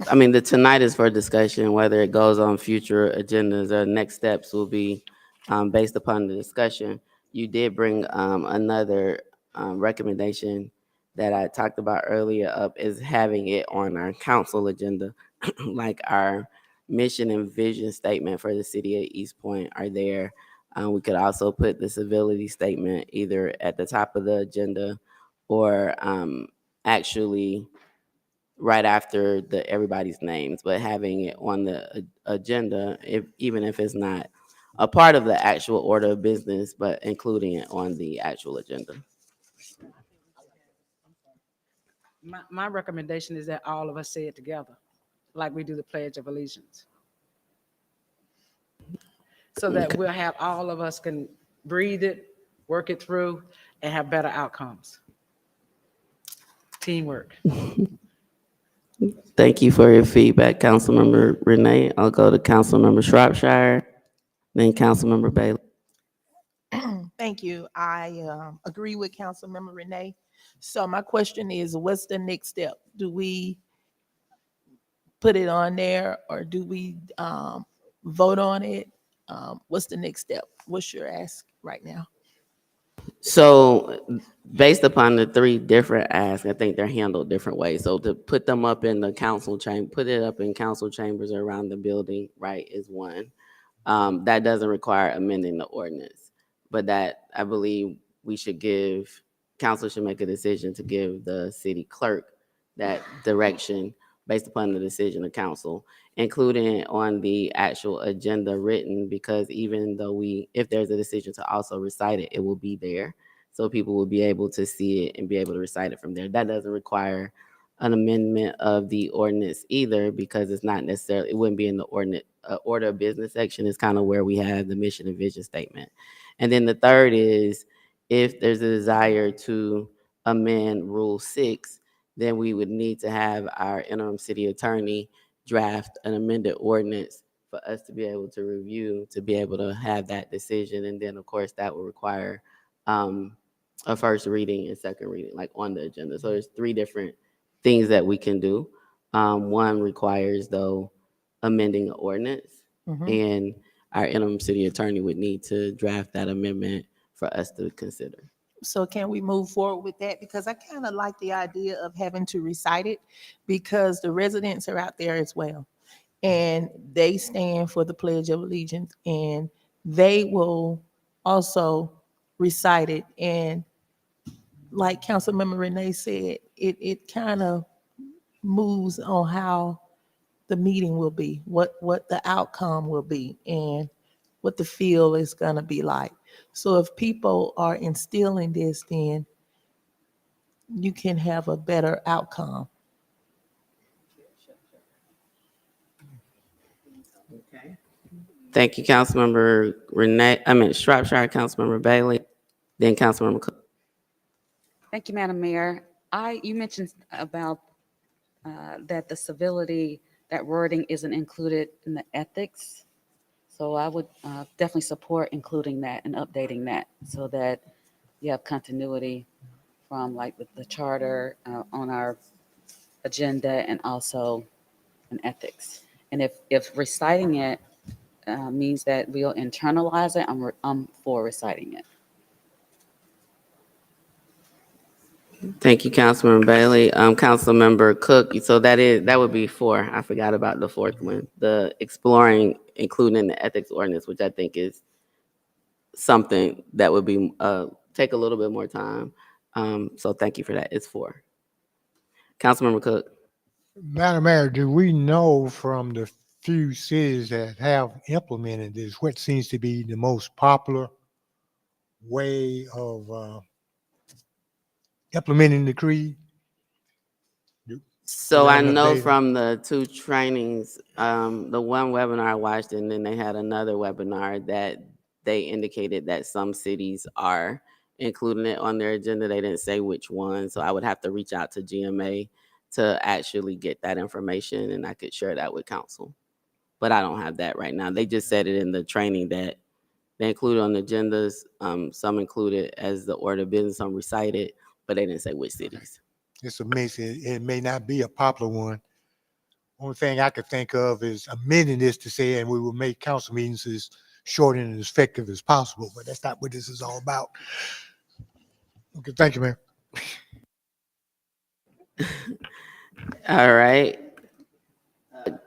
I mean, tonight is for discussion. Whether it goes on future agendas or next steps will be based upon the discussion. You did bring another recommendation that I talked about earlier up is having it on our council agenda, like our mission and vision statement for the city of East Point are there. We could also put the civility statement either at the top of the agenda or actually right after everybody's names, but having it on the agenda, even if it's not a part of the actual order of business, but including it on the actual agenda. My recommendation is that all of us say it together, like we do the Pledge of Allegiance. So that we'll have, all of us can breathe it, work it through, and have better outcomes. Teamwork. Thank you for your feedback, Councilmember Renee. I'll go to Councilmember Shropshire, then Councilmember Bailey. Thank you. I agree with Councilmember Renee. So my question is, what's the next step? Do we put it on there or do we vote on it? what's the next step? What's your ask right now? So based upon the three different asks, I think they're handled different ways. So to put them up in the council chamber, put it up in council chambers around the building, right, is one. That doesn't require amending the ordinance, but that I believe we should give, council should make a decision to give the city clerk that direction based upon the decision of council, including on the actual agenda written, because even though if there's a decision to also recite it, it will be there. So people will be able to see it and be able to recite it from there. That doesn't require an amendment of the ordinance either, because it's not necessarily, it wouldn't be in the ordinance, order of business section is kind of where we have the mission and vision statement. And then the third is, if there's a desire to amend Rule 6, then we would need to have our interim city attorney draft an amended ordinance for us to be able to review, to be able to have that decision. And then, of course, that will require a first reading and second reading, like on the agenda. So there's three different things that we can do. One requires, though, amending the ordinance, and our interim city attorney would need to draft that amendment for us to consider. So can we move forward with that? Because I kind of like the idea of having to recite it, because the residents are out there as well. And they stand for the Pledge of Allegiance, and they will also recite it. And like Councilmember Renee said, it kind of moves on how the meeting will be, what the outcome will be, and what the feel is gonna be like. So if people are instilling this, then you can have a better outcome. Thank you, Councilmember Shropshire, Councilmember Bailey, then Councilmember Cook. Thank you, Madam Mayor. You mentioned about that the civility, that wording isn't included in the ethics. So I would definitely support including that and updating that so that you have continuity from like with the charter on our agenda and also in ethics. And if reciting it means that we'll internalize it, I'm for reciting it. Thank you, Councilmember Bailey. Councilmember Cook, so that would be 4. I forgot about the fourth one, the exploring, including the ethics ordinance, which I think is something that would be take a little bit more time. So thank you for that. It's 4. Councilmember Cook. Madam Mayor, do we know from the few cities that have implemented this, what seems to be the most popular way of implementing the creed? So I enough know data? from the 2 trainings, the one webinar I watched, and then they had another webinar that they indicated that some cities are including it on their agenda. They didn't say which one, so I would have to reach out to GMA to actually get that information, and I could share that with council. But I don't have that right now. They just said it in the training that they included on the agendas. Some included as the order of business, some recited, but they didn't say which cities. It's amazing. It may not be a popular one. Only thing I could think of is amending this to say, and we will make council meetings as short and as effective as possible, but that's not what this is all about. Okay, thank you, Mayor. All right.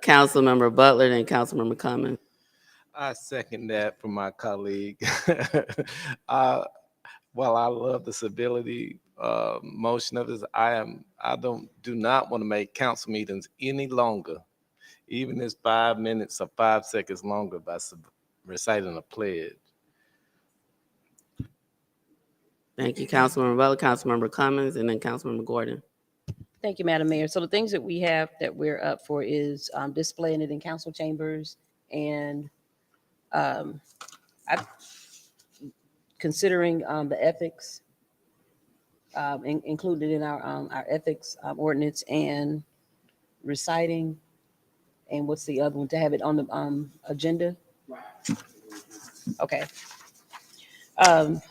Councilmember Butler, then Councilmember Cummings. I second that from my colleague. While I love the civility motion of this, do not want to make council meetings any longer, even if it's 5 minutes or 5 seconds longer by reciting a pledge. Thank you, Councilmember Butler, Councilmember Cummings, and then Councilmember Gordon. Thank you, Madam Mayor. So the things that we have that we're up for is displaying it in council chambers and considering the ethics included in our ethics ordinance, and reciting, and what's the other one, to have it on the agenda? Okay. Let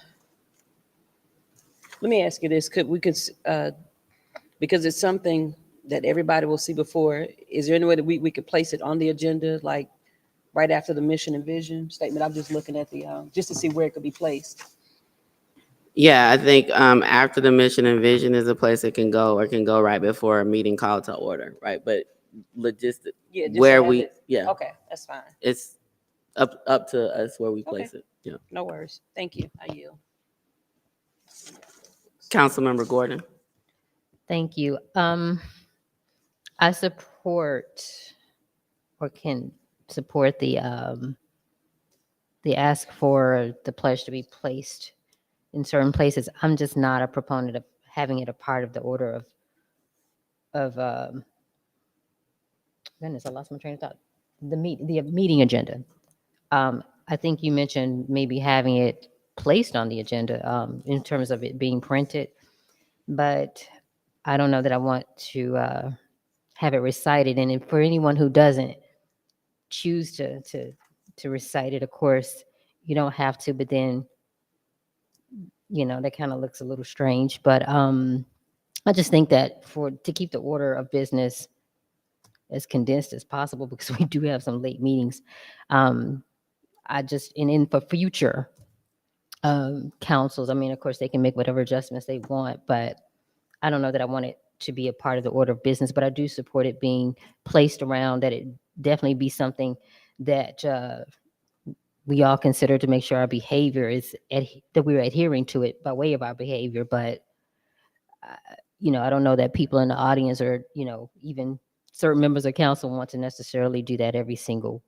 me ask you this. Because it's something that everybody will see before, is there any way that we could place it on the agenda, like right after the mission and vision statement. I'm just looking at the, just to see where it could be placed. Yeah, I think after the mission and vision is a place it can go, or can go right before a meeting call to order, right? But logistic, Yeah, just where have we, it. yeah, Okay, that's fine. it's up to us where we Okay. place it. Yeah. No worries. Thank you. I yield. Councilmember Gordon. Thank you. I support or can support the ask for the pledge to be placed in certain places. I'm just not a proponent of having it a part of the order of goodness, I lost my train of thought. The meeting agenda. I think you mentioned maybe having it placed on the agenda in terms of it being printed, but I don't know that I want to have it recited. And if for anyone who doesn't choose to recite it, of course, you don't have to. But then, that kind of looks a little strange. But I just think that to keep the order of business as condensed as possible, because we do have some late meetings. I just, and in for future councils, I mean, of course, they can make whatever adjustments they want, but I don't know that I want it to be a part of the order of business, but I do support it being placed around, that it definitely be something that we all consider to make sure our behavior is, that we're adhering to it by way of our behavior. But, I don't know that people in the audience or, even certain members of council want to necessarily do that every single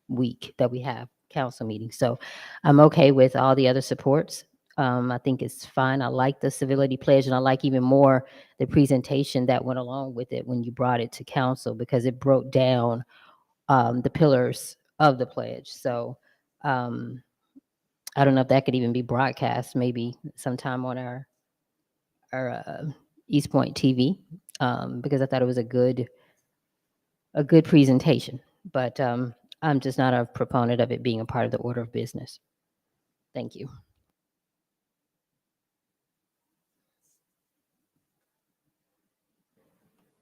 week that we have council meetings. So I'm okay with all the other supports. I think it's fine. I like the civility pledge, and I like even more the presentation that went along with it when you brought it to council, because it broke down the pillars of the pledge. So I don't know if that could even be broadcast maybe sometime on our East Point TV, because I thought it was a good presentation. But I'm just not a proponent of it being a part of the order of business. Thank you.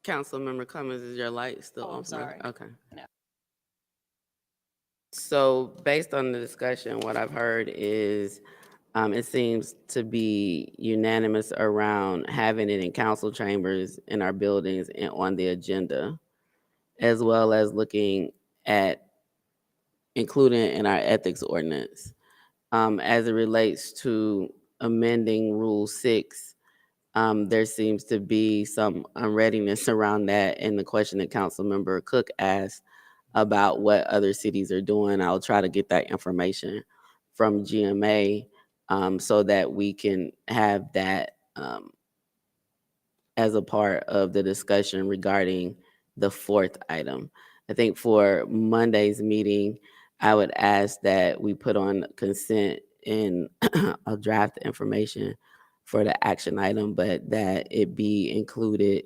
Councilmember Cummings, is your light still on? I'm sorry. Okay. No. So based on the discussion, what I've heard is it seems to be unanimous around having it in council chambers in our buildings and on the agenda, as well as looking at including it in our ethics ordinance. As it relates to amending Rule 6, there seems to be some unreadiness around that, and the question that Councilmember Cook asked about what other cities are doing. I'll try to get that information from GMA so that we can have that as a part of the discussion regarding the fourth item. I think for Monday's meeting, I would ask that we put on consent in a draft information for the action item, but that it be included,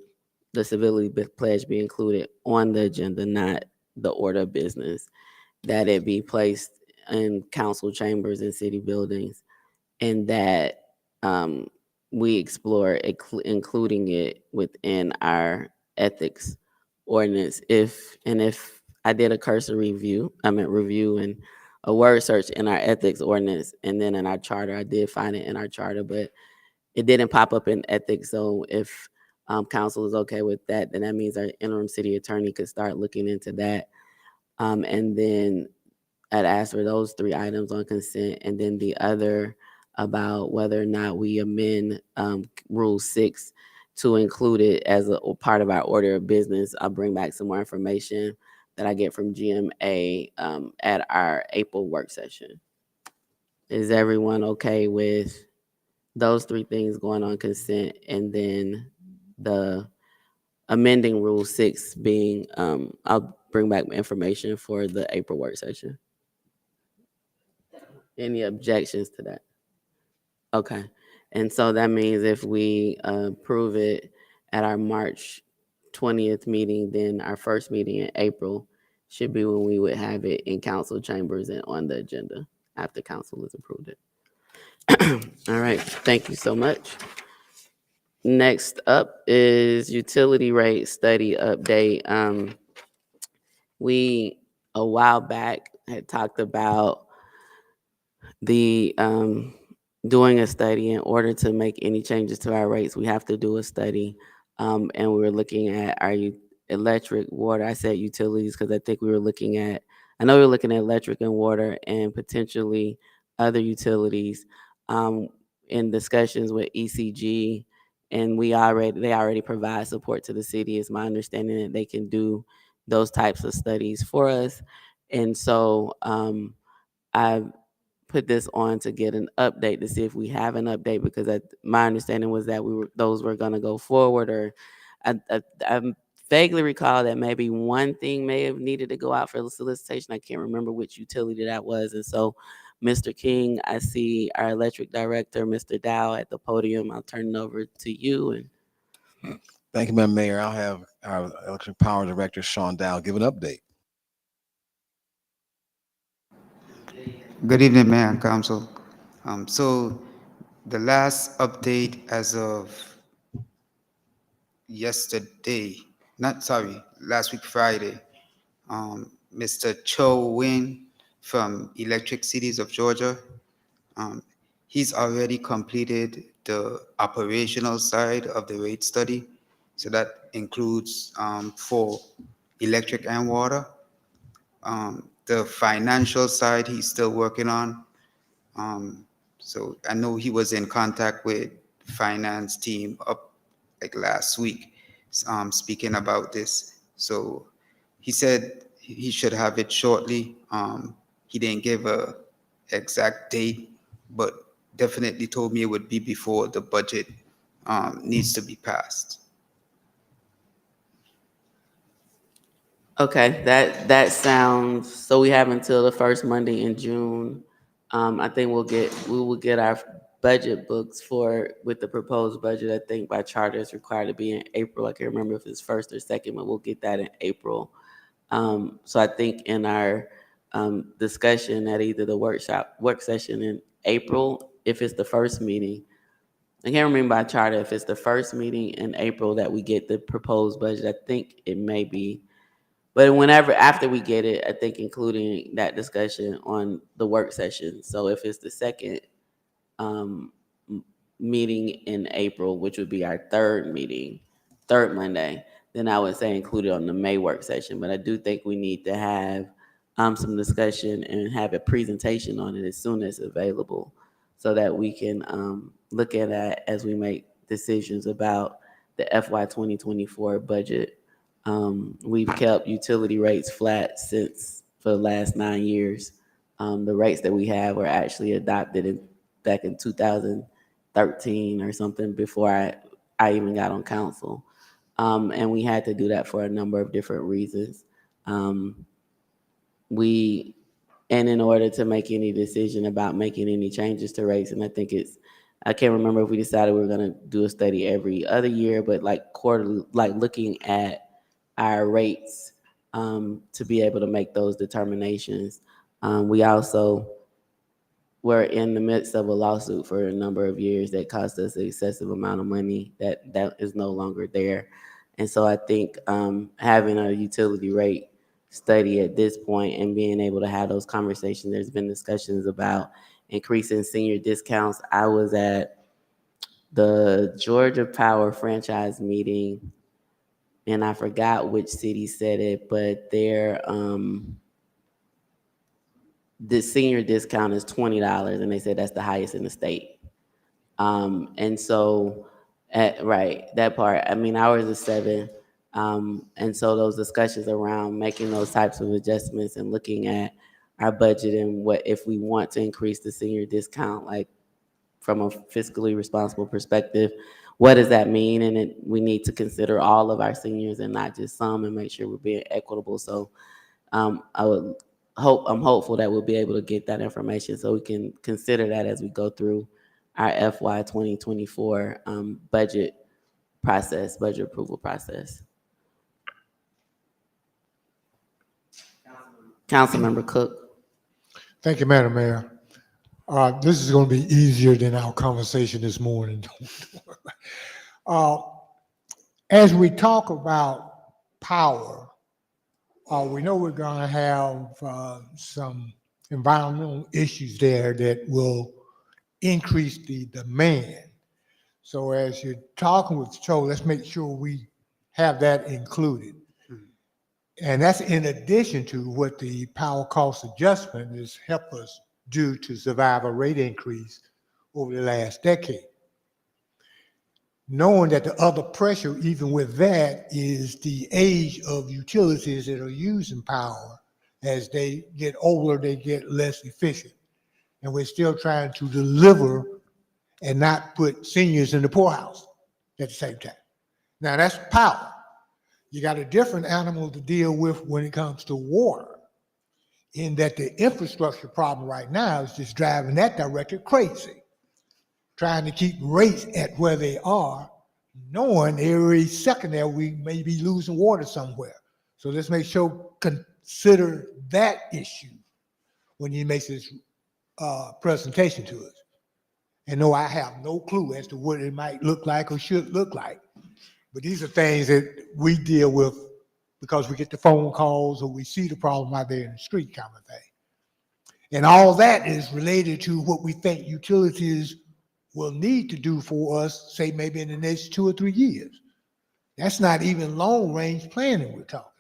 the civility pledge be included on the agenda, not the order of business, that it be placed in council chambers and city buildings, and that we explore including it within our ethics ordinance. If I did a cursory review and a word search in our ethics ordinance, and then in our charter, I did find it in our charter, but it didn't pop up in ethics. So if council is okay with that, then that means our interim city attorney could start looking into that. And then I'd ask for those 3 items on consent, and then the other about whether or not we amend Rule 6 to include it as a part of our order of business. I'll bring back some more information that I get from GMA at our April work session. Is everyone okay with those 3 things going on consent, and then the amending Rule 6 being, I'll bring back information for the April work session? Any objections to that? Okay. And so that means if we approve it at our March 20th meeting, then our first meeting in April should be when we would have it in council chambers and on the agenda after council has approved it. All right. Thank you so much. Next up is utility rate study update. We, a while back, had talked about the doing a study. In order to make any changes to our rates, we have to do a study. And we were looking at our electric, water. I said utilities because I think we were looking at, I know we were looking at electric and water and potentially other utilities in discussions with ECG. And they already provide support to the city. It's my understanding that they can do those types of studies for us. And so I put this on to get an update to see if we have an update, because my understanding was that those were going to go forward, or I vaguely recall that maybe one thing may have needed to go out for solicitation. I can't remember which utility that was. And so, Mr. King, I see our electric director, Mr. Dow, at the podium. I'll turn it over to you. And Thank you, Madam Mayor. I'll have our Electric Power Director, Sean Dow, give an update. Good evening, Mayor and Council. So the last update as of last week Friday, Mr. Cho Win from Electric Cities of Georgia, he's already completed the operational side of the rate study. So that includes for electric and water. The financial side he's still working on. So I know he was in contact with finance team up like last week, speaking about this. So he said he should have it shortly. He didn't give a exact date, but definitely told me it would be before the budget needs to be passed. okay, that sounds, so we have until the first Monday in June. I think we will get our budget books with the proposed budget. I think by charter it's required to be in April. I can't remember if it's first or second, but we'll get that in April. So I think in our discussion at either the work session in April, if it's the first meeting, I can't remember by charter if it's the first meeting in April that we get the proposed budget. I think it may be, but whenever after we get it, I think including that discussion on the work session. So if it's the second meeting in April, which would be our third Monday, then I would say include it on the May work session. But I do think we need to have some discussion and have a presentation on it as soon as available, so that we can look at that as we make decisions about the FY 2024 budget. We've kept utility rates flat for the last 9 years. The rates that we have were actually adopted back in 2013 or something, before I even got on council. And we had to do that for a number of different reasons. And in order to make any decision about making any changes to rates, and I can't remember if we decided we were going to do a study every other year, but like quarterly, like looking at our rates to be able to make those determinations. We also were in the midst of a lawsuit for a number of years that cost us an excessive amount of money that is no longer there. And so I think having a utility rate study at this point and being able to have those conversations, there's been discussions about increasing senior discounts. I was at the Georgia Power franchise meeting, and I forgot which city said it, but the senior discount is $20, and they said that's the highest in the state. And so, right, that part, I mean, ours is 7. And so those discussions around making those types of adjustments and looking at our budget and what if we want to increase the senior discount, like from a fiscally responsible perspective, what does that mean? And we need to consider all of our seniors and not just some, and make sure we're being equitable. So I'm hopeful that we'll be able to get that information so we can consider that as we go through our FY 2024 budget approval process. Councilmember Cook. Thank you, Madam Mayor. This is going to be easier than our conversation this morning. As we talk about power, We know we're gonna have some environmental issues there that will increase the demand. So as you're talking with Joe, let's make sure we have that included. And that's in addition to what the power cost adjustment has helped us do to survive a rate increase over the last decade. Knowing that the other pressure, even with that, is the age of utilities that are using power. As they get older, they get less efficient. And we're still trying to deliver and not put seniors in the poorhouse at the same time. Now, that's power. You got a different animal to deal with when it comes to water, in that the infrastructure problem right now is just driving that director crazy, trying to keep rates at where they are, knowing every second there we may be losing water somewhere. So let's make sure consider that issue when you make this presentation to us. And no, I have no clue as to what it might look like or should look like. But these are things that we deal with because we get the phone calls or we see the problem out there in the street kind of thing. And all that is related to what we think utilities will need to do for us, say maybe in the next 2 or 3 years. That's not even long-range planning we're talking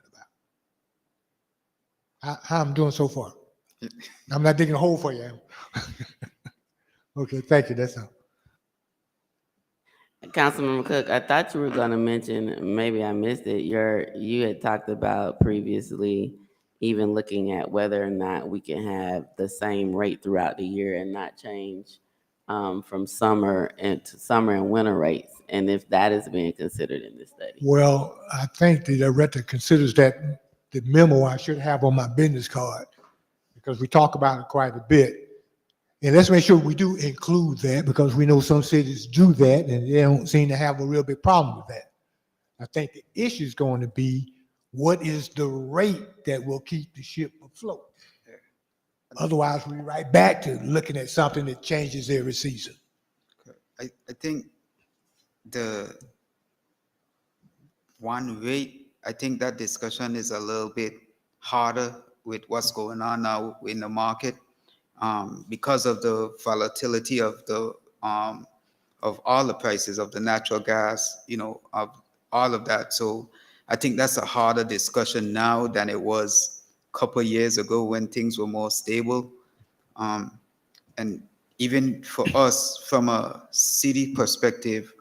about. How I'm doing so far? I'm not digging a hole for you. Okay, thank you, that's all. Councilmember Cook, I thought you were going to mention, maybe I missed it, you had talked about previously even looking at whether or not we can have the same rate throughout the year and not change from summer and winter rates, and if that is being considered in this study. Well, I think the director considers that the memo I should have on my business card, because we talk about it quite a bit. And let's make sure we do include that, because we know some cities do that and they don't seem to have a real big problem with that. I think the issue is going to be, what is the rate that will keep the ship afloat? Otherwise, we're right back to looking at something that changes every season. I think the one rate, I think that discussion is a little bit harder with what's going on now in the market, because of the volatility of all the prices of the natural gas, of all of that. So I think that's a harder discussion now than it was a couple of years ago when things were more stable. And even for us, from a city perspective,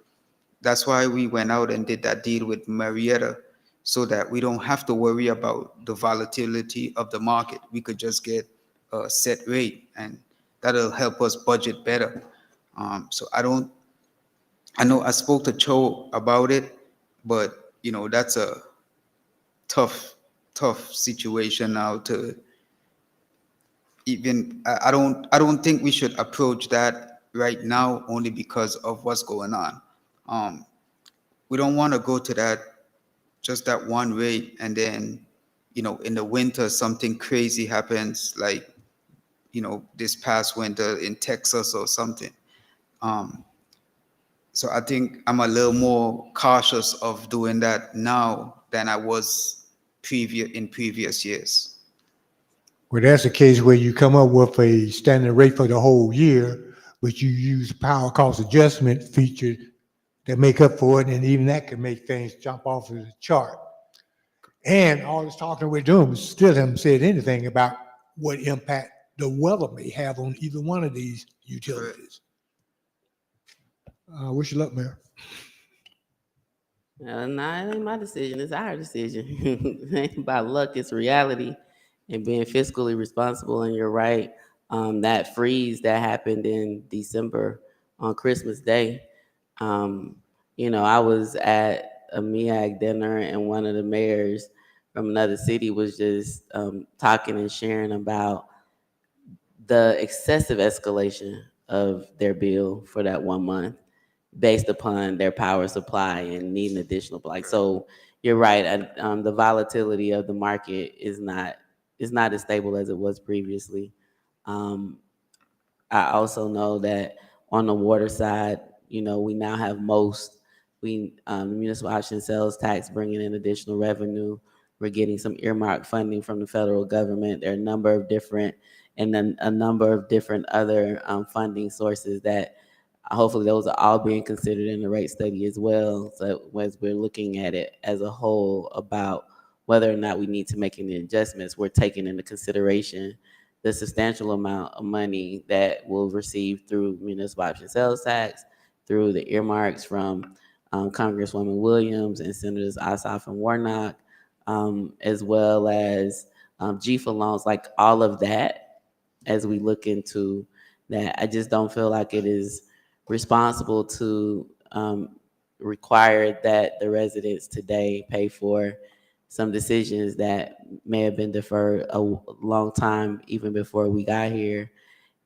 that's why we went out and did that deal with Marietta, so that we don't have to worry about the volatility of the market. We could just get a set rate, and that'll help us budget better. So I know I spoke to Cho about it, but that's a tough situation now to even, I don't think we should approach that right now, only because of what's going on. We don't want to go to just that one rate, and then, in the winter, something crazy happens, like, this past winter in Texas or something. So I think I'm a little more cautious of doing that now than I was in previous years. Well, that's a case where you come up with a standard rate for the whole year, but you use power cost adjustment feature that make up for it, and even that can make things jump off of the chart. And all this talking we're doing, we still haven't said anything about what impact the weather may have on either one of these utilities. Wish you luck, Mayor. No, it ain't my decision. It's our decision. It ain't about luck. It's reality and being fiscally responsible. And you're right. That freeze that happened in December on Christmas Day. I was at a MEAG dinner, and one of the mayors from another city was just talking and sharing about the excessive escalation of their bill for that 1 month, based upon their power supply and needing additional. So you're right. The volatility of the market is not as stable as it was previously. I also know that on the water side, we now have the municipal option sales tax bringing in additional revenue. we're getting some earmarked funding from the federal government. There are a number of different, and then a number of different other funding sources that hopefully those are all being considered in the rate study as well. So as we're looking at it as a whole about whether or not we need to make any adjustments, we're taking into consideration the substantial amount of money that we'll receive through municipal option sales tax, through the earmarks from Congresswoman Williams and Senators Ossoff and Warnock, as well as GFA loans, like all of that. As we look into that, I just don't feel like it is responsible to require that the residents today pay for some decisions that may have been deferred a long time even before we got here.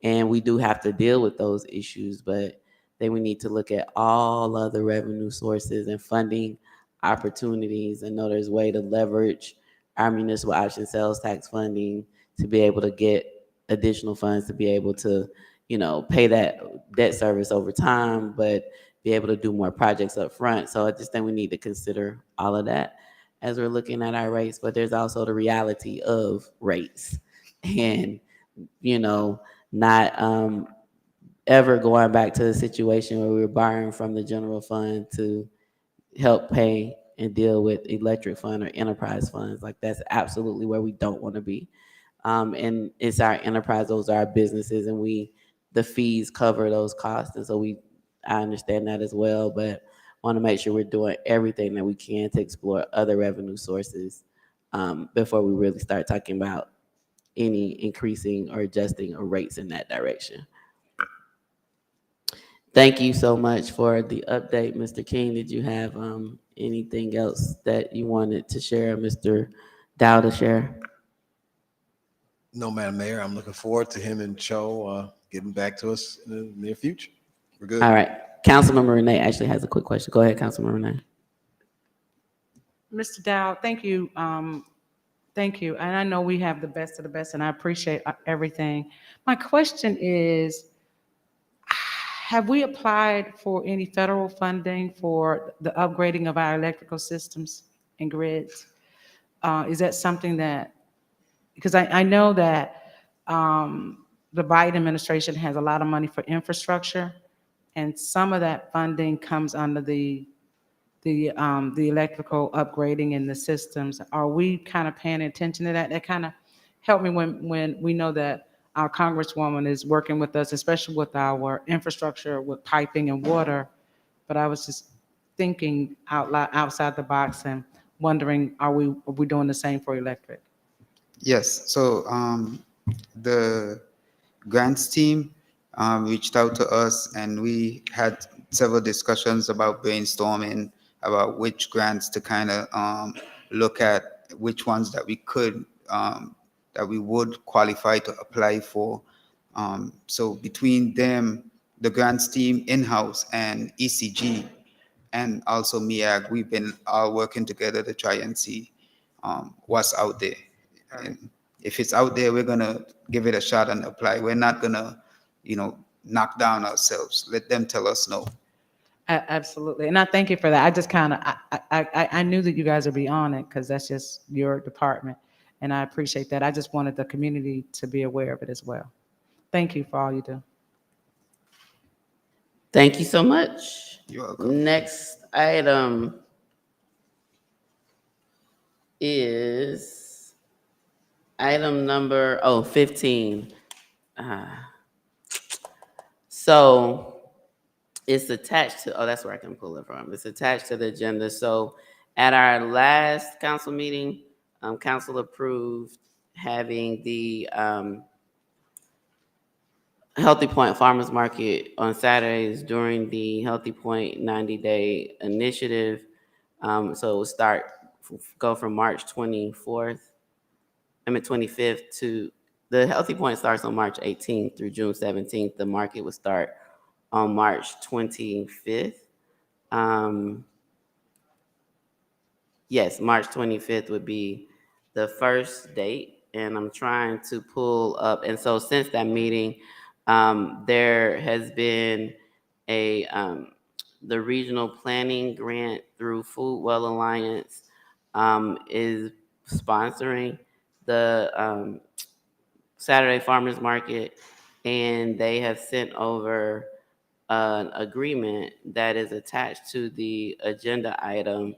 And we do have to deal with those issues, but then we need to look at all other revenue sources and funding opportunities. I know there's a way to leverage our municipal option sales tax funding to be able to get additional funds to be able to, pay that debt service over time, but be able to do more projects up front. So I just think we need to consider all of that as we're looking at our rates, but there's also the reality of rates and, not ever going back to the situation where we were borrowing from the general fund to help pay and deal with electric fund or enterprise funds. Like that's absolutely where we don't want to be. And it's our enterprise, those are our businesses, and the fees cover those costs. And so I understand that as well, but want to make sure we're doing everything that we can to explore other revenue sources before we really start talking about any increasing or adjusting or rates in that direction. Thank you so much for the update, Mr. King. Did you have anything else that you wanted to share, Mr. Dow, to share? No, Madam Mayor, I'm looking forward to him and Cho getting back to us in the near future. We're good. All right. Councilmember Renee actually has a quick question. Go ahead, Councilmember Renee. Mr. Dow, thank you. Thank you. And I know we have the best of the best, and I appreciate everything. My question is, have we applied for any federal funding for the upgrading of our electrical systems and grids? Is that something that, because I know that the Biden administration has a lot of money for infrastructure, and some of that funding comes under the electrical upgrading in the systems. Are we kind of paying attention to that? That kind of helped me when we know that our Congresswoman is working with us, especially with our infrastructure, with piping and water. But I was just thinking out loud, outside the box, and wondering, are we doing the same for electric? Yes, so the grants team reached out to us, and we had several discussions about brainstorming about which grants to kind of look at, which ones that we could, that we would qualify to apply for. So between them, the grants team in-house and ECG, and also MEAG, we've been all working together to try and see what's out there. And if it's out there, we're gonna give it a shot and apply. We're not gonna, knock down ourselves. Let them tell us no. Absolutely, and I thank you for that. I just kind of, I knew that you guys would be on it because that's just your department, and I appreciate that. I just wanted the community to be aware of it as well. Thank you for all you do. Thank you so much. You're welcome. Next item is item number 15. So it's attached to, that's where I can pull it from. It's attached to the agenda. So at our last council meeting, council approved having the Healthy Point Farmers Market on Saturdays during the Healthy Point 90-day initiative. So it will go from March 25th to, the Healthy Point starts on March 18th through June 17th. The market will start on March 25th. Yes, March 25th would be the first date, and I'm trying to pull up. And so since that meeting, there has been the regional planning grant through Food Well Alliance is sponsoring the Saturday Farmers Market, and they have sent over an agreement that is attached to the agenda item,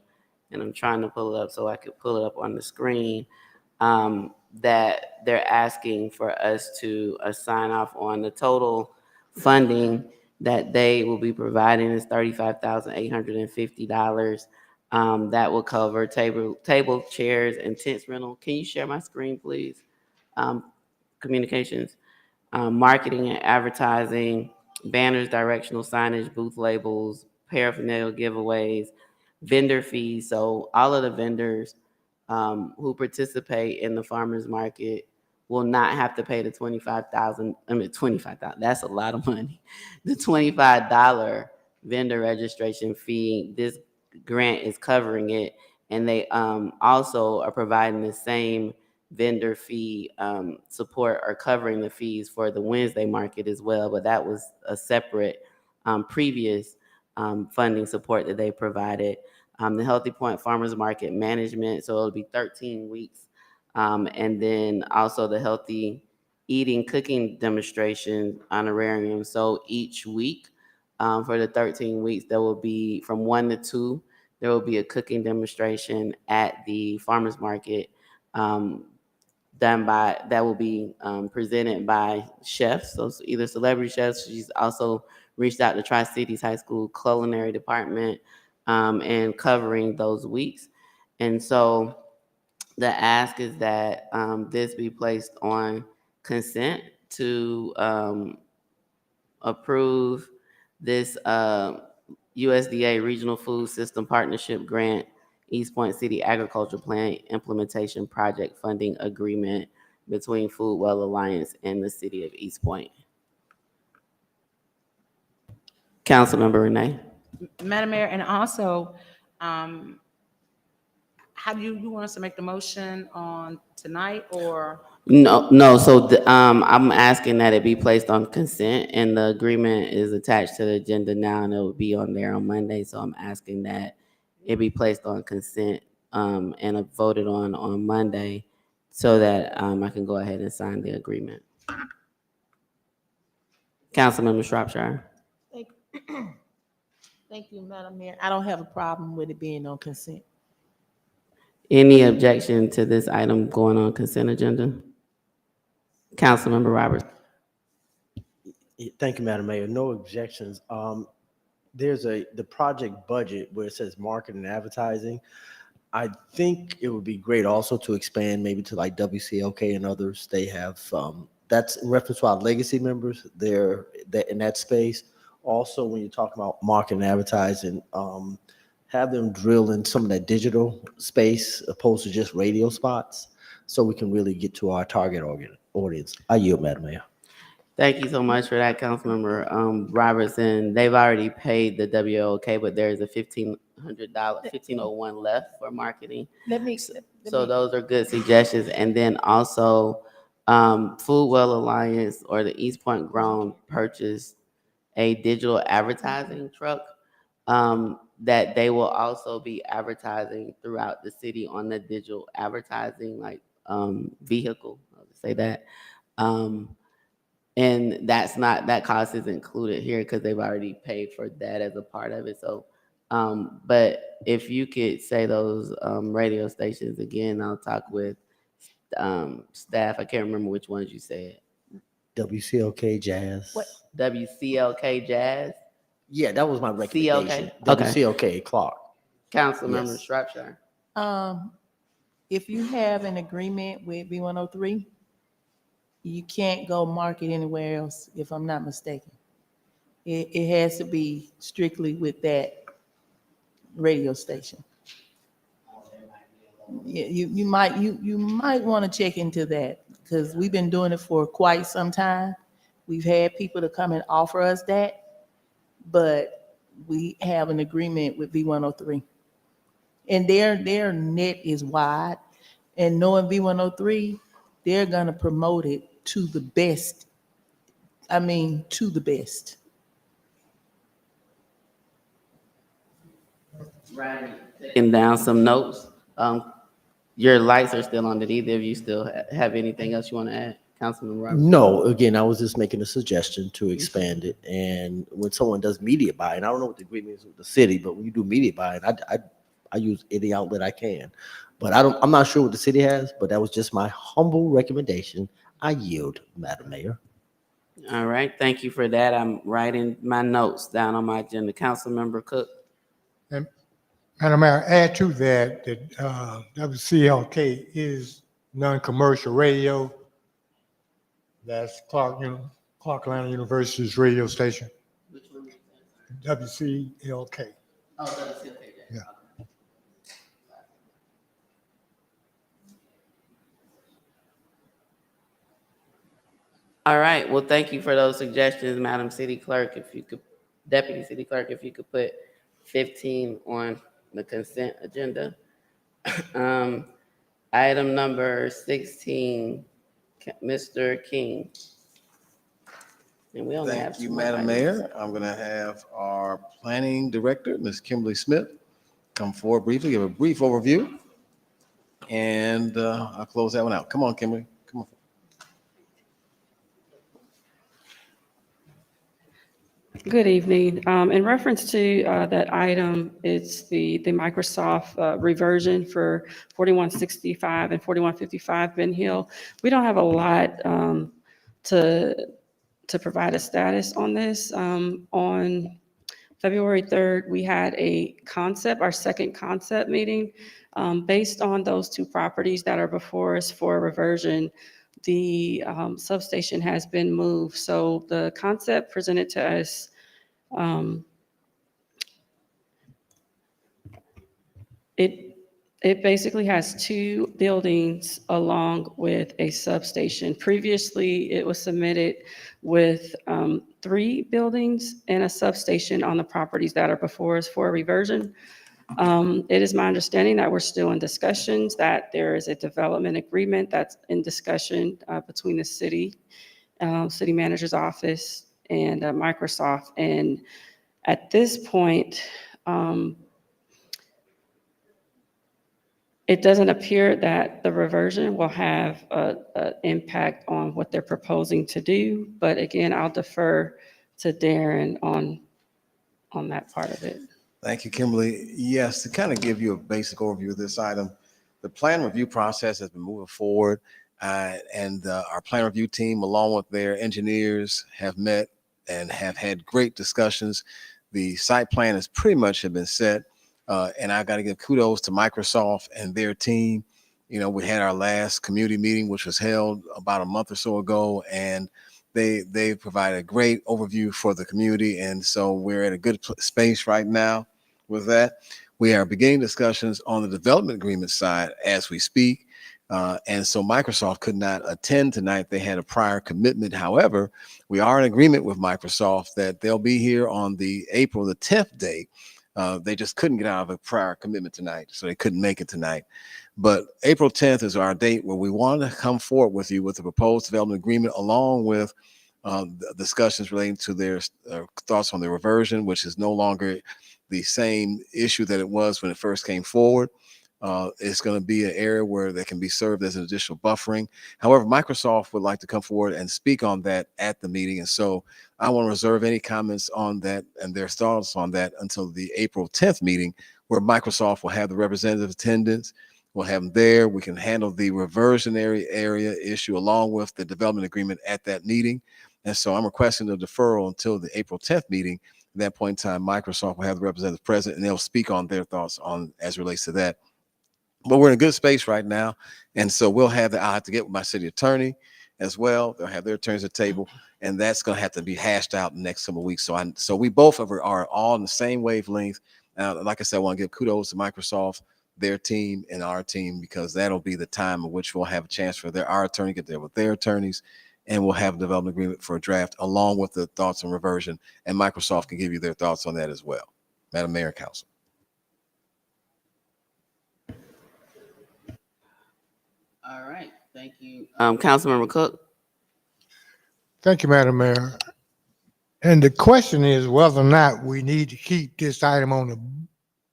and I'm trying to pull it up so I could pull it up on the screen, that they're asking for us to sign off on. The total funding that they will be providing is $35,850. That will cover table, chairs, and tents rental. Can you share my screen, please? Communications, marketing and advertising, banners, directional signage, booth labels, paraphernalia giveaways, vendor fees. So all of the vendors who participate in the farmers market will not have to pay the $25,000. That's a lot of money. The $25 vendor registration fee. This grant is covering it, and they also are providing the same vendor fee support, or covering the fees for the Wednesday market as well. But that was a separate previous funding support that they provided. The Healthy Point Farmers Market Management, so it'll be 13 weeks. And then also the Healthy Eating Cooking Demonstration Honorarium. So each week for the 13 weeks, there will be from 1 to 2, there will be a cooking demonstration at the farmers market that will be presented by chefs, so either celebrity chefs. She's also reached out to Tri-Cities High School Culinary Department and covering those weeks. And so the ask is that this be placed on consent to approve this USDA Regional Food System Partnership Grant, East Point City Agriculture Plan Implementation Project Funding Agreement between Food Well Alliance and the City of East Point. Councilmember Renee. Madam Mayor, and also, how do you want us to make the motion on tonight, or? No. So I'm asking that it be placed on consent, and the agreement is attached to the agenda now, and it will be on there on Monday. So I'm asking that it be placed on consent and voted on Monday, so that I can go ahead and sign the agreement. Councilmember Shropshire. Thank you, Madam Mayor. I don't have a problem with it being on consent. Any objection to this item going on consent agenda? Councilmember Roberts. Thank you, Madam Mayor. No objections. There's the project budget where it says marketing and advertising. I think it would be great also to expand maybe to like WCLK and others. They have that's in reference to our legacy members. They're in that space. Also, when you're talking about marketing and advertising, have them drill in some of that digital space opposed to just radio spots, so we can really get to our target audience. I yield, Madam Mayor. Thank you so much for that, Councilmember Robertson. They've already paid the WOK, but there's a $1,501 left for marketing. So those are good suggestions. And then also, Food Well Alliance or the East Point Grown purchased a digital advertising truck that they will also be advertising throughout the city on the digital advertising vehicle. I'll just say that. And that cost is included here because they've already paid for that as a part of it. So, but if you could say those radio stations again, I'll talk with staff. I can't remember which ones you said. WCLK Jazz. What? WCLK Jazz? Yeah, that was my recommendation. CLK? Okay. WCLK Clark. Councilmember Yes. Shropshire. If you have an agreement with B103, you can't go market anywhere else, if I'm not mistaken. It has to be strictly with that radio station. Yeah, you might want to check into that, because we've been doing it for quite some time. We've had people to come and offer us that, but we have an agreement with V103. And their net is wide, and knowing V103, they're gonna promote it to the best. I mean, to the best. Right. Taking down some notes. Your lights are still on. Did either of you still have anything else you want to add? Councilman Roberts? No, again, I was just making a suggestion to expand it. And when someone does media buying, I don't know what the agreement is with the city, but when you do media buying, I use any outlet I can. But I'm not sure what the city has, but that was just my humble recommendation. I yield, Madam Mayor. All right, thank you for that. I'm writing my notes down on my agenda. Councilmember Cook. And Madam Mayor, add to that, that WCLK is non-commercial radio. That's Clark Atlanta University's radio station. Which one? WCLK. Oh, WCLK. Yeah. All right, well, thank you for those suggestions, Madam City Clerk. If you could, Deputy City Clerk, if you could put 15 on the consent agenda. Item number 16, Mr. King. And we only have Thank you, two more Madam items. Mayor. I'm going to have our planning director, Ms. Kimberly Smith, come forward briefly, give a brief overview, and I'll close that one out. Come on, Kimberly. Come on. Good evening. In reference to that item, it's the Microsoft reversion for 4165 and 4155 Ben Hill. We don't have a lot to provide a status on this. On February 3rd, we had our second concept meeting. Based on those two properties that are before us for reversion, the substation has been moved. So the concept presented to us it basically has two buildings along with a substation. Previously, it was submitted with 3 buildings and a substation on the properties that are before us for a reversion. It is my understanding that we're still in discussions, that there is a development agreement that's in discussion between the city manager's office and Microsoft. And at this point, it doesn't appear that the reversion will have an impact on what they're proposing to do. But again, I'll defer to Darren on that part of it. Thank you, Kimberly. Yes, to kind of give you a basic overview of this item, the plan review process has been moving forward, and our plan review team, along with their engineers, have met and have had great discussions. The site plan has pretty much been set, and I got to give kudos to Microsoft and their team. You know, we had our last community meeting, which was held about a month or so ago, and they provided a great overview for the community, and so we're at a good space right now with that. We are beginning discussions on the development agreement side as we speak. And so Microsoft could not attend tonight. They had a prior commitment. However, we are in agreement with Microsoft that they'll be here on the April the 10th date. They just couldn't get out of a prior commitment tonight, so they couldn't make it tonight. But April 10th is our date where we want to come forward with you with the proposed development agreement, along with the discussions relating to their thoughts on the reversion, which is no longer the same issue that it was when it first came forward. It's going to be an area where they can be served as an additional buffering. However, Microsoft would like to come forward and speak on that at the meeting. And so I want to reserve any comments on that and their thoughts on that until the April 10th meeting, where Microsoft will have the representative attendance. We'll have them there. We can handle the reversionary area issue along with the development agreement at that meeting. And so I'm requesting a deferral until the April 10th meeting. At that point in time, Microsoft will have the representative present and they'll speak on their thoughts on as relates to that. But we're in a good space right now. And so we'll have I'll have to get with my city attorney as well. They'll have their attorneys at the table, and that's going to have to be hashed out in the next couple of weeks. So we both are all in the same wavelength. Like I said, I want to give kudos to Microsoft, their team, and our team, because that'll be the time in which we'll have a chance for our attorney to get there with their attorneys, and we'll have a development agreement for a draft along with the thoughts on reversion, and Microsoft can give you their thoughts on that as well. Madam Mayor and Council. All right, thank you. Councilmember Cook. Thank you, Madam Mayor. And the question is whether or not we need to keep this item on the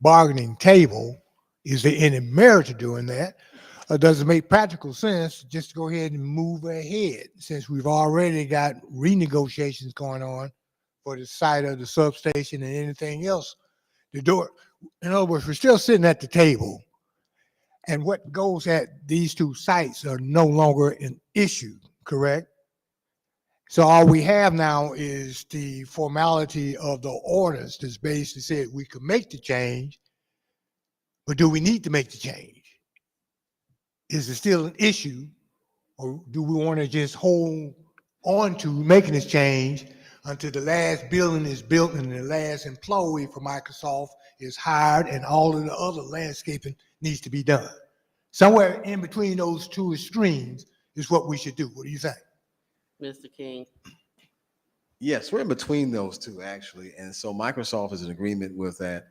bargaining table. Is there any merit to doing that? does it make practical sense just to go ahead and move ahead since we've already got renegotiations going on for the site of the substation and anything else to do it? In other words, we're still sitting at the table, and what goes at these two sites are no longer an issue, correct? So all we have now is the formality of the orders that's basically said we can make the change, but do we need to make the change? Is it still an issue, or do we want to just hold on to making this change until the last building is built and the last employee for Microsoft is hired and all of the other landscaping needs to be done? Somewhere in between those two extremes is what we should do. What do you think? Mr. King. Yes, we're in between those two actually. And so Microsoft is in agreement with that.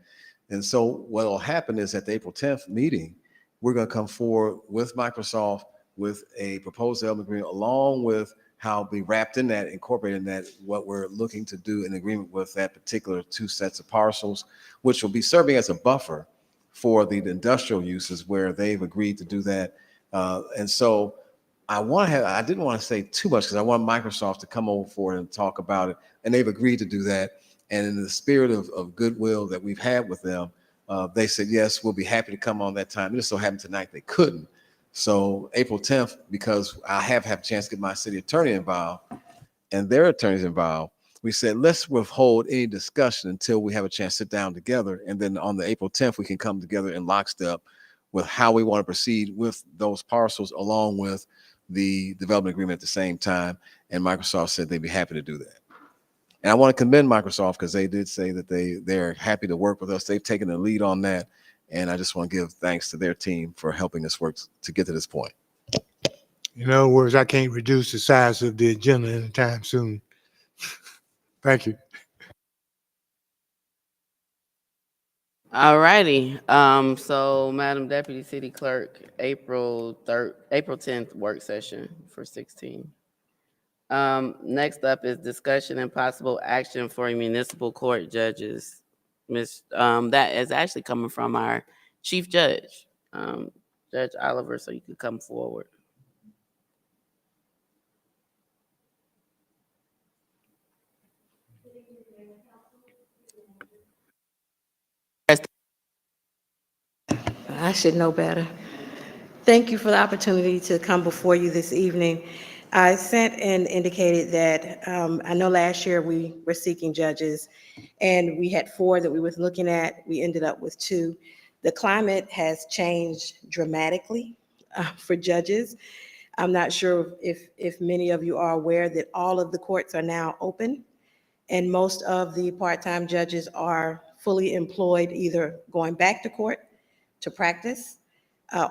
And so what will happen is at the April 10th meeting, we're going to come forward with Microsoft with a proposed development agreement, along with how it'll be wrapped in that, incorporated in that, what we're looking to do in agreement with that particular two sets of parcels, which will be serving as a buffer for the industrial uses where they've agreed to do that. And so I didn't want to say too much because I want Microsoft to come over for it and talk about it. And they've agreed to do that. And in the spirit of goodwill that we've had with them, they said, yes, we'll be happy to come on that time. It just so happened tonight they couldn't. So April 10th, because I have had a chance to get my city attorney involved and their attorneys involved, we said, let's withhold any discussion until we have a chance to sit down together. And then on the April 10th, we can come together in lockstep with how we want to proceed with those parcels, along with the development agreement at the same time. And Microsoft said they'd be happy to do that. And I want to commend Microsoft because they did say that they're happy to work with us. They've taken the lead on that. And I just want to give thanks to their team for helping us work to get to this point. In other words, I can't reduce the size of the agenda anytime soon. Thank you. All righty. So Madam Deputy City Clerk, April 10th work session for 16. Next up is discussion and possible action for municipal court judges. That is actually coming from our chief judge, Judge Oliver, so you could come forward. I should know better. Thank you for the opportunity to come before you this evening. I sent and indicated that I know last year we were seeking judges and we had 4 that we were looking at. We ended up with 2. The climate has changed dramatically for judges. I'm not sure if many of you are aware that all of the courts are now open and most of the part-time judges are fully employed, either going back to court to practice,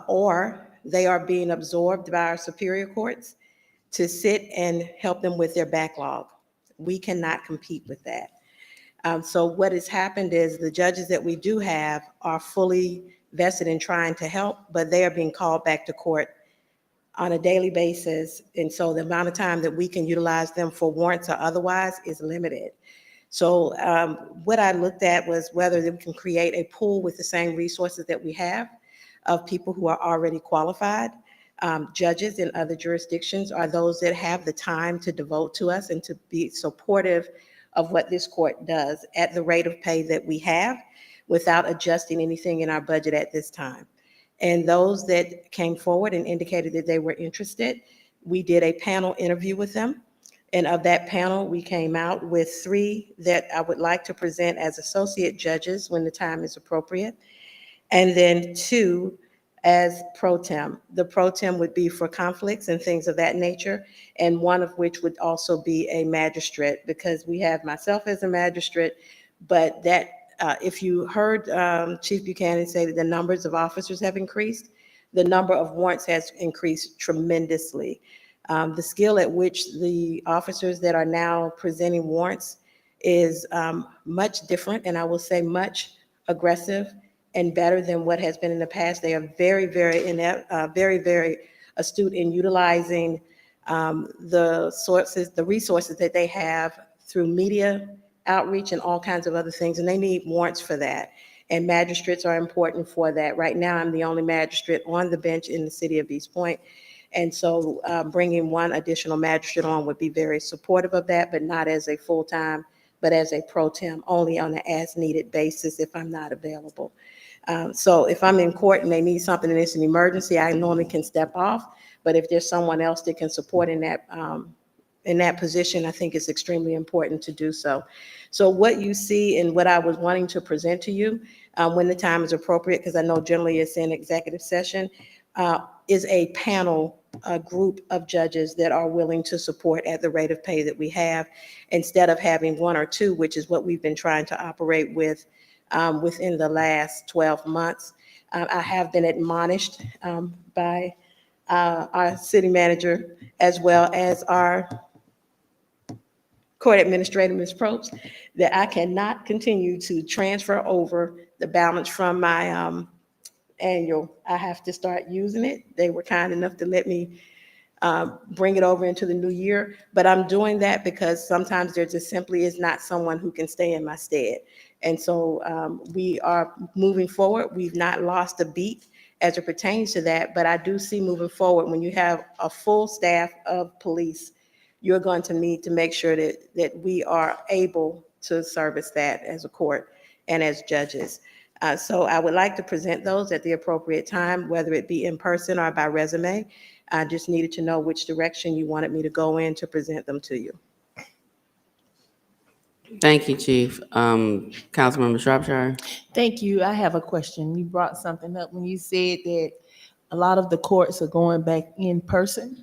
or they are being absorbed by our superior courts to sit and help them with their backlog. We cannot compete with that. So what has happened is the judges that we do have are fully vested in trying to help, but they are being called back to court on a daily basis. And so the amount of time that we can utilize them for warrants or otherwise is limited. So what I looked at was whether we can create a pool with the same resources that we have of people who are already qualified. Judges in other jurisdictions are those that have the time to devote to us and to be supportive of what this court does at the rate of pay that we have without adjusting anything in our budget at this time. And those that came forward and indicated that they were interested, we did a panel interview with them. And of that panel, we came out with 3 that I would like to present as associate judges when the time is appropriate, and then 2 as pro tem. The pro tem would be for conflicts and things of that nature, and one of which would also be a magistrate, because we have myself as a magistrate, but that if you heard Chief Buchanan say that the numbers of officers have increased, the number of warrants has increased tremendously. The skill at which the officers that are now presenting warrants is much different, and I will say much aggressive and better than what has been in the past. They are very, very astute in utilizing the resources that they have through media outreach and all kinds of other things, and they need warrants for that. And magistrates are important for that. Right now, I'm the only magistrate on the bench in the city of East Point. And so bringing one additional magistrate on would be very supportive of that, but not as a full-time, but as a pro tem, only on an as-needed basis if I'm not available. So if I'm in court and they need something and it's an emergency, I normally can step off. But if there's someone else that can support in that position, I think it's extremely important to do so. So what you see and what I was wanting to present to you when the time is appropriate, because I know generally it's in executive session, is a panel, a group of judges that are willing to support at the rate of pay that we have, instead of having one or two, which is what we've been trying to operate with within the last 12 months. I have been admonished by our city manager as well as our court administrator, Ms. Probst, that I cannot continue to transfer over the balance from my annual. I have to start using it. They were kind enough to let me bring it over into the new year, but I'm doing that because sometimes there just simply is not someone who can stay in my stead. And so we are moving forward. We've not lost a beat as it pertains to that, but I do see moving forward, when you have a full staff of police, you're going to need to make sure that we are able to service that as a court and as judges. So I would like to present those at the appropriate time, whether it be in person or by resume. I just needed to know which direction you wanted me to go in to present them to you. Thank you, Chief. Councilmember Shropshire? Thank you. I have a question. You brought something up when you said that a lot of the courts are going back in person.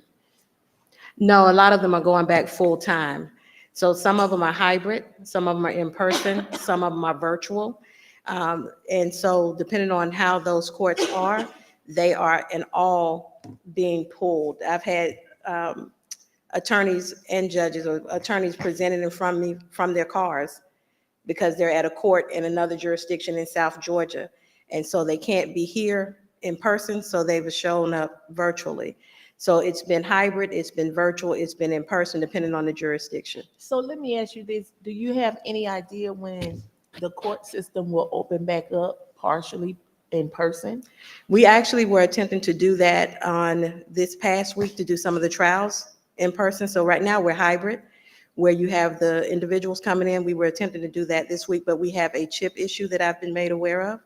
No, a lot of them are going back full-time. So some of them are hybrid, some of them are in person, some of them are virtual. And so depending on how those courts are, they are in all being pulled. I've had attorneys and judges or attorneys presented in front of me from their cars because they're at a court in another jurisdiction in South Georgia. And so they can't be here in person, so they've shown up virtually. So it's been hybrid, it's been virtual, it's been in person, depending on the jurisdiction. So let me ask you this. Do you have any idea when the court system will open back up partially in person? We actually were attempting to do that on this past week, to do some of the trials in person. So right now we're hybrid, where you have the individuals coming in. We were attempting to do that this week, but we have a chip issue that I've been made aware of.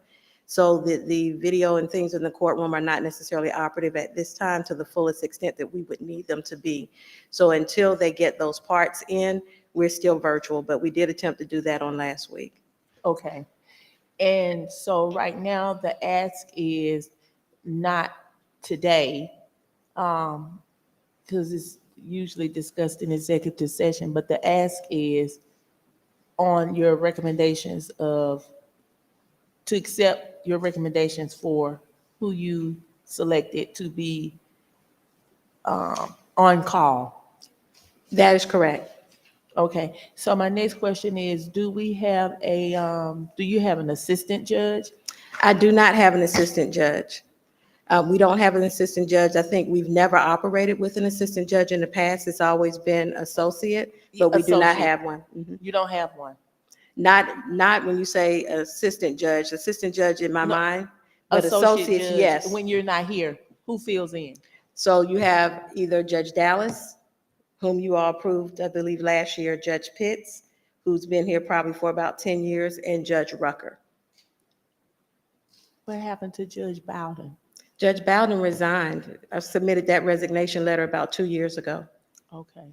So the video and things in the courtroom are not necessarily operative at this time to the fullest extent that we would need them to be. So until they get those parts in, we're still virtual, but we did attempt to do that on last week. Okay. And so right now the ask is not today, because it's usually discussed in executive session, but the ask is on your recommendations to accept your recommendations for who you selected to be on call. That is correct. Okay, so my next question is, do you have an assistant judge? I do not have an assistant judge. We don't have an assistant judge. I think we've never operated with an assistant judge in the past. It's always been associate, but we do not Associate. have one. Mhm. You don't have one? Not when you say assistant judge in my No, mind, but associate associates, judge, yes. when you're not here, who fills in? So you have either Judge Dallas, whom you all approved, I believe, last year, Judge Pitts, who's been here probably for about 10 years, and Judge Rucker. What happened to Judge Bowden? Judge Bowden resigned. I submitted that resignation letter about 2 years ago. Okay.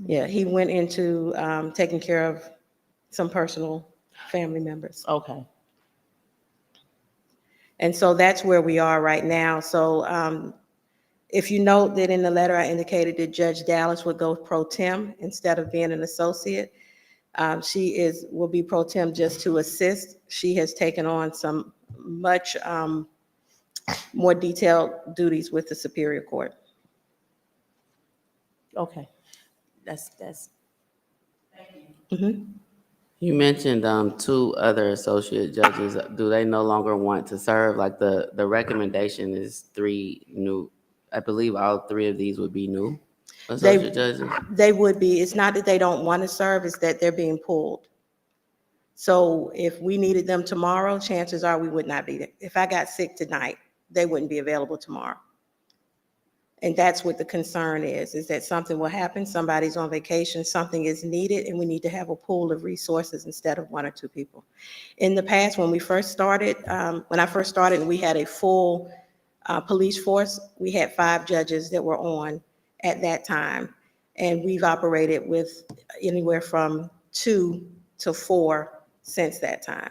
Yeah, he went into taking care of some personal family members. Okay. And so that's where we are right now. So if you note that in the letter I indicated that Judge Dallas would go pro tem instead of being an associate, she will be pro tem just to assist. She has taken on some much more detailed duties with the Superior Court. Okay. That's. Mhm. You mentioned two other associate judges. Do they no longer want to serve? Like the recommendation is 3 new. I believe all 3 of these would be new associate judges. They would be. It's not that they don't want to serve, it's that they're being pulled. So if we needed them tomorrow, chances are we would not be there. If I got sick tonight, they wouldn't be available tomorrow. And that's what the concern is that something will happen, somebody's on vacation, something is needed, and we need to have a pool of resources instead of one or two people. In the past, when we first started, when I first started and we had a full police force, we had 5 judges that were on at that time. And we've operated with anywhere from 2 to 4 since that time.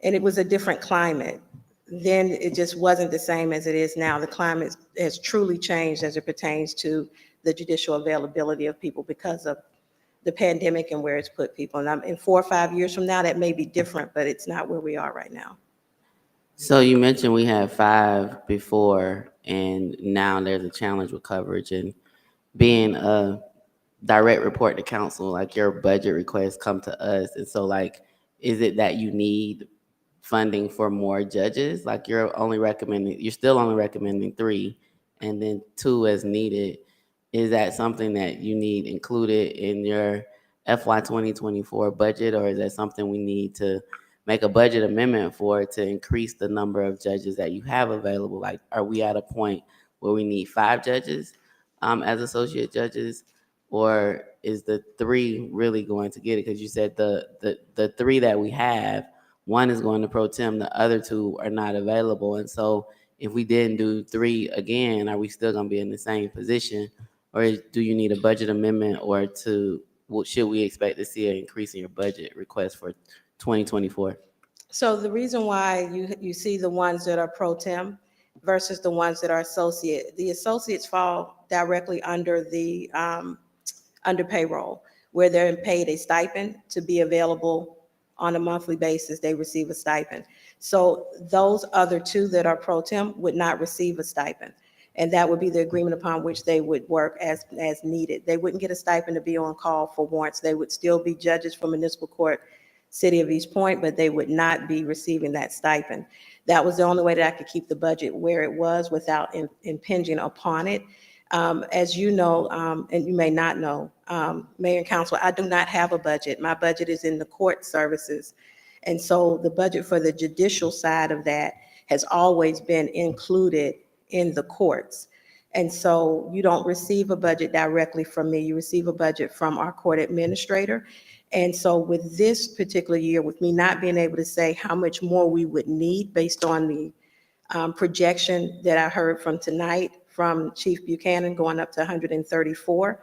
And it was a different climate. Then it just wasn't the same as it is now. The climate has truly changed as it pertains to the judicial availability of people because of the pandemic and where it's put people. And in 4 or 5 years from now, that may be different, but it's not where we are right now. So you mentioned we had 5 before, and now there's a challenge with coverage and being a direct report to council. Like your budget requests come to us, and so like, is it that you need funding for more judges? Like you're still only recommending 3, and then 2 as needed. Is that something that you need included in your FY 2024 budget, or is that something we need to make a budget amendment for to increase the number of judges that you have available? Like, are we at a point where we need 5 judges as associate judges, or is the 3 really going to get it? Because you said the 3 that we have, 1 is going to pro tem, the other 2 are not available. And so if we didn't do 3 again, are we still going to be in the same position? Or do you need a budget amendment, or should we expect to see an increase in your budget request for 2024? So the reason why you see the ones that are pro tem versus the ones that are associate, the associates fall directly under the under payroll, where they're paid a stipend to be available on a monthly basis. They receive a stipend. So those other 2 that are pro tem would not receive a stipend. And that would be the agreement upon which they would work as needed. They wouldn't get a stipend to be on call for warrants. They would still be judges for municipal court, City of East Point, but they would not be receiving that stipend. That was the only way that I could keep the budget where it was without impinging upon it. As you know, and you may not know, Mayor and Council, I do not have a budget. My budget is in the court services. And so the budget for the judicial side of that has always been included in the courts. And so you don't receive a budget directly from me. You receive a budget from our court administrator. And so with this particular year, with me not being able to say how much more we would need based on the projection that I heard from tonight from Chief Buchanan going up to 134,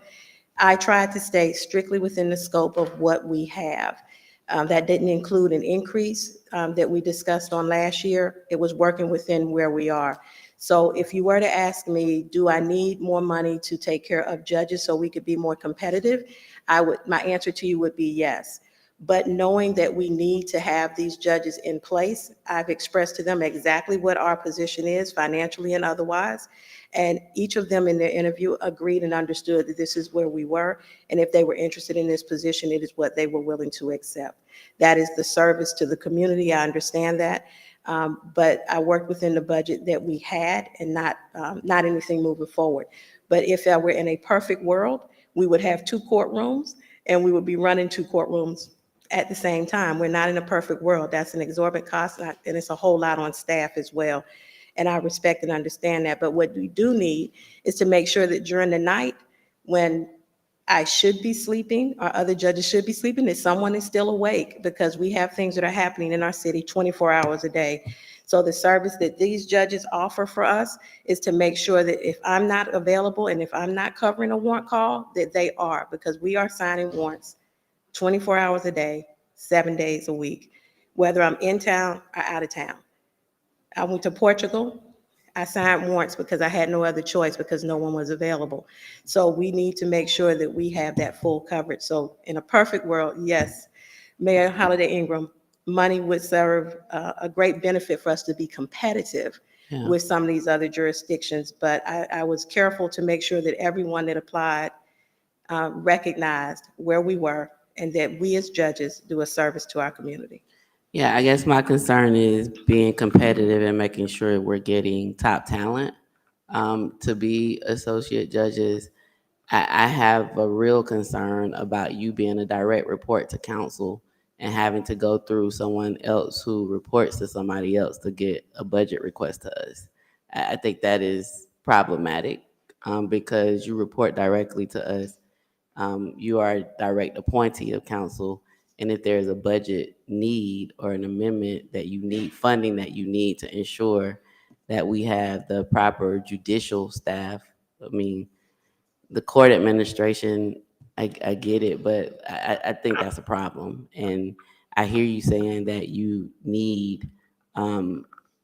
I tried to stay strictly within the scope of what we have. That didn't include an increase that we discussed on last year. It was working within where we are. So if you were to ask me, do I need more money to take care of judges so we could be more competitive? My answer to you would be yes. But knowing that we need to have these judges in place, I've expressed to them exactly what our position is financially and otherwise. And each of them in their interview agreed and understood that this is where we were. And if they were interested in this position, it is what they were willing to accept. That is the service to the community. I understand that. But I worked within the budget that we had and not anything moving forward. But if I were in a perfect world, we would have 2 courtrooms and we would be running 2 courtrooms at the same time. We're not in a perfect world. That's an exorbitant cost, and it's a whole lot on staff as well. And I respect and understand that. But what we do need is to make sure that during the night, when I should be sleeping, or other judges should be sleeping, that someone is still awake, because we have things that are happening in our city 24 hours a day. So the service that these judges offer for us is to make sure that if I'm not available and if I'm not covering a warrant call, that they are, because we are signing warrants 24 hours a day, 7 days a week, whether I'm in town or out of town. I went to Portugal. I signed warrants because I had no other choice, because no one was available. So we need to make sure that we have that full coverage. So in a perfect world, yes, Mayor Holiday Ingram, money would serve a great benefit for us to be competitive with some of these other jurisdictions. But I was careful to make sure that everyone that applied recognized where we were and that we as judges do a service to our community. Yeah, I guess my concern is being competitive and making sure we're getting top talent to be associate judges. I have a real concern about you being a direct report to council and having to go through someone else who reports to somebody else to get a budget request to us. I think that is problematic, because you report directly to us. You are a direct appointee of council, and if there's a budget need or an amendment that you need, funding that you need to ensure that we have the proper judicial staff. I mean, the court administration, I get it, but I think that's a problem. And I hear you saying that you need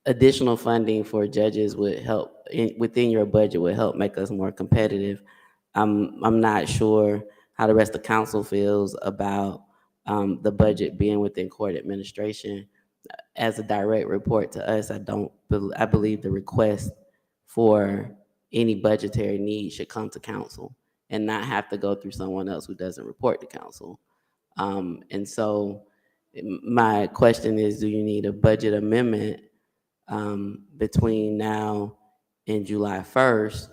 additional funding for judges would help within your budget, would help make us more competitive. I'm not sure how the rest of council feels about the budget being within court administration. As a direct report to us, I believe the request for any budgetary need should come to council and not have to go through someone else who doesn't report to council. And so my question is, do you need a budget amendment between now and July 1st?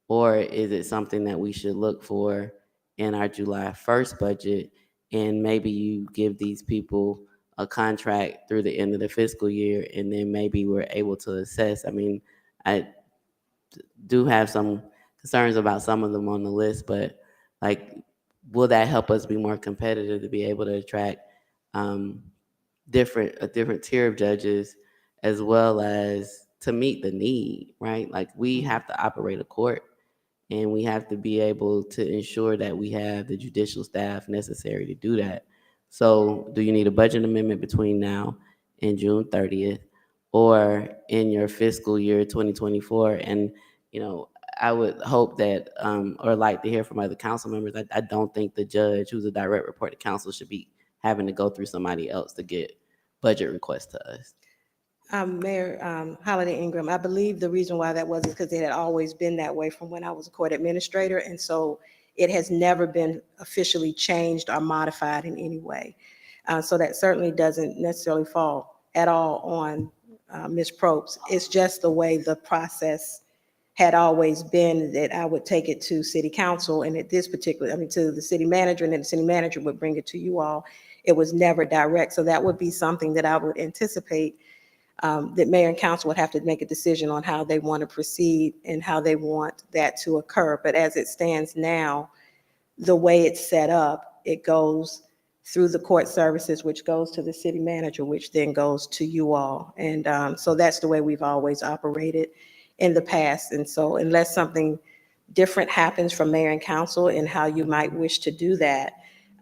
Or is it something that we should look for in our July 1st budget? And maybe you give these people a contract through the end of the fiscal year, and then maybe we're able to assess. I mean, I do have some concerns about some of them on the list, but like, will that help us be more competitive to be able to attract a different tier of judges, as well as to meet the need, right? Like, we have to operate a court, and we have to be able to ensure that we have the judicial staff necessary to do that. So do you need a budget amendment between now and June 30th, or in your fiscal year 2024? And, I would hope that, or like to hear from other council members, I don't think the judge who's a direct report to council should be having to go through somebody else to get budget requests to us. Mayor Holiday Ingram, I believe the reason why that was is because it had always been that way from when I was a court administrator, and so it has never been officially changed or modified in any way. So that certainly doesn't necessarily fall at all on Ms. Probst. It's just the way the process had always been, that I would take it to city council, and at this particular, to the city manager, and then the city manager would bring it to you all. It was never direct. So that would be something that I would anticipate that mayor and council would have to make a decision on how they want to proceed and how they want that to occur. But as it stands now, the way it's set up, it goes through the court services, which goes to the city manager, which then goes to you all. And so that's the way we've always operated in the past. And so unless something different happens from mayor and council and how you might wish to do that,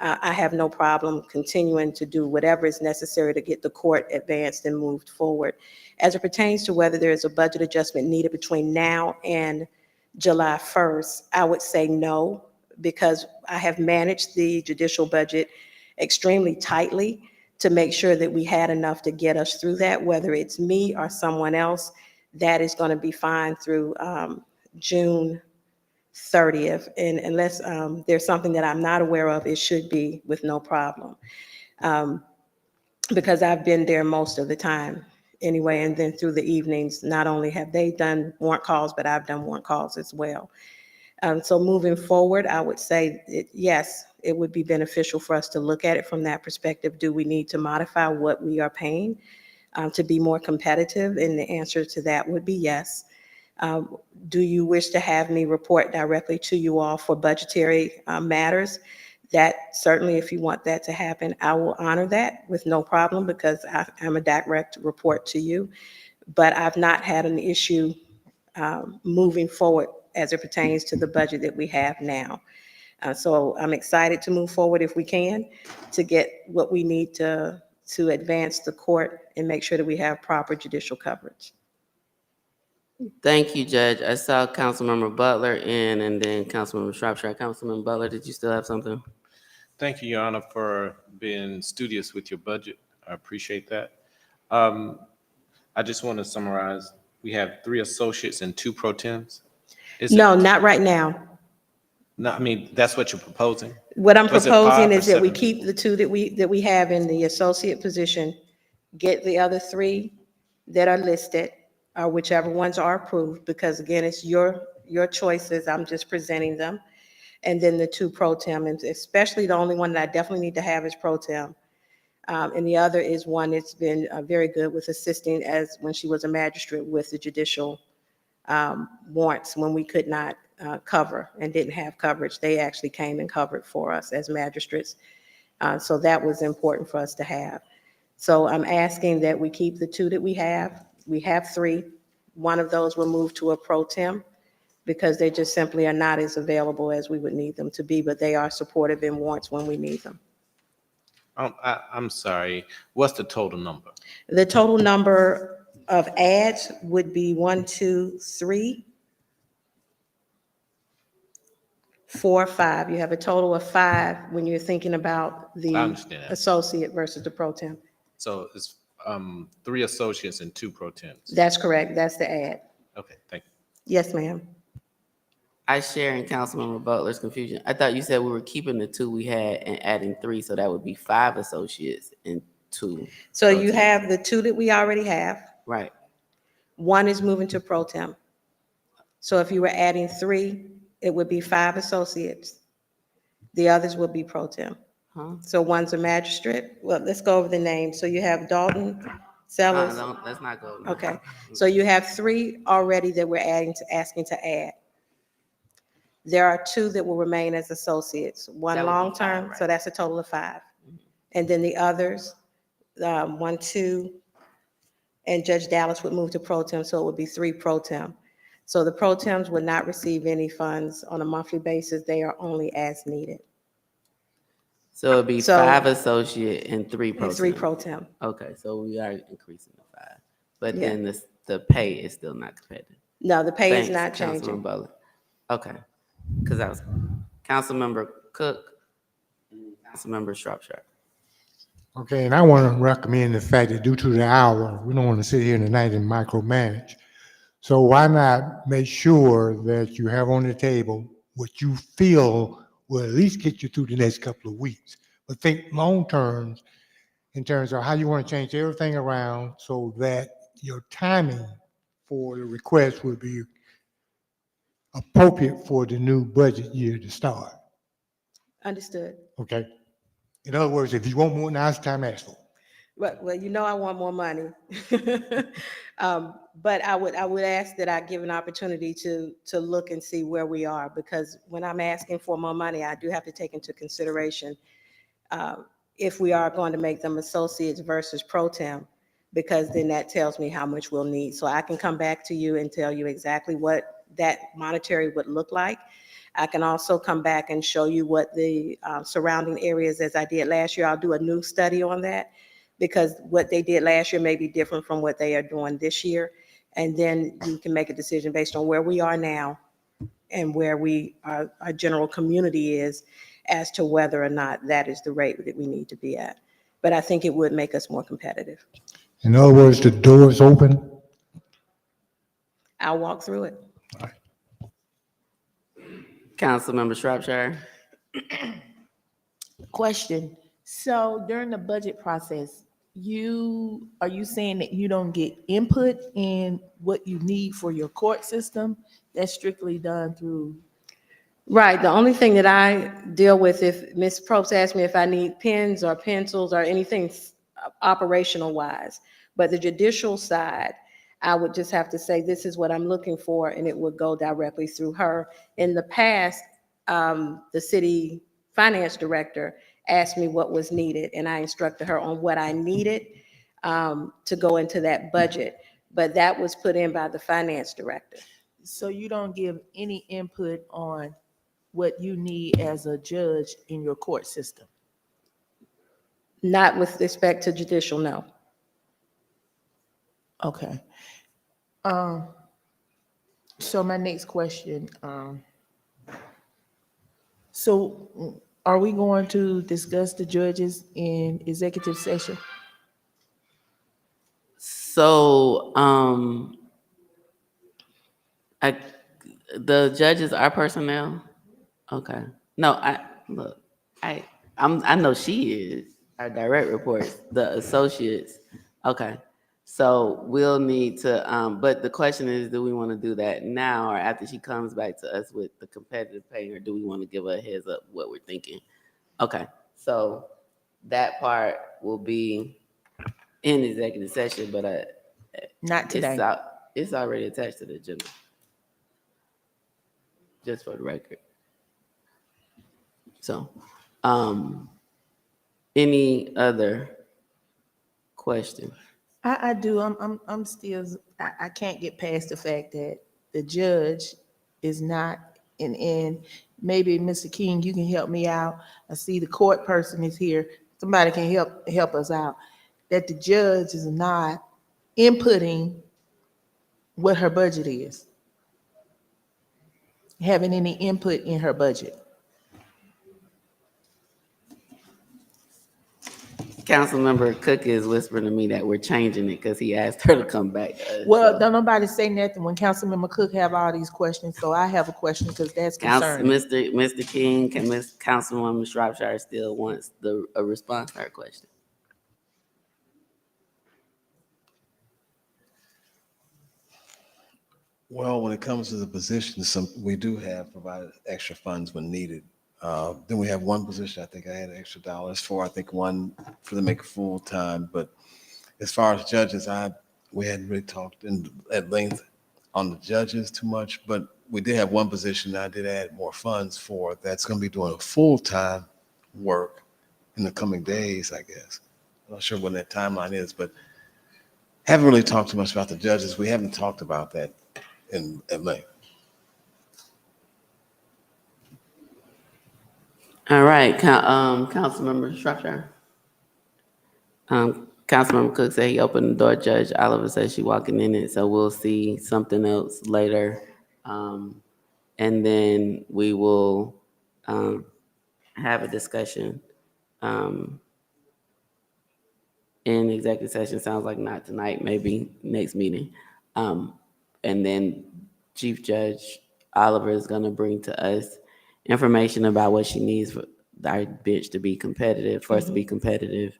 I have no problem continuing to do whatever is necessary to get the court advanced and moved forward. As it pertains to whether there is a budget adjustment needed between now and July 1st, I would say no, because I have managed the judicial budget extremely tightly to make sure that we had enough to get us through that. Whether it's me or someone else, that is going to be fine through June 30th. And unless there's something that I'm not aware of, it should be with no problem. Because I've been there most of the time anyway. And then through the evenings, not only have they done warrant calls, but I've done warrant calls as well. So moving forward, I would say, yes, it would be beneficial for us to look at it from that perspective. Do we need to modify what we are paying to be more competitive? And the answer to that would be yes. Do you wish to have me report directly to you all for budgetary matters? That certainly, if you want that to happen, I will honor that with no problem, because I'm a direct report to you. But I've not had an issue moving forward as it pertains to the budget that we have now. So I'm excited to move forward if we can, to get what we need to advance the court and make sure that we have proper judicial coverage. Thank you, Judge. I saw Councilmember Butler in, and then Councilmember Shropshire. Councilmember Butler, did you still have something? Thank you, Your Honor, for being studious with your budget. I appreciate that. I just want to summarize. We have 3 associates and 2 pro tems. No, not right now. No, I mean, that's what you're proposing? What I'm Was it proposing 5 or is that we 7? keep the 2 that we have in the associate position, get the other 3 that are listed, or whichever ones are approved, because again, it's your choices. I'm just presenting them. And then the 2 pro tem, and especially the only one that I definitely need to have is pro tem. And the other is one that's been very good with assisting as when she was a magistrate with the judicial warrants when we could not cover and didn't have coverage. They actually came and covered for us as magistrates. So that was important for us to have. So I'm asking that we keep the two that we have. We have three. One of those will move to a pro tem because they just simply are not as available as we would need them to be, but they are supportive in warrants when we need them. I'm sorry. What's the total number? The total number of ads would be 1, 2, 3, 4, 5. You have a total of 5 when you're thinking about I the understand that. associate versus the pro tem. So it's 3 associates and 2 pro temps. That's correct. That's the ad. Okay, thank you. Yes, ma'am. I share in Councilmember Butler's confusion. I thought you said we were keeping the 2 we had and adding 3, so that would be 5 associates and 2. So pro you tem. have the 2 that we already have. Right. 1 is moving to pro tem. So if you were adding 3, it would be 5 associates. The others would be pro tem. Huh? So one's a magistrate. Well, let's go over the names. So you have Dalton, Sellers. Let's not go. No. Okay. So you have 3 already that we're asking to add. There are 2 that will remain as associates, one That would be long-term, 5, right? so that's a total of 5. And then the others, 1, 2, and Judge Dallas would move to pro tem, so it would be 3 pro tem. So the pro tems would not receive any funds on a monthly basis. They are only as needed. So it'd be So- 5 associate and 3 pro And 3 tem. pro tem. Okay, so we are increasing to 5, but Yeah. then the pay is still not competitive. No, the pay is Thanks, not Councilman changing. Butler. Okay, because I was Councilmember Cook, and Councilmember Shropshire. Okay, and I want to recommend the fact that due to the hour, we don't want to sit here tonight and micromanage. So why not make sure that you have on the table what you feel will at least get you through the next couple of weeks? But think long terms in terms of how you want to change everything around so that your timing for the request will be appropriate for the new budget year to start. Understood. Okay? In other words, if you want more, now's the time to ask for it. Well, you know I want more money. But I would ask that I give an opportunity to look and see where we are, because when I'm asking for more money, I do have to take into consideration if we are going to make them associates versus pro tem, because then that tells me how much we'll need. So I can come back to you and tell you exactly what that monetary would look like. I can also come back and show you what the surrounding areas, as I did last year. I'll do a new study on that, because what they did last year may be different from what they are doing this year. And then you can make a decision based on where we are now and where our general community is as to whether or not that is the rate that we need to be at. But I think it would make us more competitive. In other words, the door is open. I'll walk through it. Councilmember Shropshire. Question. So during the budget process, are you saying that you don't get input in what you need for your court system? That's strictly done through. Right. The only thing that I deal with, if Ms. Probst asks me if I need pens or pencils or anything operational wise, but the judicial side, I would just have to say, this is what I'm looking for, and it would go directly through her. In the past, the city finance director asked me what was needed, and I instructed her on what I needed to go into that budget. But that was put in by the finance director. So you don't give any input on what you need as a judge in your court system? Not with respect to judicial, no. Okay. So my next question, so are we going to discuss the judges in executive session? So, the judges are personnel. Okay. No, I know she is our direct reports, the associates. Okay. So we'll need to, but the question is, do we want to do that now or after she comes back to us with the competitive pay, or do we want to give her a heads up what we're thinking? Okay. So that part will be in executive session, but Not today. it's already attached to the agenda. Just for the record. So, any other question? I do. I'm still. I can't get past the fact that the judge is not in. Maybe Mr. King, you can help me out. I see the court person is here. Somebody can help us out. That the judge is not inputting what her budget is, having any input in her budget. Councilmember Cook is whispering to me that we're changing it because he asked her to come back to us. Well, so. don't nobody say nothing when Councilmember Cook have all these questions, so I have a question because that's concerning. Mr. King, can Miss Councilwoman Shropshire still wants a response to her question? Well, when it comes to the positions, we do have provided extra funds when needed. Then we have one position I think I had extra dollars for. I think one for to make full time. But as far as judges, we hadn't really talked at length on the judges too much. But we did have one position I did add more funds for. That's going to be doing a full time work in the coming days, I guess. I'm not sure when that timeline is, but haven't really talked too much about the judges. We haven't talked about that at length. All right, Councilmember Shropshire. Councilmember Cook said he opened the door. Judge Oliver said she walking in it, so we'll see something else later. And then we will have a discussion in executive session. Sounds like not tonight, maybe next meeting. And then Chief Judge Oliver is gonna bring to us information about what she needs for our bench to be competitive, for us to be competitive.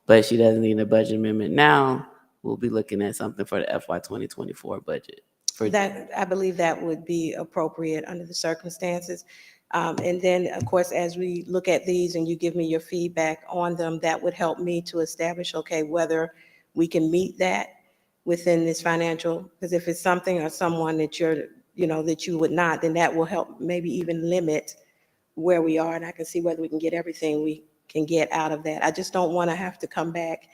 But she doesn't need a budget amendment now. We'll be looking at something for the FY 2024 budget. That, I believe that would be appropriate under the circumstances. And then, of course, as we look at these and you give me your feedback on them, that would help me to establish, okay, whether we can meet that within this financial, because if it's something or someone that that you would not, then that will help maybe even limit where we are. And I can see whether we can get everything we can get out of that. I just don't want to have to come back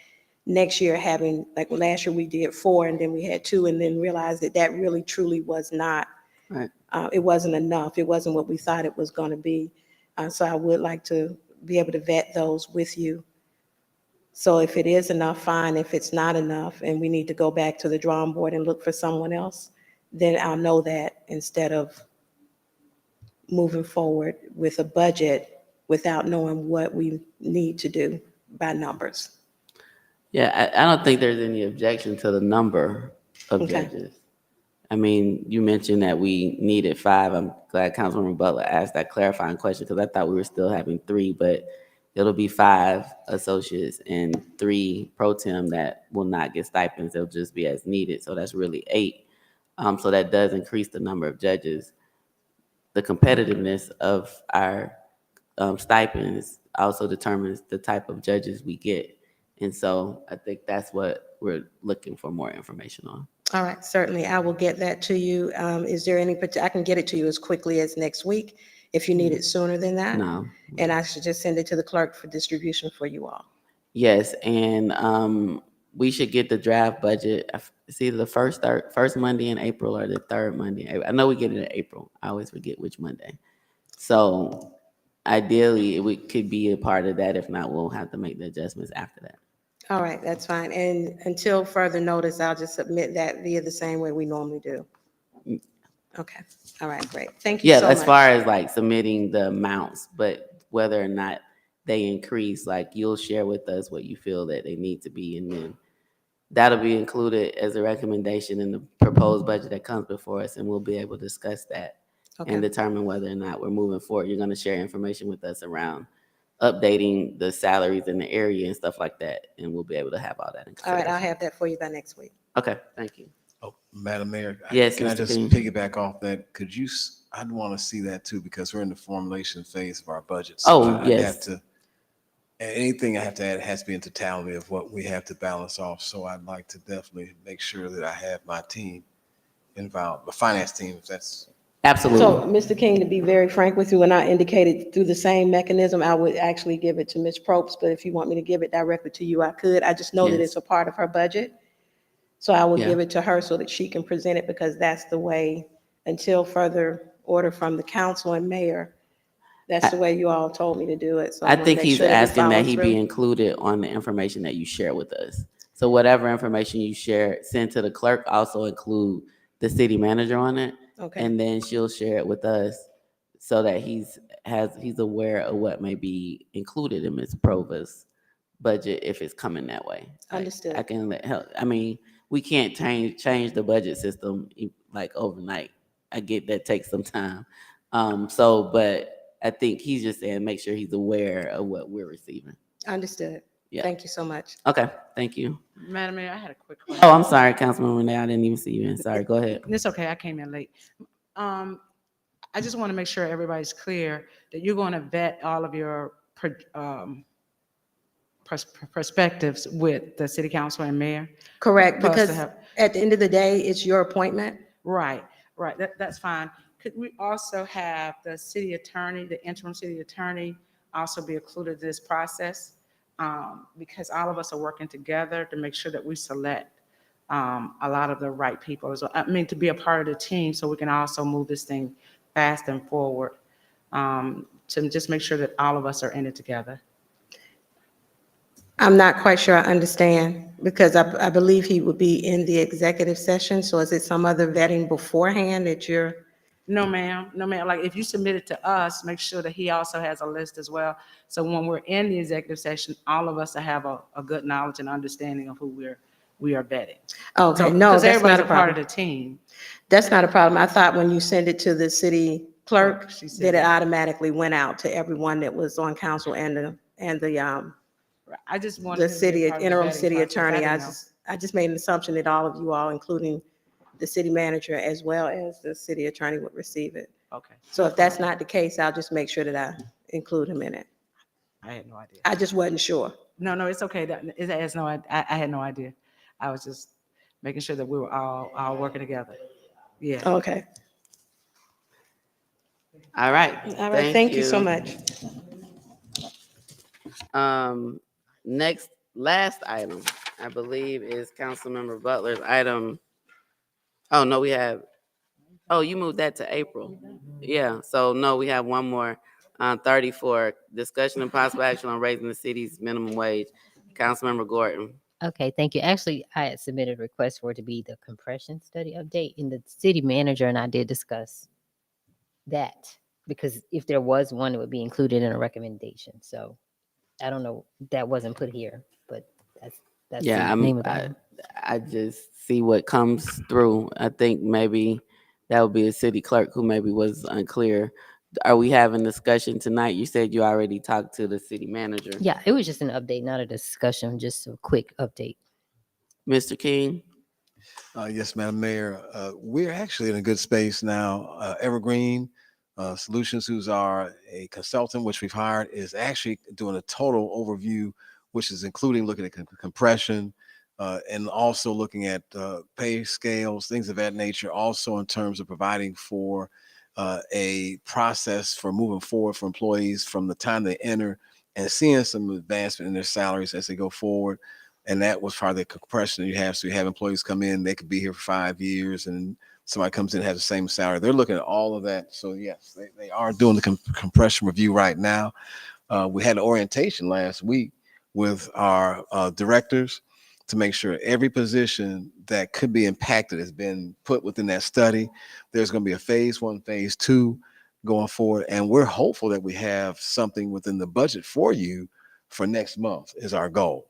next year having, like last year we did 4 and then we had 2 and then realized that really truly was not, right. It wasn't enough. It wasn't what we thought it was going to be. So I would like to be able to vet those with you. So if it is enough, fine. If it's not enough and we need to go back to the drawing board and look for someone else, then I'll know that instead of moving forward with a budget without knowing what we need to do by numbers. Yeah, I don't think there's any objection to the number of Okay. judges. I mean, you mentioned that we needed 5. I'm glad Councilwoman Butler asked that clarifying question because I thought we were still having 3, but it'll be 5 associates and 3 pro tem that will not get stipends. They'll just be as needed. So that's really 8. So that does increase the number of judges. The competitiveness of our stipends also determines the type of judges we get. And so I think that's what we're looking for more information on. All right, certainly. I will get that to you. Is there any, I can get it to you as quickly as next week if you need it sooner than that. No. And I should just send it to the clerk for distribution for you all. Yes, and we should get the draft budget. It's either the first Monday in April or the third Monday. I know we get it in April. I always forget which Monday. So ideally, we could be a part of that. If not, we'll have to make the adjustments after that. All right, that's fine. And until further notice, I'll just submit that via the same way we normally do. Okay, all right, great. Thank you so much. Yeah, as far as like submitting the amounts, but whether or not they increase, like you'll share with us what you feel that they need to be, and then that'll be included as a recommendation in the proposed budget that comes before us, and we'll be able to discuss that and determine whether or not we're moving forward. You're going to share information with us around updating the salaries in the area and stuff like that, and we'll be able to have all that in All right, consideration. I'll have that for you by next week. Okay, thank you. Oh, Madam Mayor, Yes, can I Mr. just King. piggyback off that? I'd want to see that too, because we're in the formulation phase of our budget. So Oh, I'd yes. have to And anything I have to add has to be in totality of what we have to balance off. So I'd like to definitely make sure that I have my team involved, the finance team, if that's. Absolutely. So, Mr. King, to be very frank with you, and I indicated through the same mechanism, I would actually give it to Ms. Probst, but if you want me to give it directly to you, I could. I just know that Yes. it's a part of her budget. So I will Yeah. give it to her so that she can present it, because that's the way, until further order from the council and mayor, that's the way you all told me to do it. So I wanna think make he's sure that we asking that follow he be through. included on the information that you share with us. So whatever information you share, send to the clerk, also include the city manager on it. Okay. And then she'll share it with us so that he's aware of what may be included in Ms. Prova's budget if it's coming that way. Understood. I can help. I mean, we can't change the budget system like overnight. I get that takes some time. But I think he's just saying make sure he's aware of what we're receiving. Understood. Yeah. Thank you so much. Okay, thank you. Madam Mayor, I had a quick question. Oh, I'm sorry, Councilman Renee. I didn't even see you in. Sorry, go ahead. It's okay, I came in late. I just want to make sure everybody's clear that you're going to vet all of your perspectives with the city council and mayor? Correct, For us to because have- at the end of the day, it's your appointment. Right, that's fine. Could we also have the city attorney, the interim city attorney, also be included in this process? Because all of us are working together to make sure that we select a lot of the right people as well. I mean, to be a part of the team so we can also move this thing fast and forward, to just make sure that all of us are in it together. I'm not quite sure I understand, because I believe he would be in the executive session. So is it some other vetting beforehand that you're? No, ma'am. No, ma'am. Like, if you submit it to us, make sure that he also has a list as well. So when we're in the executive session, all of us have a good knowledge and understanding of who we are vetting. Okay, So- no, because that's everybody's not a part of problem. the team. That's not a problem. I thought when you send it to the city clerk, She said that it that. automatically went out to everyone that was on council and the I just wanted him to be city, a part of the interim vetting city process. attorney. didn't know. I just made an assumption that all of you all, including the city manager as well as the city attorney, would receive it. Okay. So if that's not the case, I'll just make sure that I include him in it. I had no idea. I just wasn't sure. No, it's okay. It has no, I had no idea. I was just making sure that we were all working together. Yeah. Okay. All right. All right, thank you so much. Last item, I believe, is Councilmember Butler's item. Oh, no, we have, you moved that to April. Yeah, so no, we have one more, 34, discussion and possible action on raising the city's minimum wage. Councilmember Gordon. Okay, thank you. Actually, I had submitted a request for it to be the compression study update, and the city manager and I did discuss that, because if there was one, it would be included in a recommendation. So I don't know, that wasn't put here, but that's Yeah, the name of it. I just see what comes through. I think maybe that would be a city clerk who maybe was unclear. Are we having discussion tonight? You said you already talked to the city manager. Yeah, it was just an update, not a discussion, just a quick update. Mr. King? Yes, Madam Mayor. We're actually in a good space now. Evergreen Solutions, who's a consultant, which we've hired, is actually doing a total overview, which is including looking at compression and also looking at pay scales, things of that nature, also in terms of providing for a process for moving forward for employees from the time they enter and seeing some advancement in their salaries as they go forward. And that was part of the compression you have. So you have employees come in, they could be here for 5 years, and somebody comes in and has the same salary. They're looking at all of that. So yes, they are doing the compression review right now. We had an orientation last week with our directors to make sure every position that could be impacted has been put within that study. There's going to be a phase 1, phase 2 going forward. And we're hopeful that we have something within the budget for you for next month is our goal.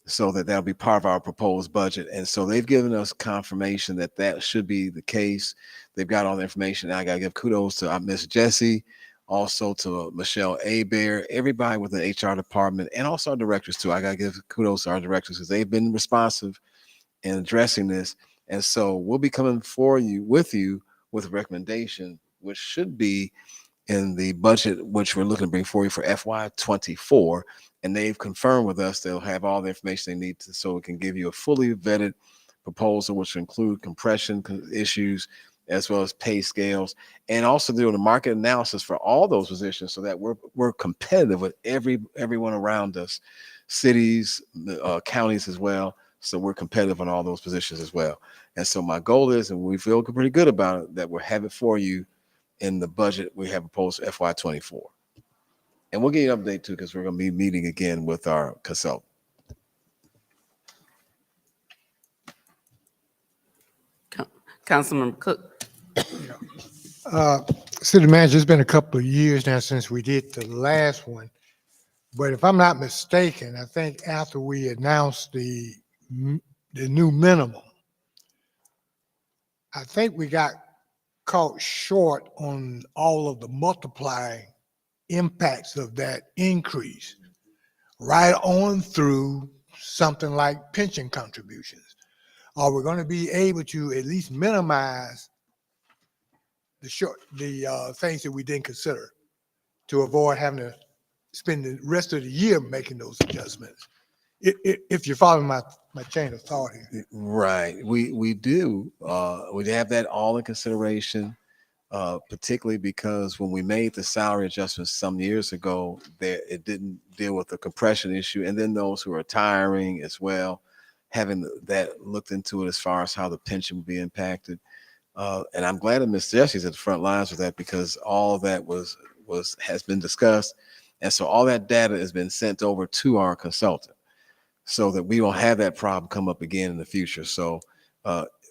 So that'll be part of our proposed budget. And so they've given us confirmation that that should be the case. They've got all the information. I got to give kudos to Miss Jessie, also to Michelle Abear, everybody within the HR department, and also our directors too. I got to give kudos to our directors because they've been responsive in addressing this. And so we'll be coming with you with a recommendation, which should be in the budget, which we're looking to bring for you for FY24. And they've confirmed with us they'll have all the information they need so it can give you a fully vetted proposal, which will include compression issues as well as pay scales, and also doing a market analysis for all those positions so that we're competitive with everyone around us, cities, counties as well. So we're competitive on all those positions as well. And so my goal is, and we feel pretty good about it, that we'll have it for you in the budget we have proposed for FY24. And we'll get you an update too, because we're going to be meeting again with our consultant. Councilman Cook. City manager, it's been a couple of years now since we did the last one. But if I'm not mistaken, I think after we announced the new minimum, I think we got caught short on all of the multiplying impacts of that increase, right on through something like pension contributions. Are we going to be able to at least minimize the things that we didn't consider to avoid having to spend the rest of the year making those adjustments? If you're following my chain of thought here. Right. We do. We have that all in consideration, particularly because when we made the salary adjustments some years ago, it didn't deal with the compression issue, and then those who are retiring as well, having that looked into it as far as how the pension would be impacted. And I'm glad that Ms. Jesse's at the front lines with that, because all of that has been discussed, and so all that data has been sent over to our consultant, so that we don't have that problem come up again in the future. So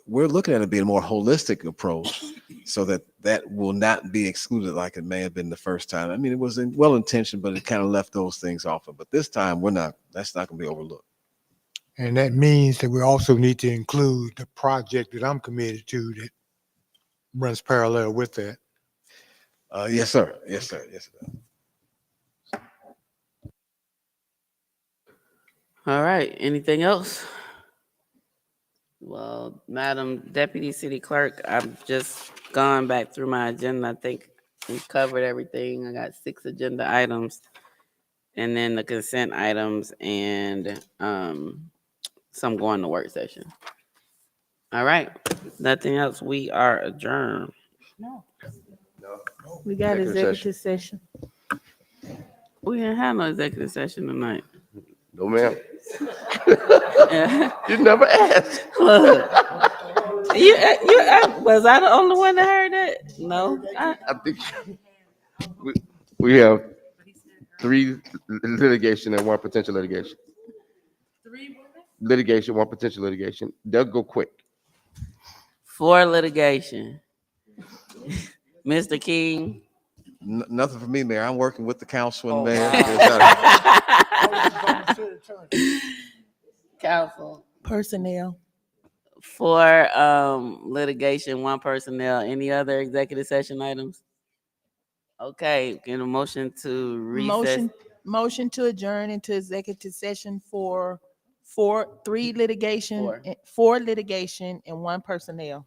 we're looking at it being a more holistic approach, so that will not be excluded like it may have been the first time. I mean, it was well intentioned, but it kind of left those things off. But this time, that's not going to be overlooked. And that means that we also need to include the project that I'm committed to that runs parallel with that. Yes, sir. Yes, sir. Yes, sir. All right. Anything else? Well, Madam Deputy City Clerk, I've just gone back through my agenda. I think we covered everything. I got 6 agenda items, and then the consent items, and some going to work session. All right. Nothing else. We are adjourned. No. We got executive session. We didn't have no executive session tonight. No, ma'am. You never asked. Look, was I the only one that heard that? No. I think we have 3 litigation and 1 potential litigation. 3 Litigation, 1 potential litigation. They'll go quick. 4 litigation. Mr. King. Nothing for me, Mayor. I'm working with the council and mayor. Council. Personnel. 4 litigation, 1 personnel. Any other executive session items? Okay, get a motion to recess. Motion to adjourn into executive session for 4 litigation and 1 personnel.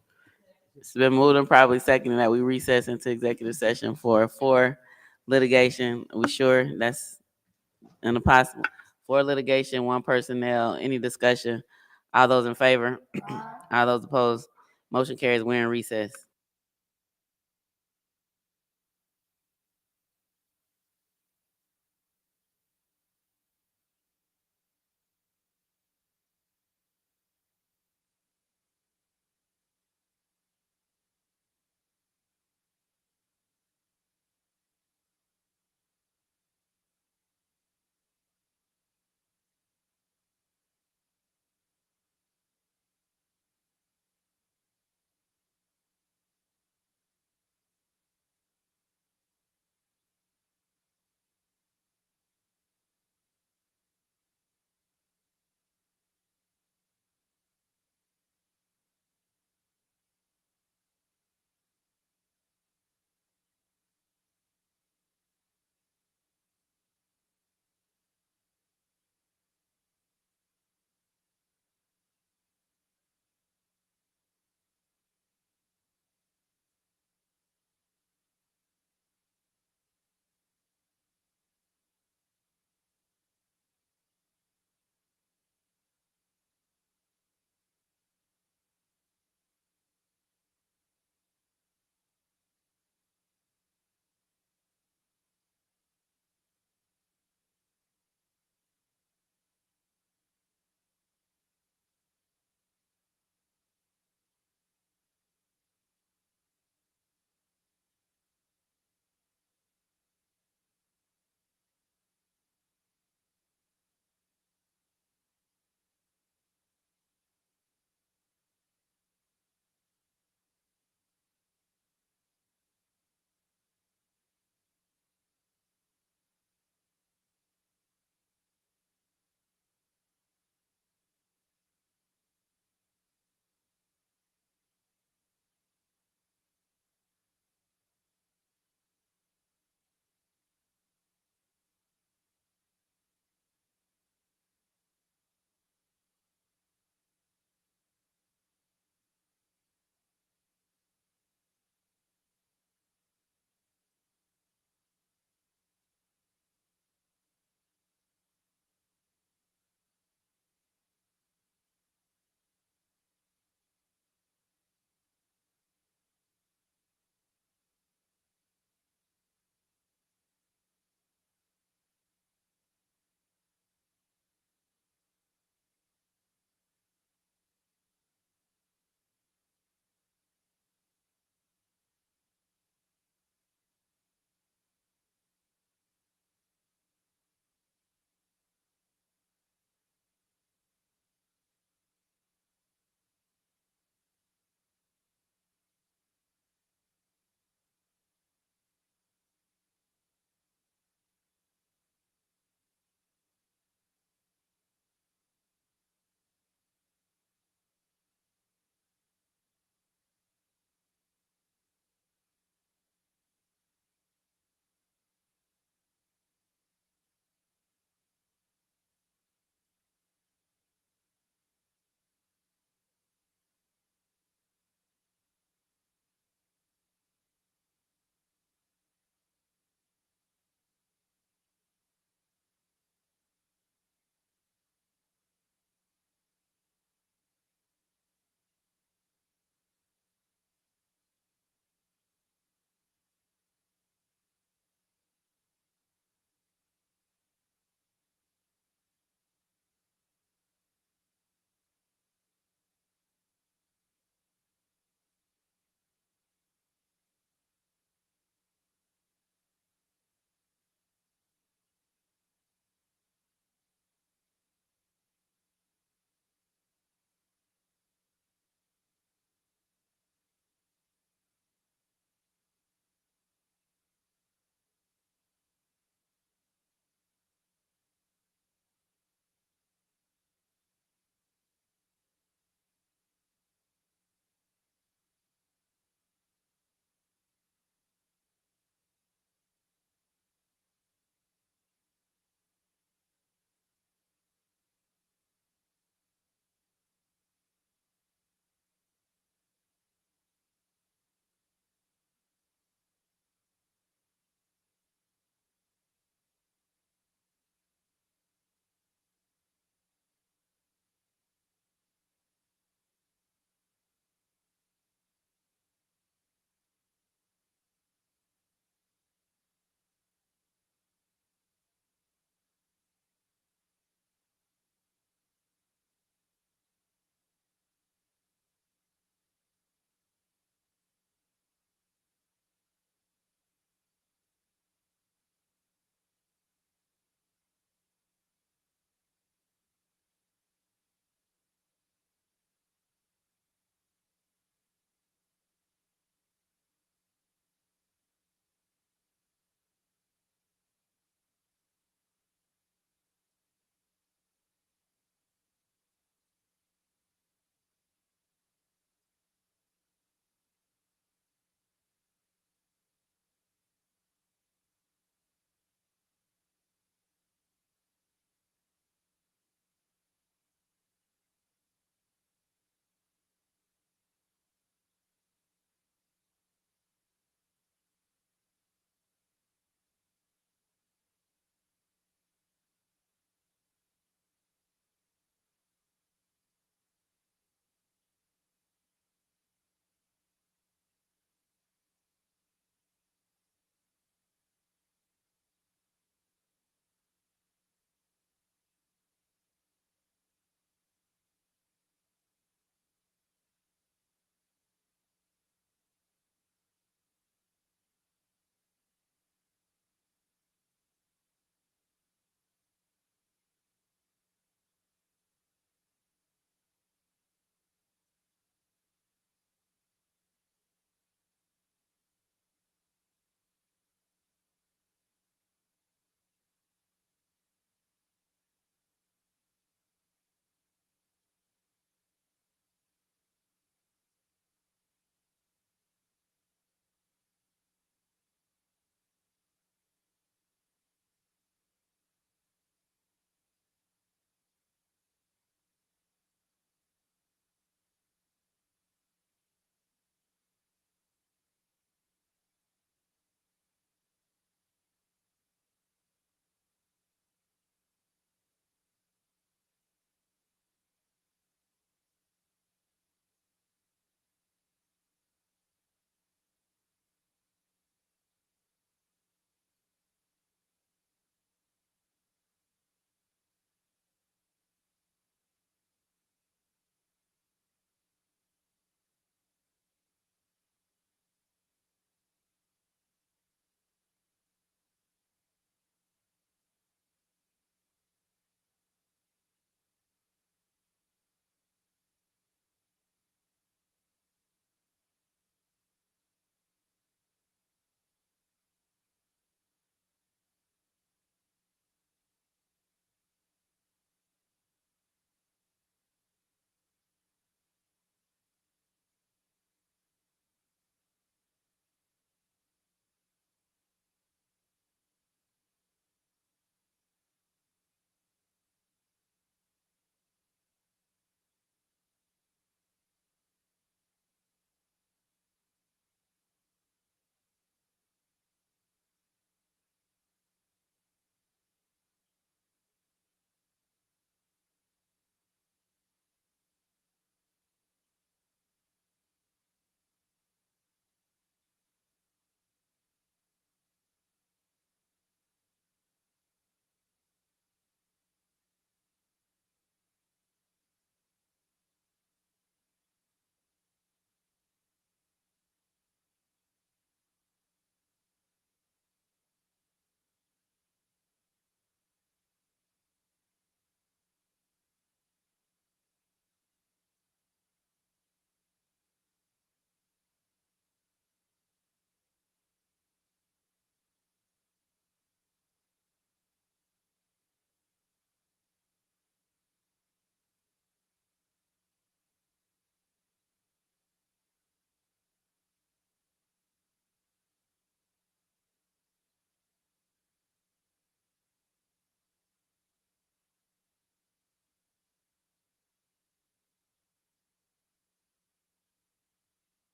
It's been moved and probably seconded that we recess into executive session for 4 litigation. Are we sure that's in the possible? 4 litigation, 1 personnel. Any discussion? All those in favor? All those opposed? Motion carries. We're in recess.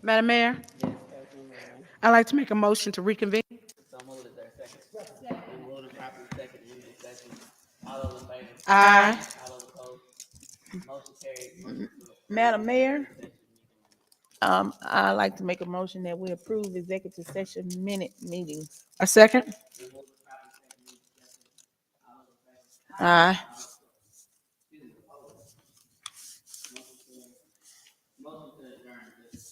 Madam Mayor, I'd like to make a motion to reconvene. So moved. Is there a second? Been moved and properly second, move this session. All those in favor? Aye. All those opposed? Motion carried. Motion to Madam Mayor, I'd like to make a motion that we approve executive session minute meetings. A second? Been moved and properly second, move this session. All those in favor? Aye. Excuse me. Motion carried. Motion to adjourn this,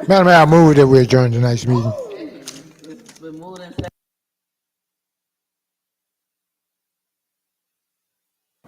Madam Mayor, I move that we adjourn tonight's meeting.